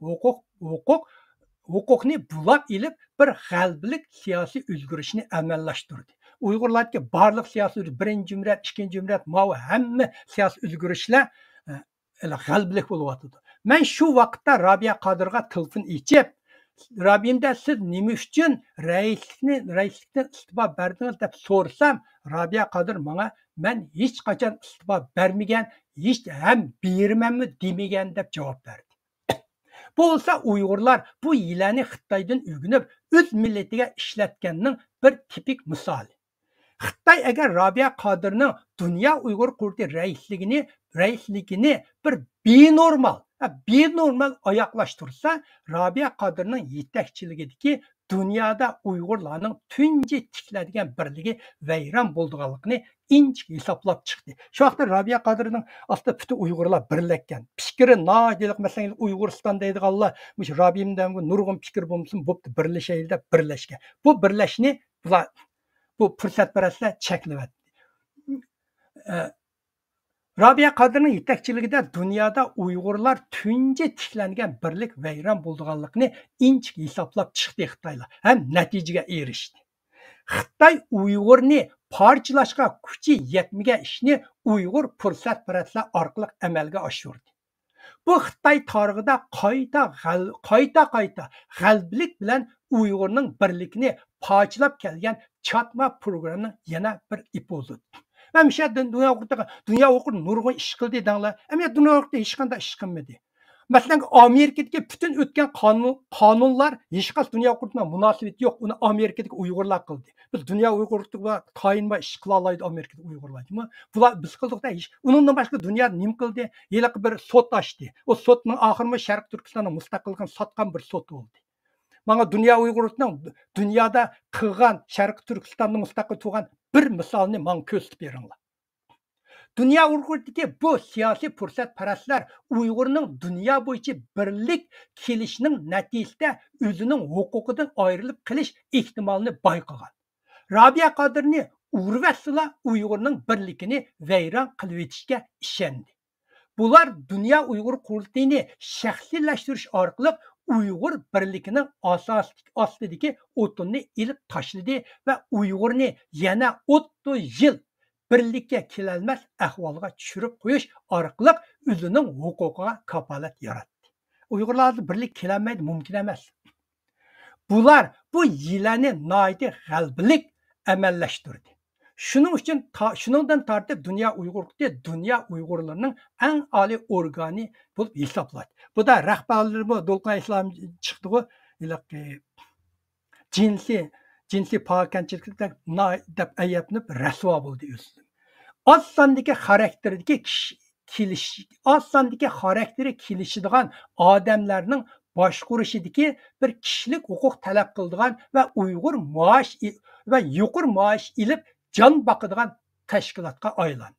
huquqni bulab ilib bir g'albilik siyosiy o'zgarishni amalashtirdi. Uyg'urlardagi barliq siyosiy birinchi jumhuriyat, ikkinchi jumhuriyat, hamma siyosiy o'zgarishlar g'albilik bo'lyapti. Men shu vaqtda Robiya Qodirga telefon ichib, Robiyamda siz nima uchun raislikdan istiqbo berdingiz deb so'rasam, Robiya Qodir menga men hech qachon istiqbo bermagan, hech ham bermanmi demagan deb javob berdi. Bu olsa Uyg'urlar bu yilani Xitoydan o'rganib, o'z millatiga ishlatganning bir tipik misoli. Xitoy agar Robiya Qodirning dunyo Uyg'ur qurultiyi raisligini bir benormal oyoqlashtirsa, Robiya Qodirning yetakchiligidagi dunyoda Uyg'urlarning tunji tikladigan birligi vayron bo'lganligini inch hisoblab chiqdi. Shu vaqtda Robiya Qodirning aslida butun Uyg'urlar birlashgan. Fikri nojilik, masalan, Uyg'uriston deydiganlar, mush Robiyamdan nurg'un fikr bo'lsin, bo'pti birlashaylik deb birlashgan. Bu birlashni bu fursatparastlar cheklayapti. Rabia Qadirning yetakchiligida dunyoda Uyg'urlar tunji tiklangan birlik vayron bo'lganligini inchik hisoblab chiqdi Xitoylar. Ham natijaga erishdi. Xitoy Uyg'urni parchalashga kuchi yetmagan ishni Uyg'ur fursat-fursatlar orqali amalga oshirdi. Bu Xitoy tarixida qayta g'alblik bilan Uyg'urning birlikni parchalab kelgan chatma programning yana bir epizodi. Ben şey dünya okur nurgun iş kıldı dağlar. Ama dünya okurda hiç kanda iş kılmadı. Mesela Amerika'daki bütün ötken kanunlar hiç kas dünya okurda münasebet yok. Onu Amerika'daki Uygurlar kıldı. Biz dünya Uygurlukta kayınma iş kılalaydı Amerika'da Uygurlar. Bunlar biz kıldık da iş. Onunla başka dünya nim kıldı? Yelek bir sot açtı. O sotun ahırma Şarkı Türkistan'ın müstakilliğini satkan bir sot oldu. Bana dünya Uygurluk'tan dünyada kılgan Şarkı Türkistan'ın müstakil tuğan bir misalını bana köstüp verin. Dünya Uygur'daki bu siyasi fırsatparastlar Uygur'un dünya boyunca birlik kelişinin neticesinde özünün hukukudan ayrılıp kılış ihtimalini bayqagan. Rabia Qadirni urvasıla Uygur'un birlikini veyran kılıp etişke işendi. Bular Dünya Uygur Kurultayını şəxsiləşdiriş arqılıq Uygur birlikinin aslıdaki otunu ilip taşladı ve Uygur'ni yana 30 yıl birlikке kelelmez ahvalga düşürüp koyuş arqılıq özünün hukukuğa kapalet yarattı. Uygurlarla birlik kelenmeydi, mümkün emez. Bular bu yilani naidi galbilik emelleştirdi. Şunundan tartib Dünya Uygurlukta Dünya Uygurlarının en ali organi bulup hesapladı. Bu da rahbarları bu Dolqan İslam çıktı bu cinsi pakançılıkta dep ayıpnıp rəsva buldu üstün. Az sandaki karakteri kilişidiğen adamlarının başquruşidiki bir kişilik hukuk talep kıldığan ve Uygur maaş ve yuqur maaş ilip can bakıdığan teşkilatka aylandı.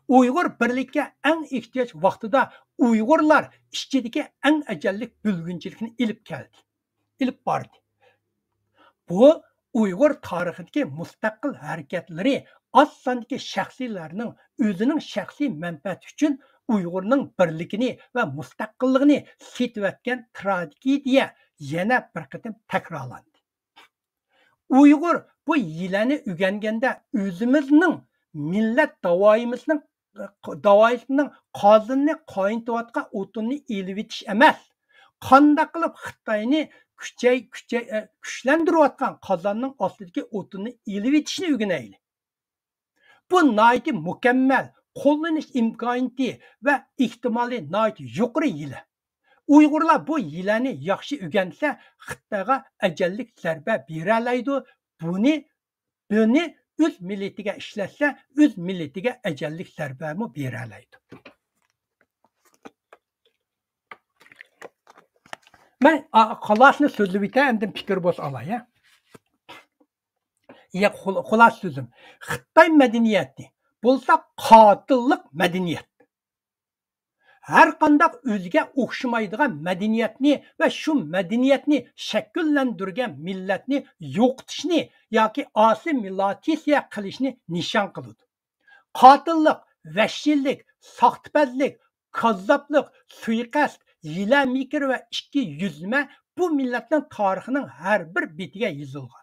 Uygur birlikке en ihtiyaç vaxtida Uygurlar işçideki en ecellik bölgünçilikini ilip geldi. İlip bardı. Bu Uygur tarixidagi mustaqil hareketleri az sondagi shaxsiylarning o'zining shaxsiy manfaati uchun Uyg'urning birligini va mustaqilligini setayotgan tragediya yana bir qatim takrorlandi. Uyg'ur bu yilani o'rganganda o'zimizning millat davoyimizning qozini qoyintayotgan o'tinni elib etish emas. Qanday qilib Xitoyni güçlendiriyotgan qozonning ostidagi o'tinni elib etishni o'rganaylik. Bu nayiti mükemmel, qo'llanish imkoniyati va ehtimoli nayiti yuqori yili. Uyg'urlar bu yilani yaxshi o'rgansa, Xitoyga ajallik zarba bera oladi. Buni o'z millatiga ishlatsa, o'z millatiga ajallik zarbami bera oladi. Ben xulasını sözlü biter, hem de fikir boz alay. Xulas sözüm. Xitay medeniyeti bolsa qatıllık medeniyet. Her qandaq özge o'xshamaydigan medeniyetni ve şu medeniyetni şekillendirgen milletni yo'qotishni yoki assimilyatsiya qilishni nishon qiladi. Qatıllık, vahshiylik, soxtipazlik, kazzaplık, suiqasd, hile mikir ve iki yüzme bu milletin tarixinin her bir betiga yazılgan.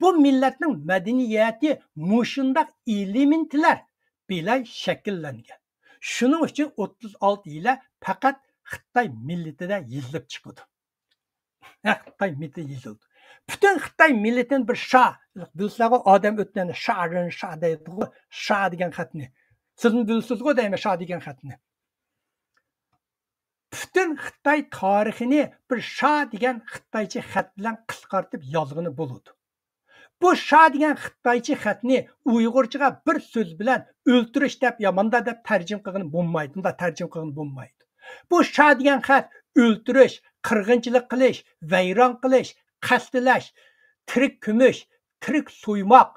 Bu milletin medeniyeti muşundaq elementler bilan şekillengen. Şunun için 36 yıla fakat Xitoy milletida yazılıp çıkıldı. Xitoy milleti yazıldı. Bütün Xitoy milletin bir şah, bilsəğə adam ötlərini şah deyildi. Şah degen xətini. Sizin bilsiniz o deyme şah degen xətini. Bütün Xitoy tarixini bir şah degen Xitoycha xat bilan qisqartib yozg'ini bo'ladi. Bu şah degen Xitoycha xatni Uyg'urchaga bir so'z bilan o'ltirish deb yomanda deb tarjim qilgan bo'lmaydi. Bunda tarjim qilgan bo'lmaydi. Bu şah degen xat o'ltirish, qirg'inchilik qilish, vayron qilish, qasdlash, tirik kumush, tirik so'ymoq,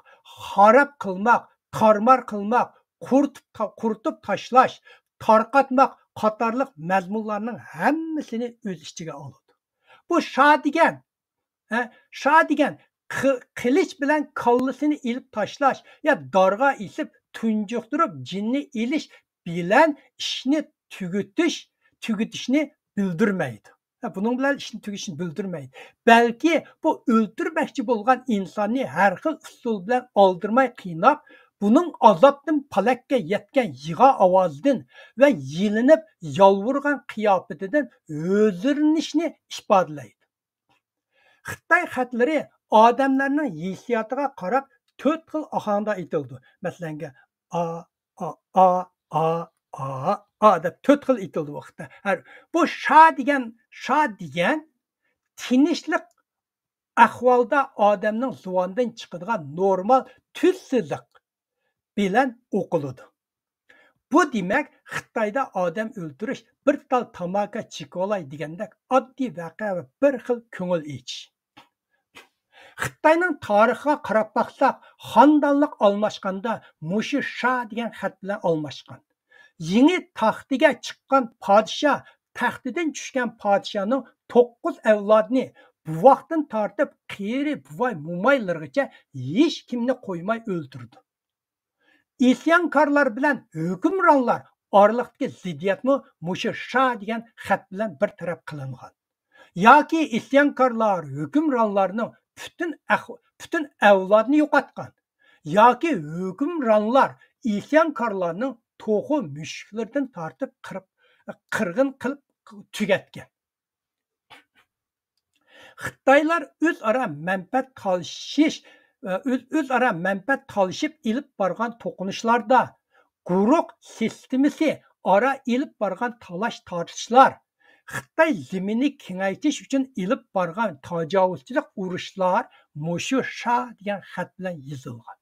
xarob qilmoq, tarmar qilmoq, quritib tashlash, tarqatmoq qatorliq mazmunlarning hammasini o'z ichiga oladi. Bu şah degan qilich bilan kallasini ilib tashlash ya darga isib tunjuqtirib jinni ilish bilen işini tügütüşünü bildirmeydi. Bunun bilen işini tügütüşünü bildirmeydi. Belki bu öldürmekçi bolgan insanı her xil usul bilen aldırmay kıynap, bunun azaptın palakka yetken yığa avazdan ve yilinip yalvurgan kıyafetinden özürünüşünü ispatleydi. Xitay xatları adamlarning hissiyatiga qarab 4 xil ahangda aytildi. Masalan, a deb 4 xil aytildi vaqtda. Bu sha degan tinchlik ahvolda odamning zuvandan chiqadigan normal tuzsizlik bilan o'qiladi. Bu demak Xitoyda odam o'ldirish bir tal tamaka chekolay degandek oddiy voqea va bir xil ko'ngil ichish. Xitoyning tarixiga qarab baqsaq, xonadonlik almashganda mushu sha degan xat bilan almashgan. Yangi taxtiga chiqqan podshoh taxtidan tushgan podshohning 9 avlodini bu vaqtdan tortib qiyri buvay mumaylargacha hech kimni qo'ymay o'ldirdi. İsyankarlar bilan hukmronlar oraliqdagi ziddiyatmi mushu sha degan xat bilan bir taraf qilingan. Yoki isyankarlar hukmronlarning bütün avlodni yo'qotgan. Yoki hukmronlar isyankarlarning to'g'ri mushuklardan tortib qirg'in qilib tugatgan. Xitoylar o'zaro manfaat talishib ilib borgan to'qinishlarda guruh sistemasi ora ilib borgan talash tortishlar, Xitoy zimini kengaytirish uchun ilib borgan tajovuzchilik urushlar mushu sha degan xat bilan yozilgan.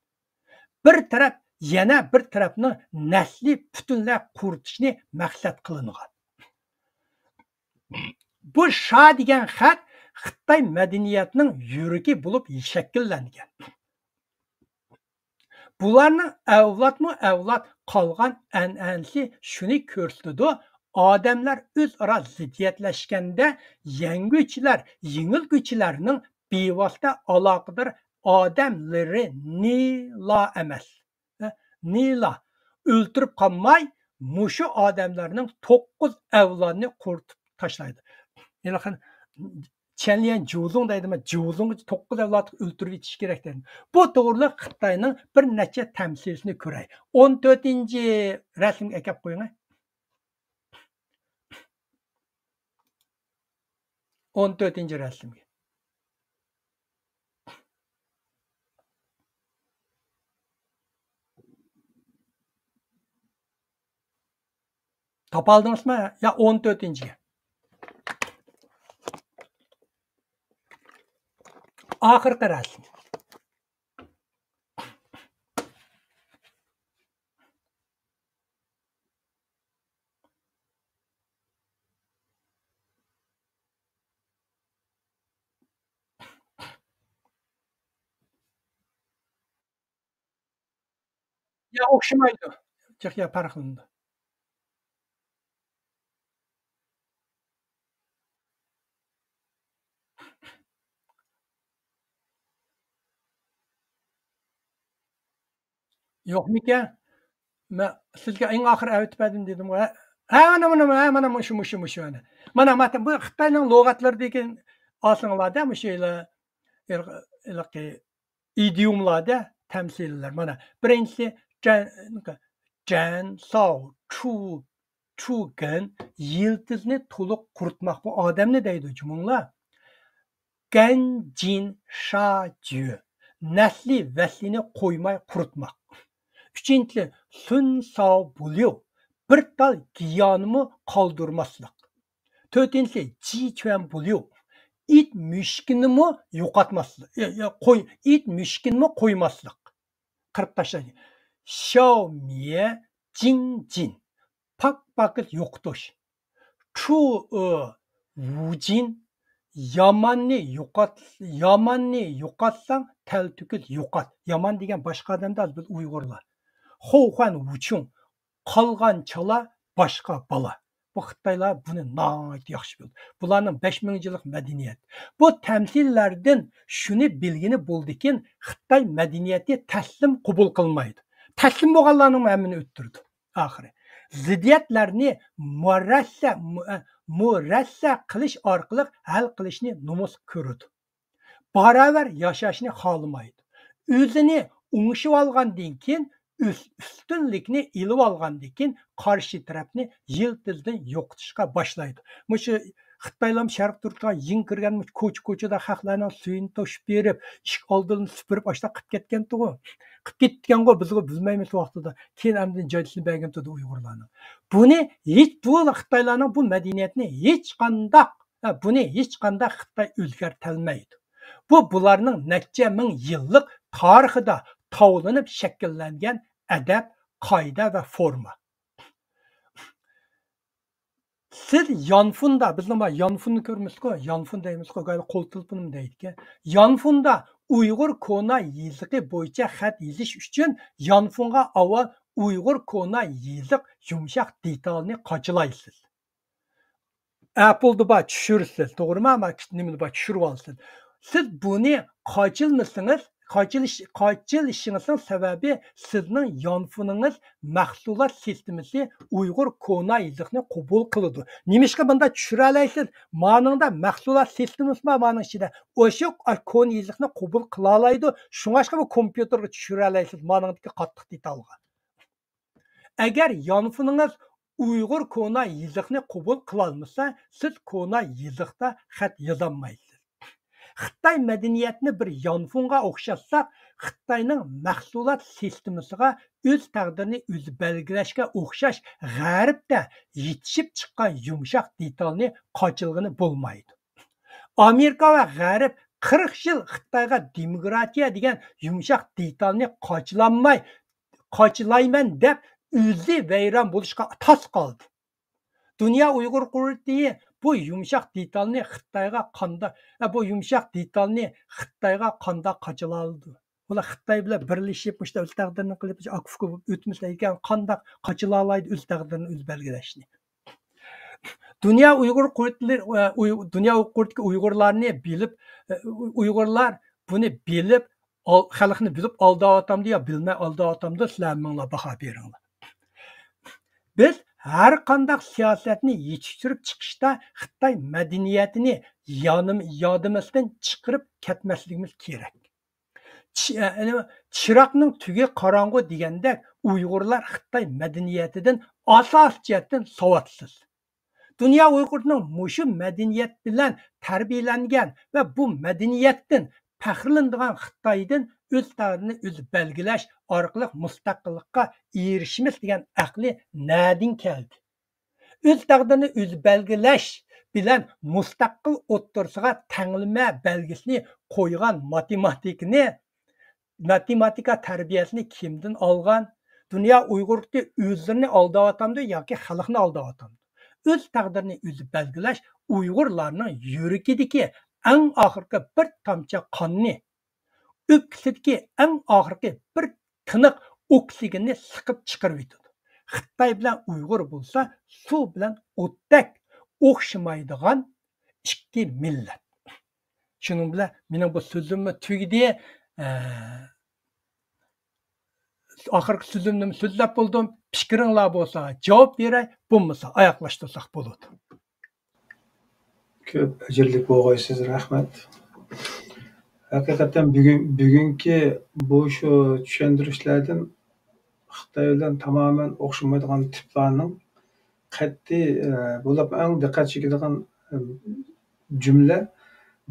Bir taraf yana bir tarafning nasli butunlay quritishni maqsad qilingan. Bu sha degan xat Xitoy madaniyatining yuragi bo'lib shakllangan. Bularning avlod qolgan an'anasi shuni ko'rsatadi. Odamlar o'zaro ziddiyatlashganda yengilguchilarning bevosita aloqador odamlari nila emas. Nila o'ltirib qolmay, mushu odamlarning 9 avlodni quritib tashlaydi. Çenleyen Juzong deydimi, Juzong'u 9 avlod o'ltirib yetish kerak dedi. Bu to'g'riliq Xitoyning bir necha tamsilini ko'ray. 14-rasmga akab qo'ying. 14-rasmga. Topaldingizmi? Ya 14-ga. Oxirgi rasm. Ya o'xshamaydi. Ya farqlandi. Yo'qmikan? Men sizga eng oxir aytib berdim dedim. Mana mushu. Mana bu Xitoyning lug'atlari degan olsanglarda mushular idiomlarda tamsillar. Mana birinchisi Jan Sao Chu Gan yildizni to'liq quritmoq bu odamni deydi jumonglar. Gan Jin Sha Ju nasli vaslini qo'ymay quritmoq. Üçüncü, Sun Sao Bulyo bir tal giyonimi qoldirmaslik. To'rtinchisi, Ji Chuan Bulyo it mushkinimi yo'qotmaslik. It mushkinimi qo'ymaslik. Qirib tashlash. Xiao Mie Jin Jin pak yo'qotish. Chu Wu Jin yamanni yo'qotsang taltukil yo'qot. Yaman degan boshqa odamlar biz Uyg'urlar. Xo'xan Wuchung qolgan chala boshqa bola. Bu Xitoylar buni nihoyat yaxshi bildi. Bularning 5000 yillik madaniyat. Bu tamsillardan shuni bilgini bo'ldiki, Xitoy madaniyati taslim qabul qilmaydi. Taslim bo'lganlarning hammani o'ttirdi oxiri. ziddiyatlarni murassa qilish orqali hal qilishni nomus ko'radi. Baravar yashashni xohlamaydi. O'zini o'ngishib olgandan keyin ustunlikni ilib olgandan keyin qarshi tarafni yiltizdan yo'qotishga boshlaydi. Mushu Xitoylar Sharq Turkiya yin kirgan ko'cha-ko'chada xalqlarning suyini to'shib berib, ishq oldidan supurib ashta qilib ketgan-ku. Qilib ketgan-ku bizga bilmaymiz vaqtida. Keyin amdin joylashib bergan tudi Uyg'urlarni. Buni bu Xitoylarning bu madaniyatni hech qanday Xitoy o'zgartirolmaydi. Bularning necha ming yillik tarixida tovlanib shakllangan adab, qoida va forma. Siz Yanfunda, bizning Yanfunni ko'rmizku, Yanfun deymizku, qo'l tilpinim deydi. Yanfunda Uyg'ur kona yezigi bo'yicha xat yezish uchun Yanfunga avval Uyg'ur kona yeziq yumshoq detalni qochilaysiz. Apple'da tushirsiz, to'g'rimi? Ama nimani tushirib olsiz. Siz buni qochilishingizning sababi sizning Yanfuningiz mahsulot sistemasi Uyg'ur kona yeziqni qabul qiladi. Nimishqa bunda tushira olasiz? Maningda mahsulot sistemasi bor maning ichida. O'sha kona yeziqni qabul qila oladi. Shunga bu kompyuterga tushira olasiz maningdagi qattiq detalga. Agar Yanfuningiz Uyg'ur kona yeziqni qabul qila olmasa, siz kona yeziqda xat yozolmaysiz. Xitoy madaniyatini bir Yanfunga o'xshatsak, Xitoyning mahsulot sistemasiga o'z taqdirini o'zi belgilashga o'xshash g'arbda yetishib chiqqan yumshoq detalni qochilg'ini bo'lmaydi. Amerika va g'arb 40 yil Xitoyga demokratiya degan yumshoq detalni qochilayman deb o'zi vayron bo'lishga tos qoldi. Dünya Uyghur qurultiyi bu yumshoq detalni Xitoyga qanda qochilaldi. Ular Xitoy bilan birlashib, o'sha o'z taqdirini qilib, akufga o'tmasa ekan, qanda qochilalaydi o'z taqdirini o'z belgilashni. Dünya Uyghur Uyg'urlarni bilib, Uyg'urlar buni bilib, xalqni bilib aldayotgandı yo bilmay aldayotgandı, sizlar menga baho beringlar. Biz har qanday siyosatni yetishtirib chiqishda Xitoy madaniyatini yodimizdan chiqarib ketmasligimiz kerak. Chiroqning tugi qorong'u degandek Uyg'urlar Xitoy madaniyatidan asos jihatdan savodsiz. Dünya Uyg'urning mushu madaniyat bilan tarbiyalangan va bu madaniyatdan faxrlanadigan Xitoydan o'z taqdirini o'zi belgilash orqali mustaqillikqa erishimiz degan aqli nadin keldi. O'z taqdirini o'zi belgilash bilan mustaqil o'ttirsiga tanglama belgisini qo'ygan matematika tarbiyasini kimdan olgan? Dünya Uyg'urligi o'zlarini aldayotgandı yoki xalqni aldayotgandı? O'z taqdirini o'zi belgilash Uyg'urlarning yuragidagi eng oxirgi bir tomchi qonni, o'ksidagi eng oxirgi bir tiniq oksigenni siqib chiqarib yutadi. Xitoy bilan Uyg'ur bo'lsa, suv bilan o'tdak o'xshamaydigan ikki millat. Shuning bilan mening bu so'zimni tugdi. Oxirgi so'zimni so'zlab bo'ldim. Fikringlar bo'lsa javob beray, bo'lmasa oyoqlashtirsak bo'ladi. Ko'p ajrlik bo'lg'aysiz, rahmat. Haqiqatan bugungi bu shu tushuntirishlardan Xitoy bilan tamoman o'xshamaydigan tiplarning qat'iy bo'lib eng diqqat chekadigan jumla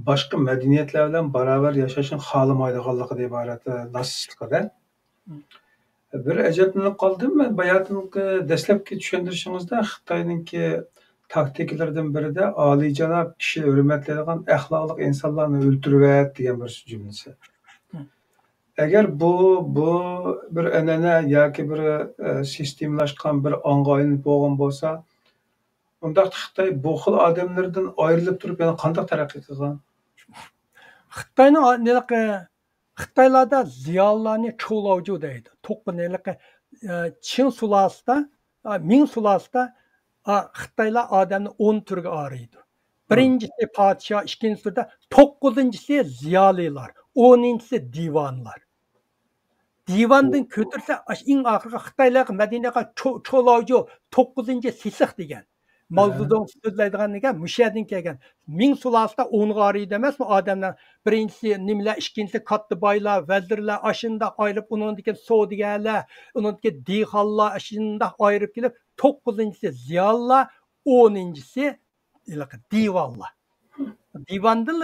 boshqa madaniyatlar bilan barobar yashashni xohlamaydiganligidan iborat narsisligida. Bir ajablanib qoldim men bayotning dastlabki tushuntirishingizda Xitoyninki taktikalaridan birida oliyjanob kishi hurmatlaydigan axloqli insonlarni o'ldirib degan bir jumlasi. Agar bu bir an'ana yoki bir sistemlashgan bir ong'a aylanib bo'lgan bo'lsa, unda Xitoy bu xil odamlardan ayrilib turib yana qanday taraqqiy qilgan? Xitoylarda ziyolilarni cho'lovchi deydi. To'qqinelik Qin sulosida, Ming sulosida Xitoylar odamni 10 turga ayirdi. Birinchisi podshoh, ikkinchisi 9-si ziyolilar, 10-si divonlar. Divandan ko'tirsa, eng oxirgi Xitoylarga Madinaga cho'lovchi 9-chi sisiq degan. Mavzudon so'zlaydigan ekan, mushadan kelgan. Ming sulosida 10 g'oriydi emasmi odamlar? Birinchisi nimalar, ikkinchisi katta boylar, vazirlar, ashunda ayirib, uningdagi savdogarlar, uningdagi dehqonlar ashunda ayirib kelib, 9-chisi ziyonlar, 10-chisi divanlar. Divandan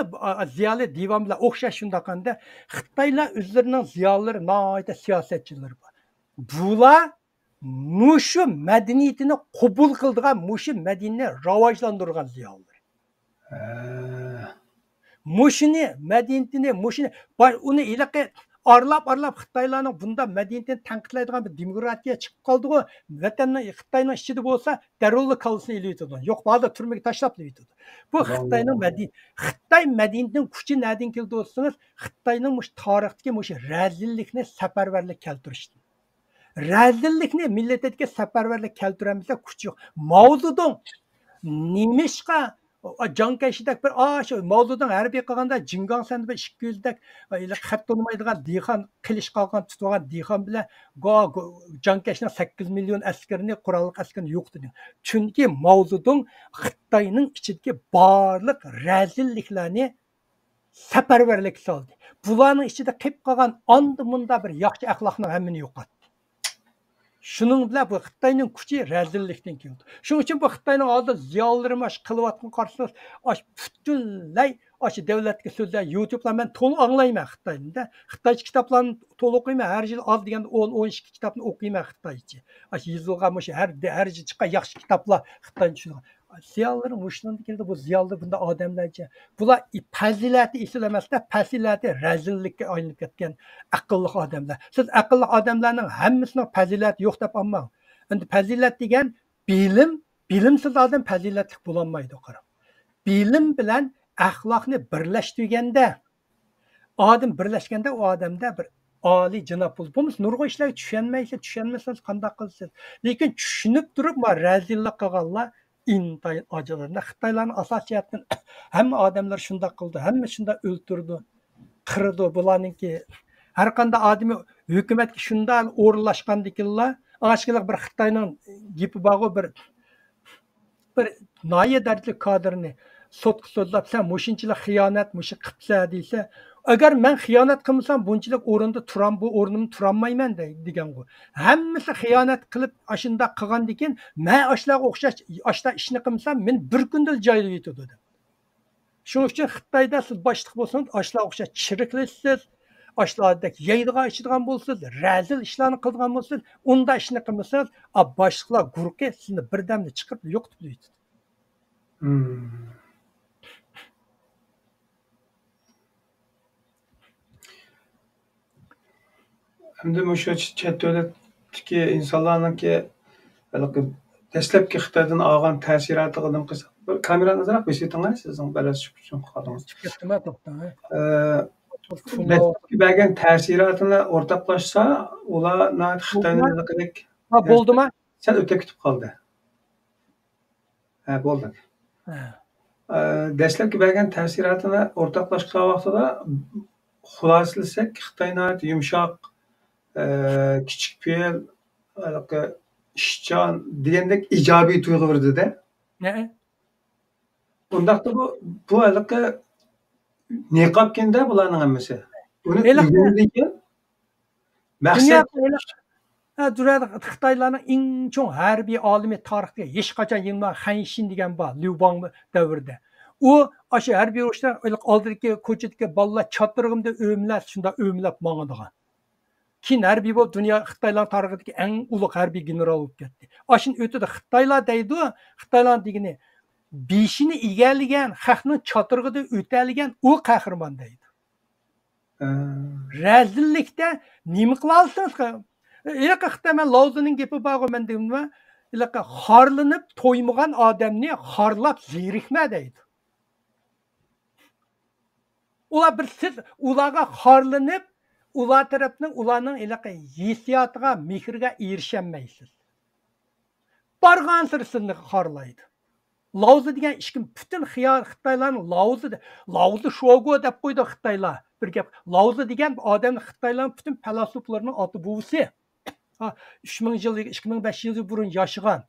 ziyoli divan bilan o'xshash shundaqanda Xitoylar o'zlarining ziyolilari nihoyatda siyosatchilar bor. Bular mushu madaniyatini qabul qildigan, mushu madaniyatni rivojlantirgan ziyolilar. Mushuni madaniyatini, mushuni uni iliqi arlab Xitoylarning bunda madaniyatini tanqidlaydigan bir demokratiya chiqib qoldi-ku. Vatanning Xitoyning ichida bo'lsa, darrov kallasini ilyotdi. Yo'q, hozir turmaga tashlab qo'ydi. Bu Xitoyning Xitoy madaniyatining kuchi nerdan keldi bo'lsangiz, Xitoyning mush tarixdagi mush razillikni safarbarlik keltirishdi. Razillikni millatga safarbarlik keltiramizda kuch yo'q. Mao Zedong nimishqa Cankayşidak bir şu Mavzudan harbiy qilganda Jingangsanda bir 200 dak xat bo'lmaydigan dehqon qilish qalqan tutgan dehqon bilan Cankayşning 8 million askarni qurolli askarni yo'qdi. Chunki Mavzudan Xitoyning ichidagi barliq razilliklarni safarbarlik soldi. Bularning ichida qilib qolgan onda munda bir yaxshi axloqni hammani yo'qotdi. Şunun bilan bu Xitoyning kuchi razillikdan keldi. Shuning uchun bu Xitoyning hozir ziyolilari mash qilayotgan qarshisiz butunlay davlatga so'zlar YouTube'lar men to'liq anglayman Xitoyda. Xitoycha kitoblarni to'liq o'qiyman. Har yil oz deganda 10-12 kitobni o'qiyman Xitoycha. Yozilgan mush har yil chiqqan yaxshi kitoblar Xitoycha. Ziyolilari mushundan keldi bu ziyollar bunda odamlarcha. Bular fazilati eslamasda fasilati razillikka aylanib ketgan aqlli odamlar. Siz aqlli odamlarning hammasining fazilati yo'q deb olmang. Endi fazilat degan bilimsiz odam fazilatli bo'la olmaydi, qarang. Bilim bilan axloqni birlashtirganda, odam birlashganda u odamda bir oliy janob bo'lib, bu nurg'un ishlarga tushunmasangiz qanday qilasiz? Lekin tushunib turib, razillik qilganlar intayin acılarında Xitayların asasiyatının hem adamlar şunda kıldı, hem şunda öldürdü, kırdı bulanınki. Her kanda adamı hükümet ki şunda uğurlaşkan dikiller, aşkılık bir Xitay'nın gibi bağı bir naye dertli kadrini sotku sözlep sen muşinçilik hıyanet, muşi kıpsa deyse, eğer ben hıyanet kılmasam bunçilik orunda turan, bu ornumu turanmayman degen bu. Hemmisi hıyanet kılıp aşında kıgan deken, ben aşlağı okşaş, aşta işini kılmasam, ben bir gündür caylı yetiyordu. Şunun için Xitay'da siz başlık bolsanız, aşlağı okşaş çiriklisiniz, aşağıdaki yaydığa içidiğen bolsanız, rezil işlerini kıldıgan bolsanız, onda işini kılmasanız, başlıklar gruki sizni birdemde çıkıp yok tutuyordu. Endi şu chet davlatdagi insonlarniki dastlabki Xitoydan olgan ta'siroti qildim qilsa, kamerani nazaraq beshetinglar, sizning balasiz uchun qoldingiz. Dastlabki bergan ta'sirotini o'rtoqlashsa, ular Xitoyning bo'ldimi? Sen o'tib ketib qoldi. Ha, bo'ldi. Dastlabki bergan ta'sirotini o'rtoqlashgan vaqtida xulosalasak, Xitoyning yumshoq kichik fe'l, ishchan degandek ijobiy tuyg'u berdida. Undaqda bu niqob kenda bularning hammasi. Uni o'rgangan maqsad Xitoylarning eng chong harbiy olimi tarixda hech qachon yengmagan Han Xin degan bor, Liu Bang davrida. U o'sha harbiy urushda oldidagi ko'chadagi bolalar chatirg'imda o'mlab, shunda o'mlab mangadigan. Keyin harbiy bo'lib dunyo Xitoylar tarixidagi eng ulug' harbiy general bo'lib ketdi. Oshin o'tida Xitoylar deydi, Xitoylar degani beshini egallagan, xalqning chatirg'ida o'talgan u qahramon deydi. Razillikda nima qila olsangiz, Xitoy men Lauzining gapi bor, men deyman, xorlanib to'ymagan odamni xorlab zerikma deydi. Ular bir siz ularga xorlanib, ular tarafning ularning hissiyotiga, mehriga erishmaysiz. Borgan sir sizni xorlaydi. Lauzi degan ishkim butun Xitoylarning Lauzi Shogu deb qo'ydi Xitoylar. bir gap. Laozi degan odamni Xitoylarning butun falasuflarning oti buvisi. 3000 yil, 2500 yil burun yaşagan.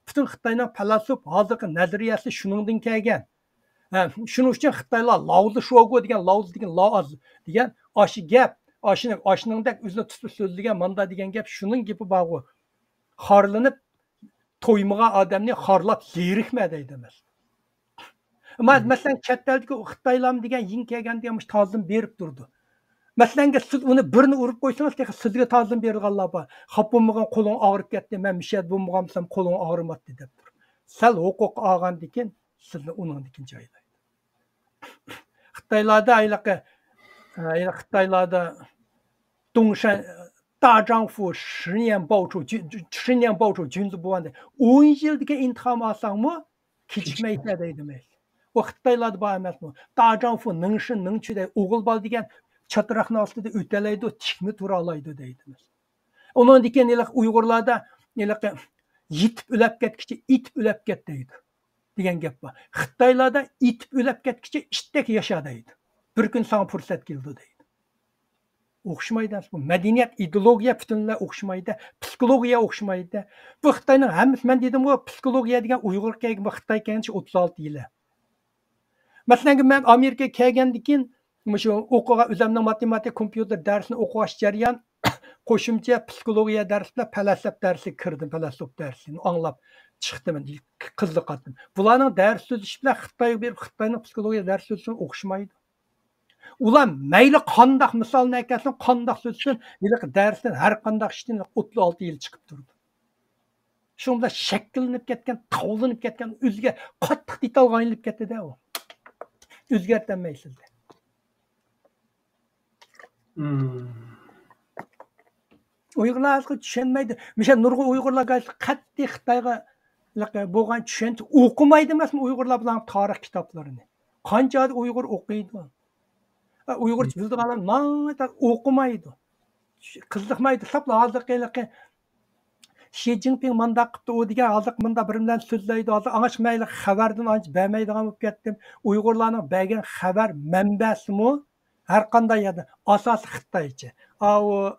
Bütün Xitoyning falasuf hozirgi nazariyasi shuningdan kelgan. Shuning uchun Xitoylar Laozi Shogu degan Laozi degan Laoz degan oshi gap, oshiningdek o'zini tutib so'zlagan manda degan gap shuning gapi bor. Xorlanib to'ymagan odamni xorlab zerikma deydi emas. Masalan, chet eldagi Xitoylar degan yin kelganda ham tozim berib turdi. Masalan, siz uni birini urib qo'ysangiz, sizga tozim berganlar bor. Xap bo'lmagan qo'ling og'rib ketdi, men mishad bo'lmagamsam qo'ling og'rimadi deb tur. Sal huquq olgandan keyin sizni uningdan joylaydi. Xitoylarda Xitoylarda Dongshan 大丈夫10年报仇君子不忘的 10 yildagi intihom olsangmi kechikmaydi deydi. O Xitoylarda bor emasmi? 大丈夫能吃能去的 o'g'il bola degan chatiraqni ostida o'talaydi, tikmi tura oladi deydi. Undan keyin Uyg'urlarda yetib o'lab ketkicha itib o'lab ket deydi degan gap bor. Xitoylarda itib o'lab ketkicha itdek yasha deydi. Bir kun sana fursat keldi deydi. O'xshamaydi. Bu madaniyat, ideologiya butunlay o'xshamaydi, psixologiya o'xshamaydi. Bu Xitoyning hammasi, men dedim-ku, psixologiya degan Uyg'ur kelgan, Xitoy kelgancha 36 yil. Masalan, men Amerikaga kelgandan keyin shu o'qigan o'zimning matematika, kompyuter darsini o'qish jarayon qo'shimcha psixologiya darsi bilan falsafat darsiga kirdim, falsafat darsini anglab chiqdim, qiziqdim. Bularning dars so'zlishi bilan Xitoyga berib Xitoyning psixologiya darsi so'zlashini o'xshamaydi. Ular mayli qandoq misolni aytsin, qandoq so'zsin, darsdan har qandoq ishdan 36 yil chiqib turdi. Shunda shakllanib ketgan, tovlanib ketgan, o'ziga qattiq detalga aylanib ketdi-da u. O'zgartirmaysiz. Uyg'urlar tushunmaydi. Misol nurg'un Uyg'urlarga qattiq Xitoyga bo'lgan tushunti o'qimaydi emasmi Uyg'urlar bilan tarix kitoblarini. Qancha Uyg'ur o'qiydi? Uyg'urcha bildiganlar naqadar o'qimaydi. Qiziqmaydi. Sapla hozirgi Xi Jinping manda qilibdi, u degan hozir manda bir bilan so'zlaydi. Hozir anglashmayli xabardan ancha bermaydigan bo'lib ketdim. Uyg'urlarning bergan xabar manbasimi har qanday yerda asosi Xitoycha. O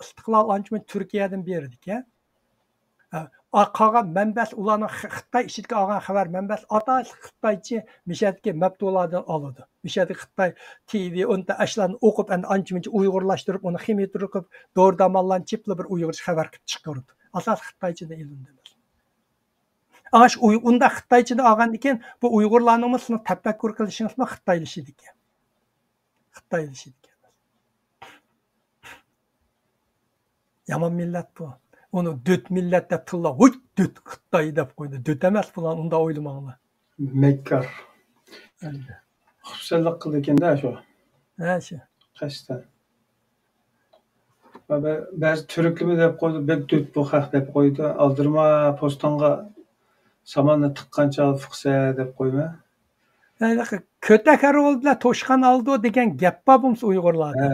istiqlol ancha Turkiyadan berdik-ya. Qolgan manbasi ularning Xitoy ichidagi olgan xabar manbasi asosi Xitoycha, mishadagi mabdulardan oladi. Mishadagi Xitoy TV unda ashlarni o'qib, ancha uyg'urlashtirib, uni ximiyatirib qilib, do'rdamonlarni chipli bir uyg'urcha xabar qilib chiqardi. Asas Xitoychada ilindi. Ash unda Xitoychada olgandan keyin bu Uyg'urlarning sizning tafakkur qilishingizni Xitoylashidiki. Yomon millat bu. Uni döt millat deb tilla, döt Xitoy deb qo'ydi. Döt emas bular, unda o'ylamanglar. Mekkar. Xursandlik qildi ekanda shu. Shu. Qashdan. Ba'zi turklimi deb qo'ydi, bek döt bu haq deb qo'ydi. Aldirma postonga samonni tiqqancha fuqsa deb qo'yma. Kötekarol bilan to'shqan oldi degan gap bor bu Uyg'urlarda.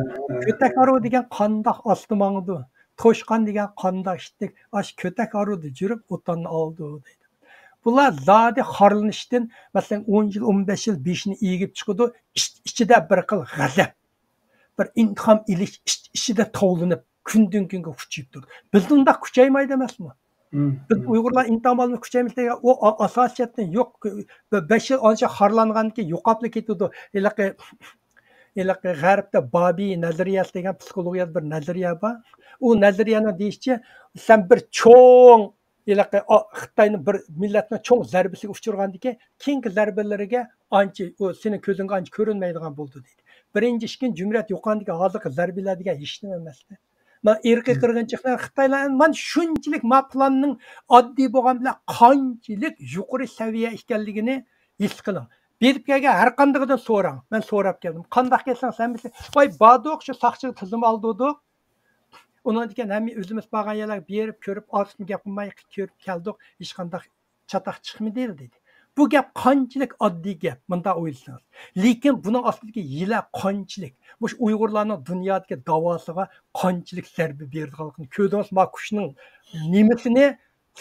Kötekarol degan qandoq ostimongdi. To'shqan degan qandoq ishdik. Ash kötekarolni jurib o'tonni oldi deydi. Bular zodi xorlanishdan, masalan 10 yil, 15 yil beshini egib chiqdi, ichida bir xil g'azab, bir intihom ilish ichida tovlanib, kundan kunga kuchayib turdi. Biz unda kuchaymaydi emasmi? Biz Uyg'urlar intihom olib kuchaymiz degan o asosiyatdan yo'q. 5 yil ancha xorlangandan keyin yo'qolib ketdi. G'arbda Babi nazariyasi degan psixologiyada bir nazariya bor. U nazariyani deyishcha, sen bir cho'ng Xitoyning bir millatning cho'ng zarbasiga uchirgandan keyin keyingi zarbalariga ancha u sening ko'zingga ancha ko'rinmaydigan bo'ldi deydi. Birinchi ishkin jumriyat yo'qandan hozirgi zarbalar degan hech nima emas. Men irqiy qirg'inchiliklar Xitoylar men shunchalik ma planning oddiy bo'lgan bilan qanchalik yuqori saviya ekanligini his qiling. Berib kelgan har qandaydan so'rang. Men so'rab keldim. Qanday kelsang sen bilsan. Voy badoq shu saqchi tizim oldik. Undan keyin hamma o'zimiz borgan yerlarga berib ko'rib, ortiqcha gap qilmay ko'rib keldik. Hech qanday chataq chiqmaydi dedi. Bu gap qanchalik oddiy gap, bunda o'ylasangiz. Lekin buning ostidagi yila qanchalik, bu Uyg'urlarning dunyodagi davosiga qanchalik zarba berganligini ko'rdingiz. Ma qushning nimasini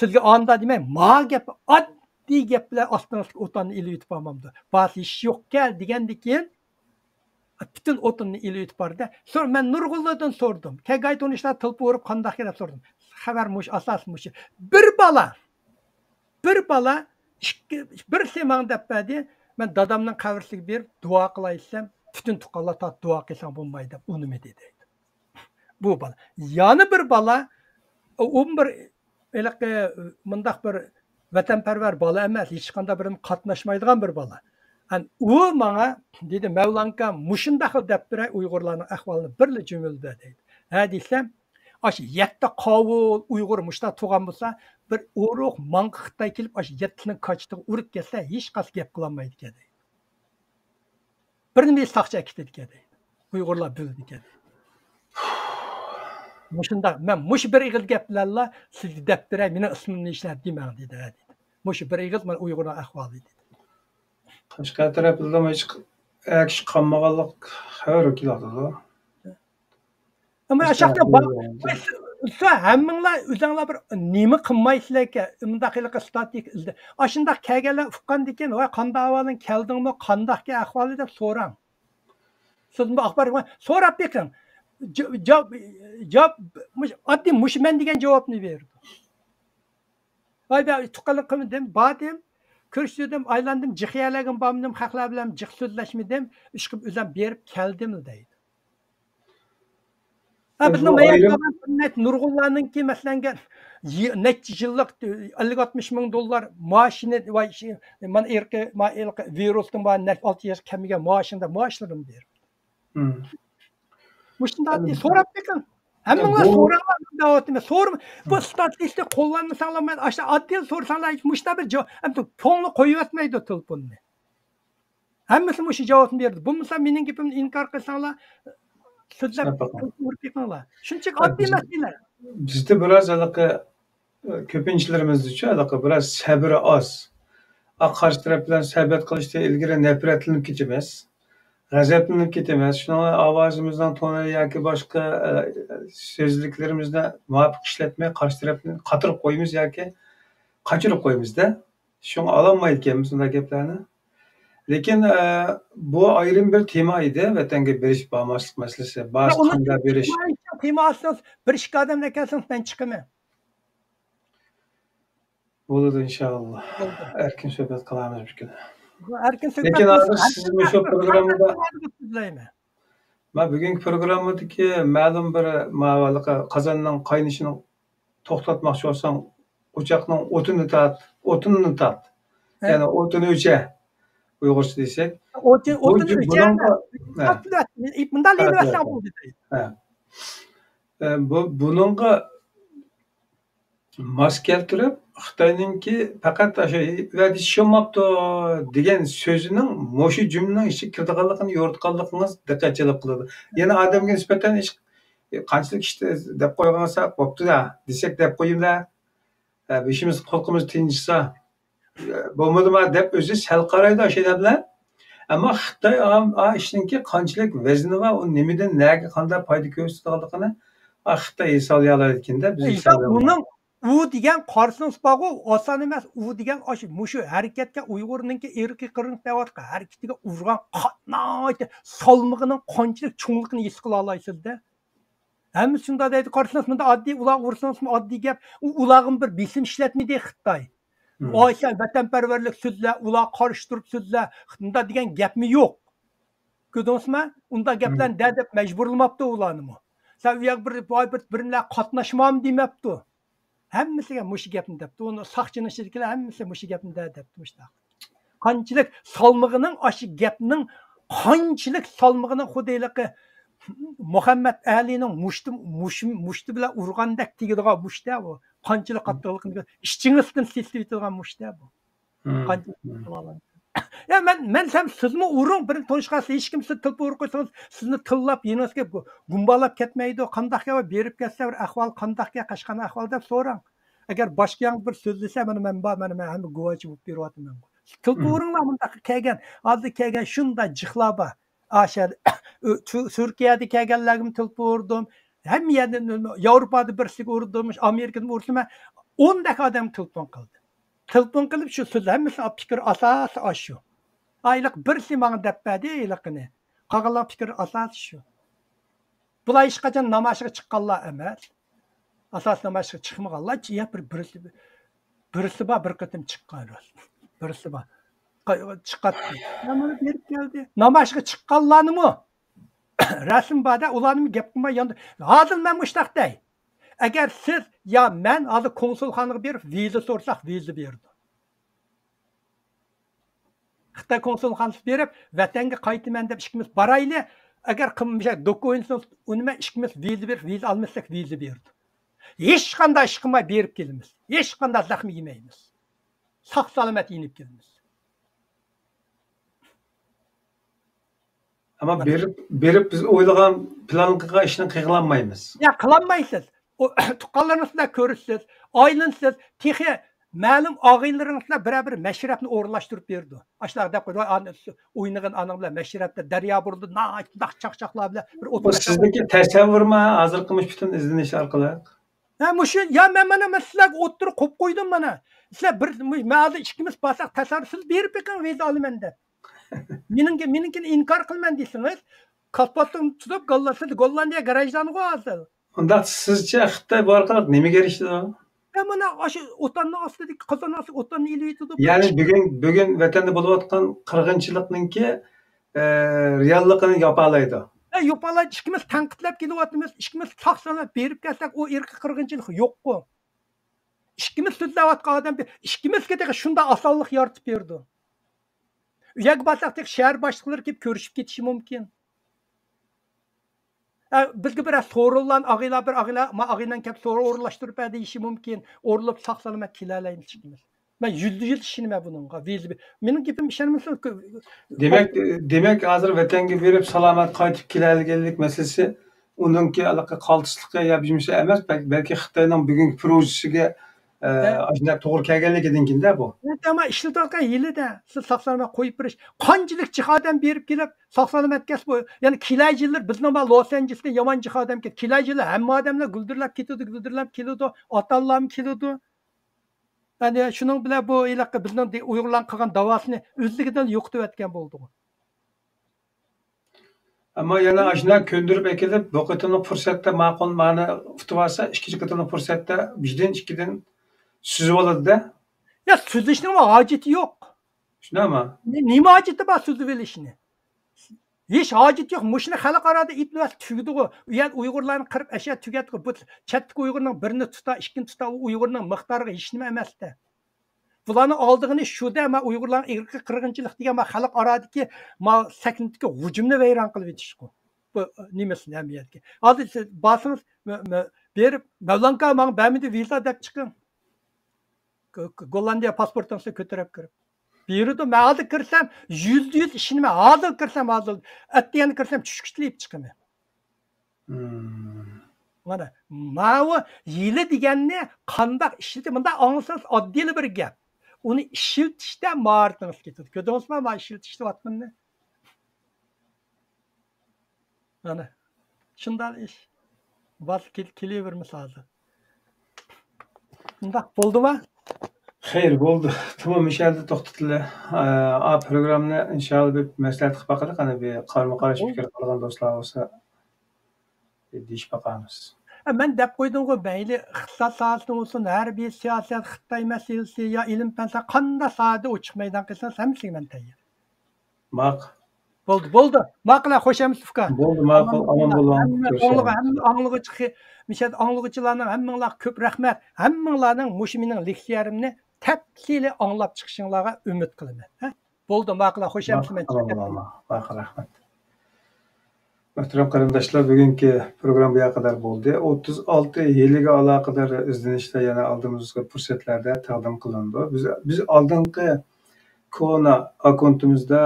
sizga anda demay, ma gap oddiy gap bilan ostingiz o'tanni ilib yutib olmamdi. Bas ish yo'q kel degandan keyin Bütün otunu ilib ötüp bardı. Sonra ben Nurgullardan sordum. Kegay tonuşlar tılpı vurup kandak yerap sordum. Habermuş, asasmış. Bir bala, bir seman depedi. Ben dadamdan kavrisiga bir dua kılaysam, bütün tukallar tat dua kılsam bulmaydı. Onu dedi. Bu bala. Yani bir bala, bir mındaq bir vatanperver bala emas, hech qanday bir qatnaşmaydigan bir bala. U manga dedi Mevlanka mushundaq deb turay Uyg'urlarning ahvolini birli jumilda deydi. Ha desam, aşı 7 qovul Uyg'ur mushta tug'an bo'lsa, bir urug' manga Xitoy kelib aşı 7 qochitiga urib kelsa, hech qas gap qilolmaydi ekan deydi. Birini saqchi ketdi ekan deydi. Uyg'urlar bildi ekan. Mushunda men mush bir ig'il gap bilanla sizga deb turay, meni ismimni ishlab demang dedi. Mush bir ig'il men Uyg'urlar ahvoli dedi. Qashqar tarafida hech akish qolmaganlik xabar keladi. Ama aşağıda bak, hammanglar o'zinglar bir nima qilmaysizlar ekan, undaqiliq statik izda. Ashundaq kelganlar uqqan ekan, voy qanday ahvoling keldingmi, qandaqki ahvoli deb so'rang. Siz bu axborot so'rab beking. Javob oddiy mush men degan javobni berdi. Ayda tuqqanlik qilmadim, bordim, ko'rishdim, aylandim, jiqiyalagim bordim, xalqlar bilan jiq so'zlashmadim, ish qilib o'zim berib keldim deydi. Bizning mayatlarning nurg'ullarninki masalan necha yillik 50-60 ming dollar maoshini man erki virusdan bor 6 yosh kamiga maoshlarim berib. Mushunda so'rab bekin. Hammanglar so'ranglar, so'rma. Bu statistika qo'llanmasanglar, men ashta oddiy so'rasanglar, mushta bir ko'ngli qo'yib yotmaydi telefonni. Hammasi mush javobni berdi. Bo'lmasa mening gapimni inkor qilsanglar, shunchaki oddiy masala. Bizda biroz ko'pinchalarimiz uchun biroz sabri oz. Qarshi taraf bilan sabit qilishda ilgari nafratlanib ketamiz. G'azablanib ketamiz. Shuni ovozimizdan toni yoki boshqa so'zliklarimizni muvofiq ishlatmay qarshi tarafni qatirib qo'yamiz yoki qochirib qo'yamizda. Shuni ololmaydi ekanmiz bunday gaplarni. Lekin bu ayrim bir tema edi, vatanga berish bo'lmaslik masalasi. Ba'zi qanday berish. Temasini bir ikki odamdan kelsin, men chiqaman. Bo'ladi inshaalloh. Erkin suhbat qilamiz bir kun. Erkin suhbat. Lekin hozir sizning shu programmada men bugungi programmadagi ma'lum bir qozonning qaynishini to'xtatmoqchi bo'lsam, o'choqning o'tinini tat. Ya'ni o'tini o'cha. Uyg'urcha desak. O'tini o'cha. Bundan leylasam bo'ldi. Buningga mos keltirib Xitoyninki faqat o'sha va'dishimabdi degan so'zining mo'shu jumlaning ichiga kirdiganligini yo'ritganligingiz diqqatchilik qiladi. Yana odamga nisbatan qanchalik ishda deb qo'ygansa, bo'pti-da, desak deb qo'yinglar. Beshimiz xalqimiz tinchsa, bo'lmadimi deb o'zi sal qaraydi o'shalar bilan. Ammo Xitoy ishninki qanchalik vazni va u nimadan nega qanday foyda ko'rsatganligini Xitoy hisobga olar ekanda biz u degan qarsini isbog'i oson emas. U degan mushu harakatga Uyg'urninki erki qirin deyotgan harakatiga urgan qatnaydi salmig'ining qanchalik cho'ngligini his qila olasizda. Hamma shunda deydi, qarsini bunda oddiy ular ursangiz oddiy gap. Ularning bir besim ishlatmaydi Xitoy. Oysa vatanparvarlik so'zlar, ular qarshi turib so'zlar, bunda degan gapmi yo'q. Ko'rdingizmi? Unda gaplarni deb majburlamabdi ularni. Sen u yoq bir birinlar qatnashmam demabdi. Hammasiga mushi gapni debdi. Uni saqchinishliklar hammasi mushi gapni debdi mushta. Qanchalik salmig'ining ashi gapning qanchalik salmig'ining xudoyligi Muhammad Alining mushti bilan urgandek tegadigan mushta bu. Qanchalik qattiqligini ishchingizdan sesib turgan mushta bu. Qanchalik. Ya men sizmi uring bir to'shqasi hech kim siz tilp urib qo'ysangiz sizni tillab yenasga gumbalab ketmaydi. Qandaqga berib ketsa bir ahvol qandaqga qashqana ahvol deb so'rang. Agar boshqa bir so'zlasa men hamma guvochi bo'lib beryapman. Tilp uringlar bundaq kelgan, hozir kelgan shunda jixlaba. Aşağı Türkiye'de kelganlarım tilp urdim. Hem yerden Avrupa'da birsik urdim, Amerika'da urdim. 10 dakika adam telefon qildi. Telefon qilib shu so'zlar hammasi fikr asosi shu. Ayliq birsi menga deb berdi ayliqini. Qolganlar fikri asosi shu. Bular hech qachon namoyishga chiqqanlar emas. Asos namoyishga chiqmaganlar, birisi bor bir qatim chiqqan. Birisi bor. Chiqatdi. Mana berib keldi. Namoyishga chiqqanlarnimi? Rasm borda ularni gap qilmay yondi. Hozir men mushtaq dey. Agar siz yo men hozir konsulxonaga berib viza so'rasak, viza berdi. Xitoy konsulxonasi berib, vatanga qaytaman deb ikkimiz borayli. Agar qilmasa dokumentni unima ikkimiz viza berib, viza olmasak viza berdi. Hech qanday ish qilmay berib kelamiz. Hech qanday zaxm yemaymiz. Sog' salomat yenib kelamiz. Ama berib biz o'ylagan plan qilgan ishni qilolmaymiz. Ya qilolmaysiz. Tuqqanlarinizda ko'rishsiz, oylinsiz, texi ma'lum og'aylaringizlar bir mashrabni o'rlashtirib berdi. Ashlar deb qo'ydi, o'ynagan anam bilan mashrabda daryo bo'ldi, naq chaqchaqlar bilan bir Bu sizniki tasavvurmi, hozir qilmish butun izdinish orqali? Ha, mushu ya men mana sizlarga o'tirib qo'yib qo'ydim mana. Sizlar bir ma'zi ikkimiz basak tasarrufsiz berib ekan viza olaman deb. Meninkini inkor qilman deysiz. Kapatni tutib Gollandiya garajdan qo'yasiz. Unda sizcha Xitoy bu orqali nimaga erishdi? Mana shu o'tanning ostidagi qozon osti o'tanni ilaydi. Ya'ni bugun vatanda bo'layotgan qirg'inchilikninki realligini yopalaydi. Yopalar ikkimiz tanqidlab kelyapmiz, ikkimiz saqsanib berib kelsak, o irqiy qirg'inchilik yo'q-ku. Ikkimiz so'zlayotgan odam ikkimizga shunda osonlik yaratib berdi. Uyga borsaq shahar boshliqlari kelib ko'rishib ketishi mumkin. Bizga bir so'rovlan og'aylar og'aydan kelib so'rov o'rlashtirib deyishi mumkin. O'rlab saq-salomat kelalaymiz ikkimiz. Ben %100 ishonman bunga. Mening gapim ishonmasin. Demak, hozir vatanga berib salomat qaytib keladiganlik masalasi uningki aloqa qaltislikka ya bizimcha emas, balki Xitoyning bugungi projesiga ashuna to'g'ri kelganligidan bu. Ama ishlatayotgan yilida siz saq-salomat qo'yib berish, qanchalik jihoddan berib kelib saq-salomat bu. Ya'ni kilajillar bizning Los Anjelesda yomon jihoddan ketdi. Kilajillar hamma odamlar guldirlab keladi, ota-onalar keladi. Yani şunun bilan bu ilaqa bizning Uyg'urlar qilgan davosini o'zligidan yo'qotib o'tgan bo'ldi. Ammo yana ashuna ko'ndirib kelib, bu qatimli fursatda ma'qul ma'ni tutib ikkinchi qatimli fursatda bizdan ikkidan suzib oladi-da. Ya suzishning hojati yo'q. Shunami? Nima hojati bor suzib olishni? Hech hojat yo'q. Mushuni xalqaroda iplas tugdi. U yer Uyg'urlarni qirib ashya tugatdi. Bu chatdagi Uyg'urning birini tuta, ikkini tuta, u Uyg'urning miqdoriga hech nima emasda. Bularni oldig'ini shuda ma Uyg'urlarning irqiy qirg'inchilik degan ma xalqarodagi ma saknatga hujumni vayron qilib etishku. Bu nimasini hamiyatga. Hozir siz bosimiz berib Mavlanka men bamidi viza deb chiqing. Gollandiya pasportingizni ko'tarib kirib. Birida men hozir kirsam %100 ishonma. Hozir kirsam atyan kirsam tushkichlayib chiqaman. Mana mavi yili deganni qandoq ishlatib bunda anglasangiz oddiy bir gap. Uni ishlatishda mahoratingiz ketadi. Ko'rdingizmi men ishlatishni? Mana shunday ish. Bas kelaveramiz hozir. Bunda bo'ldimi? Xeyr, bo'ldi. Tamam, ishlarni to'xtatdilar. Programni inshaalloh bir maslahat qilib baqadi, qani bir qarama-qarshi fikr qilgan do'stlar bo'lsa deyish baqamiz. Ben deb qo'ydim-ku, mayli iqtisod sohasida bo'lsin, harbiy siyosat, Xitoy masalasi yo ilm-fan qanday sohada ochiq maydon qilsangiz hammasiga men tayyor. Ma'qul. Bo'ldi. Ma'qullar, xo'shamiz ukan. Bo'ldi, ma'qul. Omon bo'ling. Anglag'uchilarning hammanglar ko'p rahmat. Hammanglarning mushu mening leksiyarimni tafsili anglab chiqishinglarga umid qilaman. Bo'ldi, ma'qullar, xo'shamiz. Ma'qul, rahmat. Muhtaram qarindoshlar, bugungi program bu yoqqa qadar bo'ldi. 36 yiliga aloqador izlanishlar yana oldimizga fursatlarda taqdim qilindi. Biz oldingi kona akkauntimizda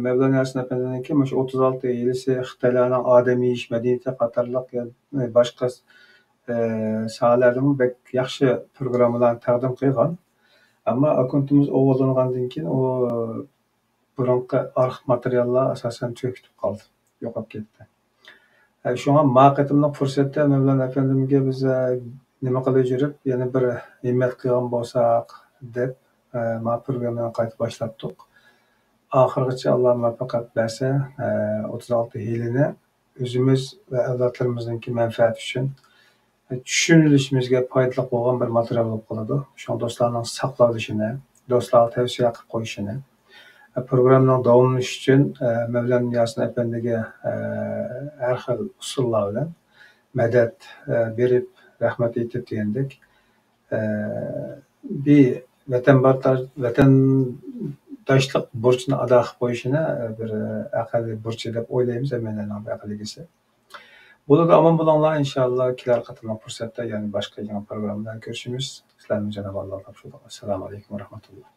Mavlon Yasin afandininki mana shu 36 yilisi Xitoylarning odamiy ish madaniyati qatorliq boshqa sohalarda yaxshi programmalarni taqdim qilgan. Ammo akkauntimiz o'g'irlangandan keyin u burungi arxiv materiallar asosan cho'kib qoldi, yo'qolib ketdi. Shunga maqatimli fursatda Mavlon afandimga biz nima qilib yurib, yana bir himmat qilgan bo'lsak deb ma programmani qayta boshladik. oxirigacha Alloh muvaffaqiyat bersa, 36 yilini o'zimiz va avlodlarimizningki manfaati uchun tushunilishimizga foydali bo'lgan bir material bo'lib qoladi. Shu do'stlarning saqlanishini, do'stlarga tavsiya qilib qo'yishini, programmaning davomlashi uchun Mavlana Yasin afandiga har xil usullar bilan madad berib, rahmat aytib degandek, bir vatandoshlik burchini ado qilib qo'yishini bir aqlli burchi deb o'ylaymiz, hammalarning aqligisi. Bo'ladi, omon bo'linglar inshaalloh. Kelar qatorliq fursatda, ya'ni boshqa yangi programmalarda ko'rishamiz. Sizlarni Janob Alloh topshirdi. Assalomu alaykum va rahmatulloh.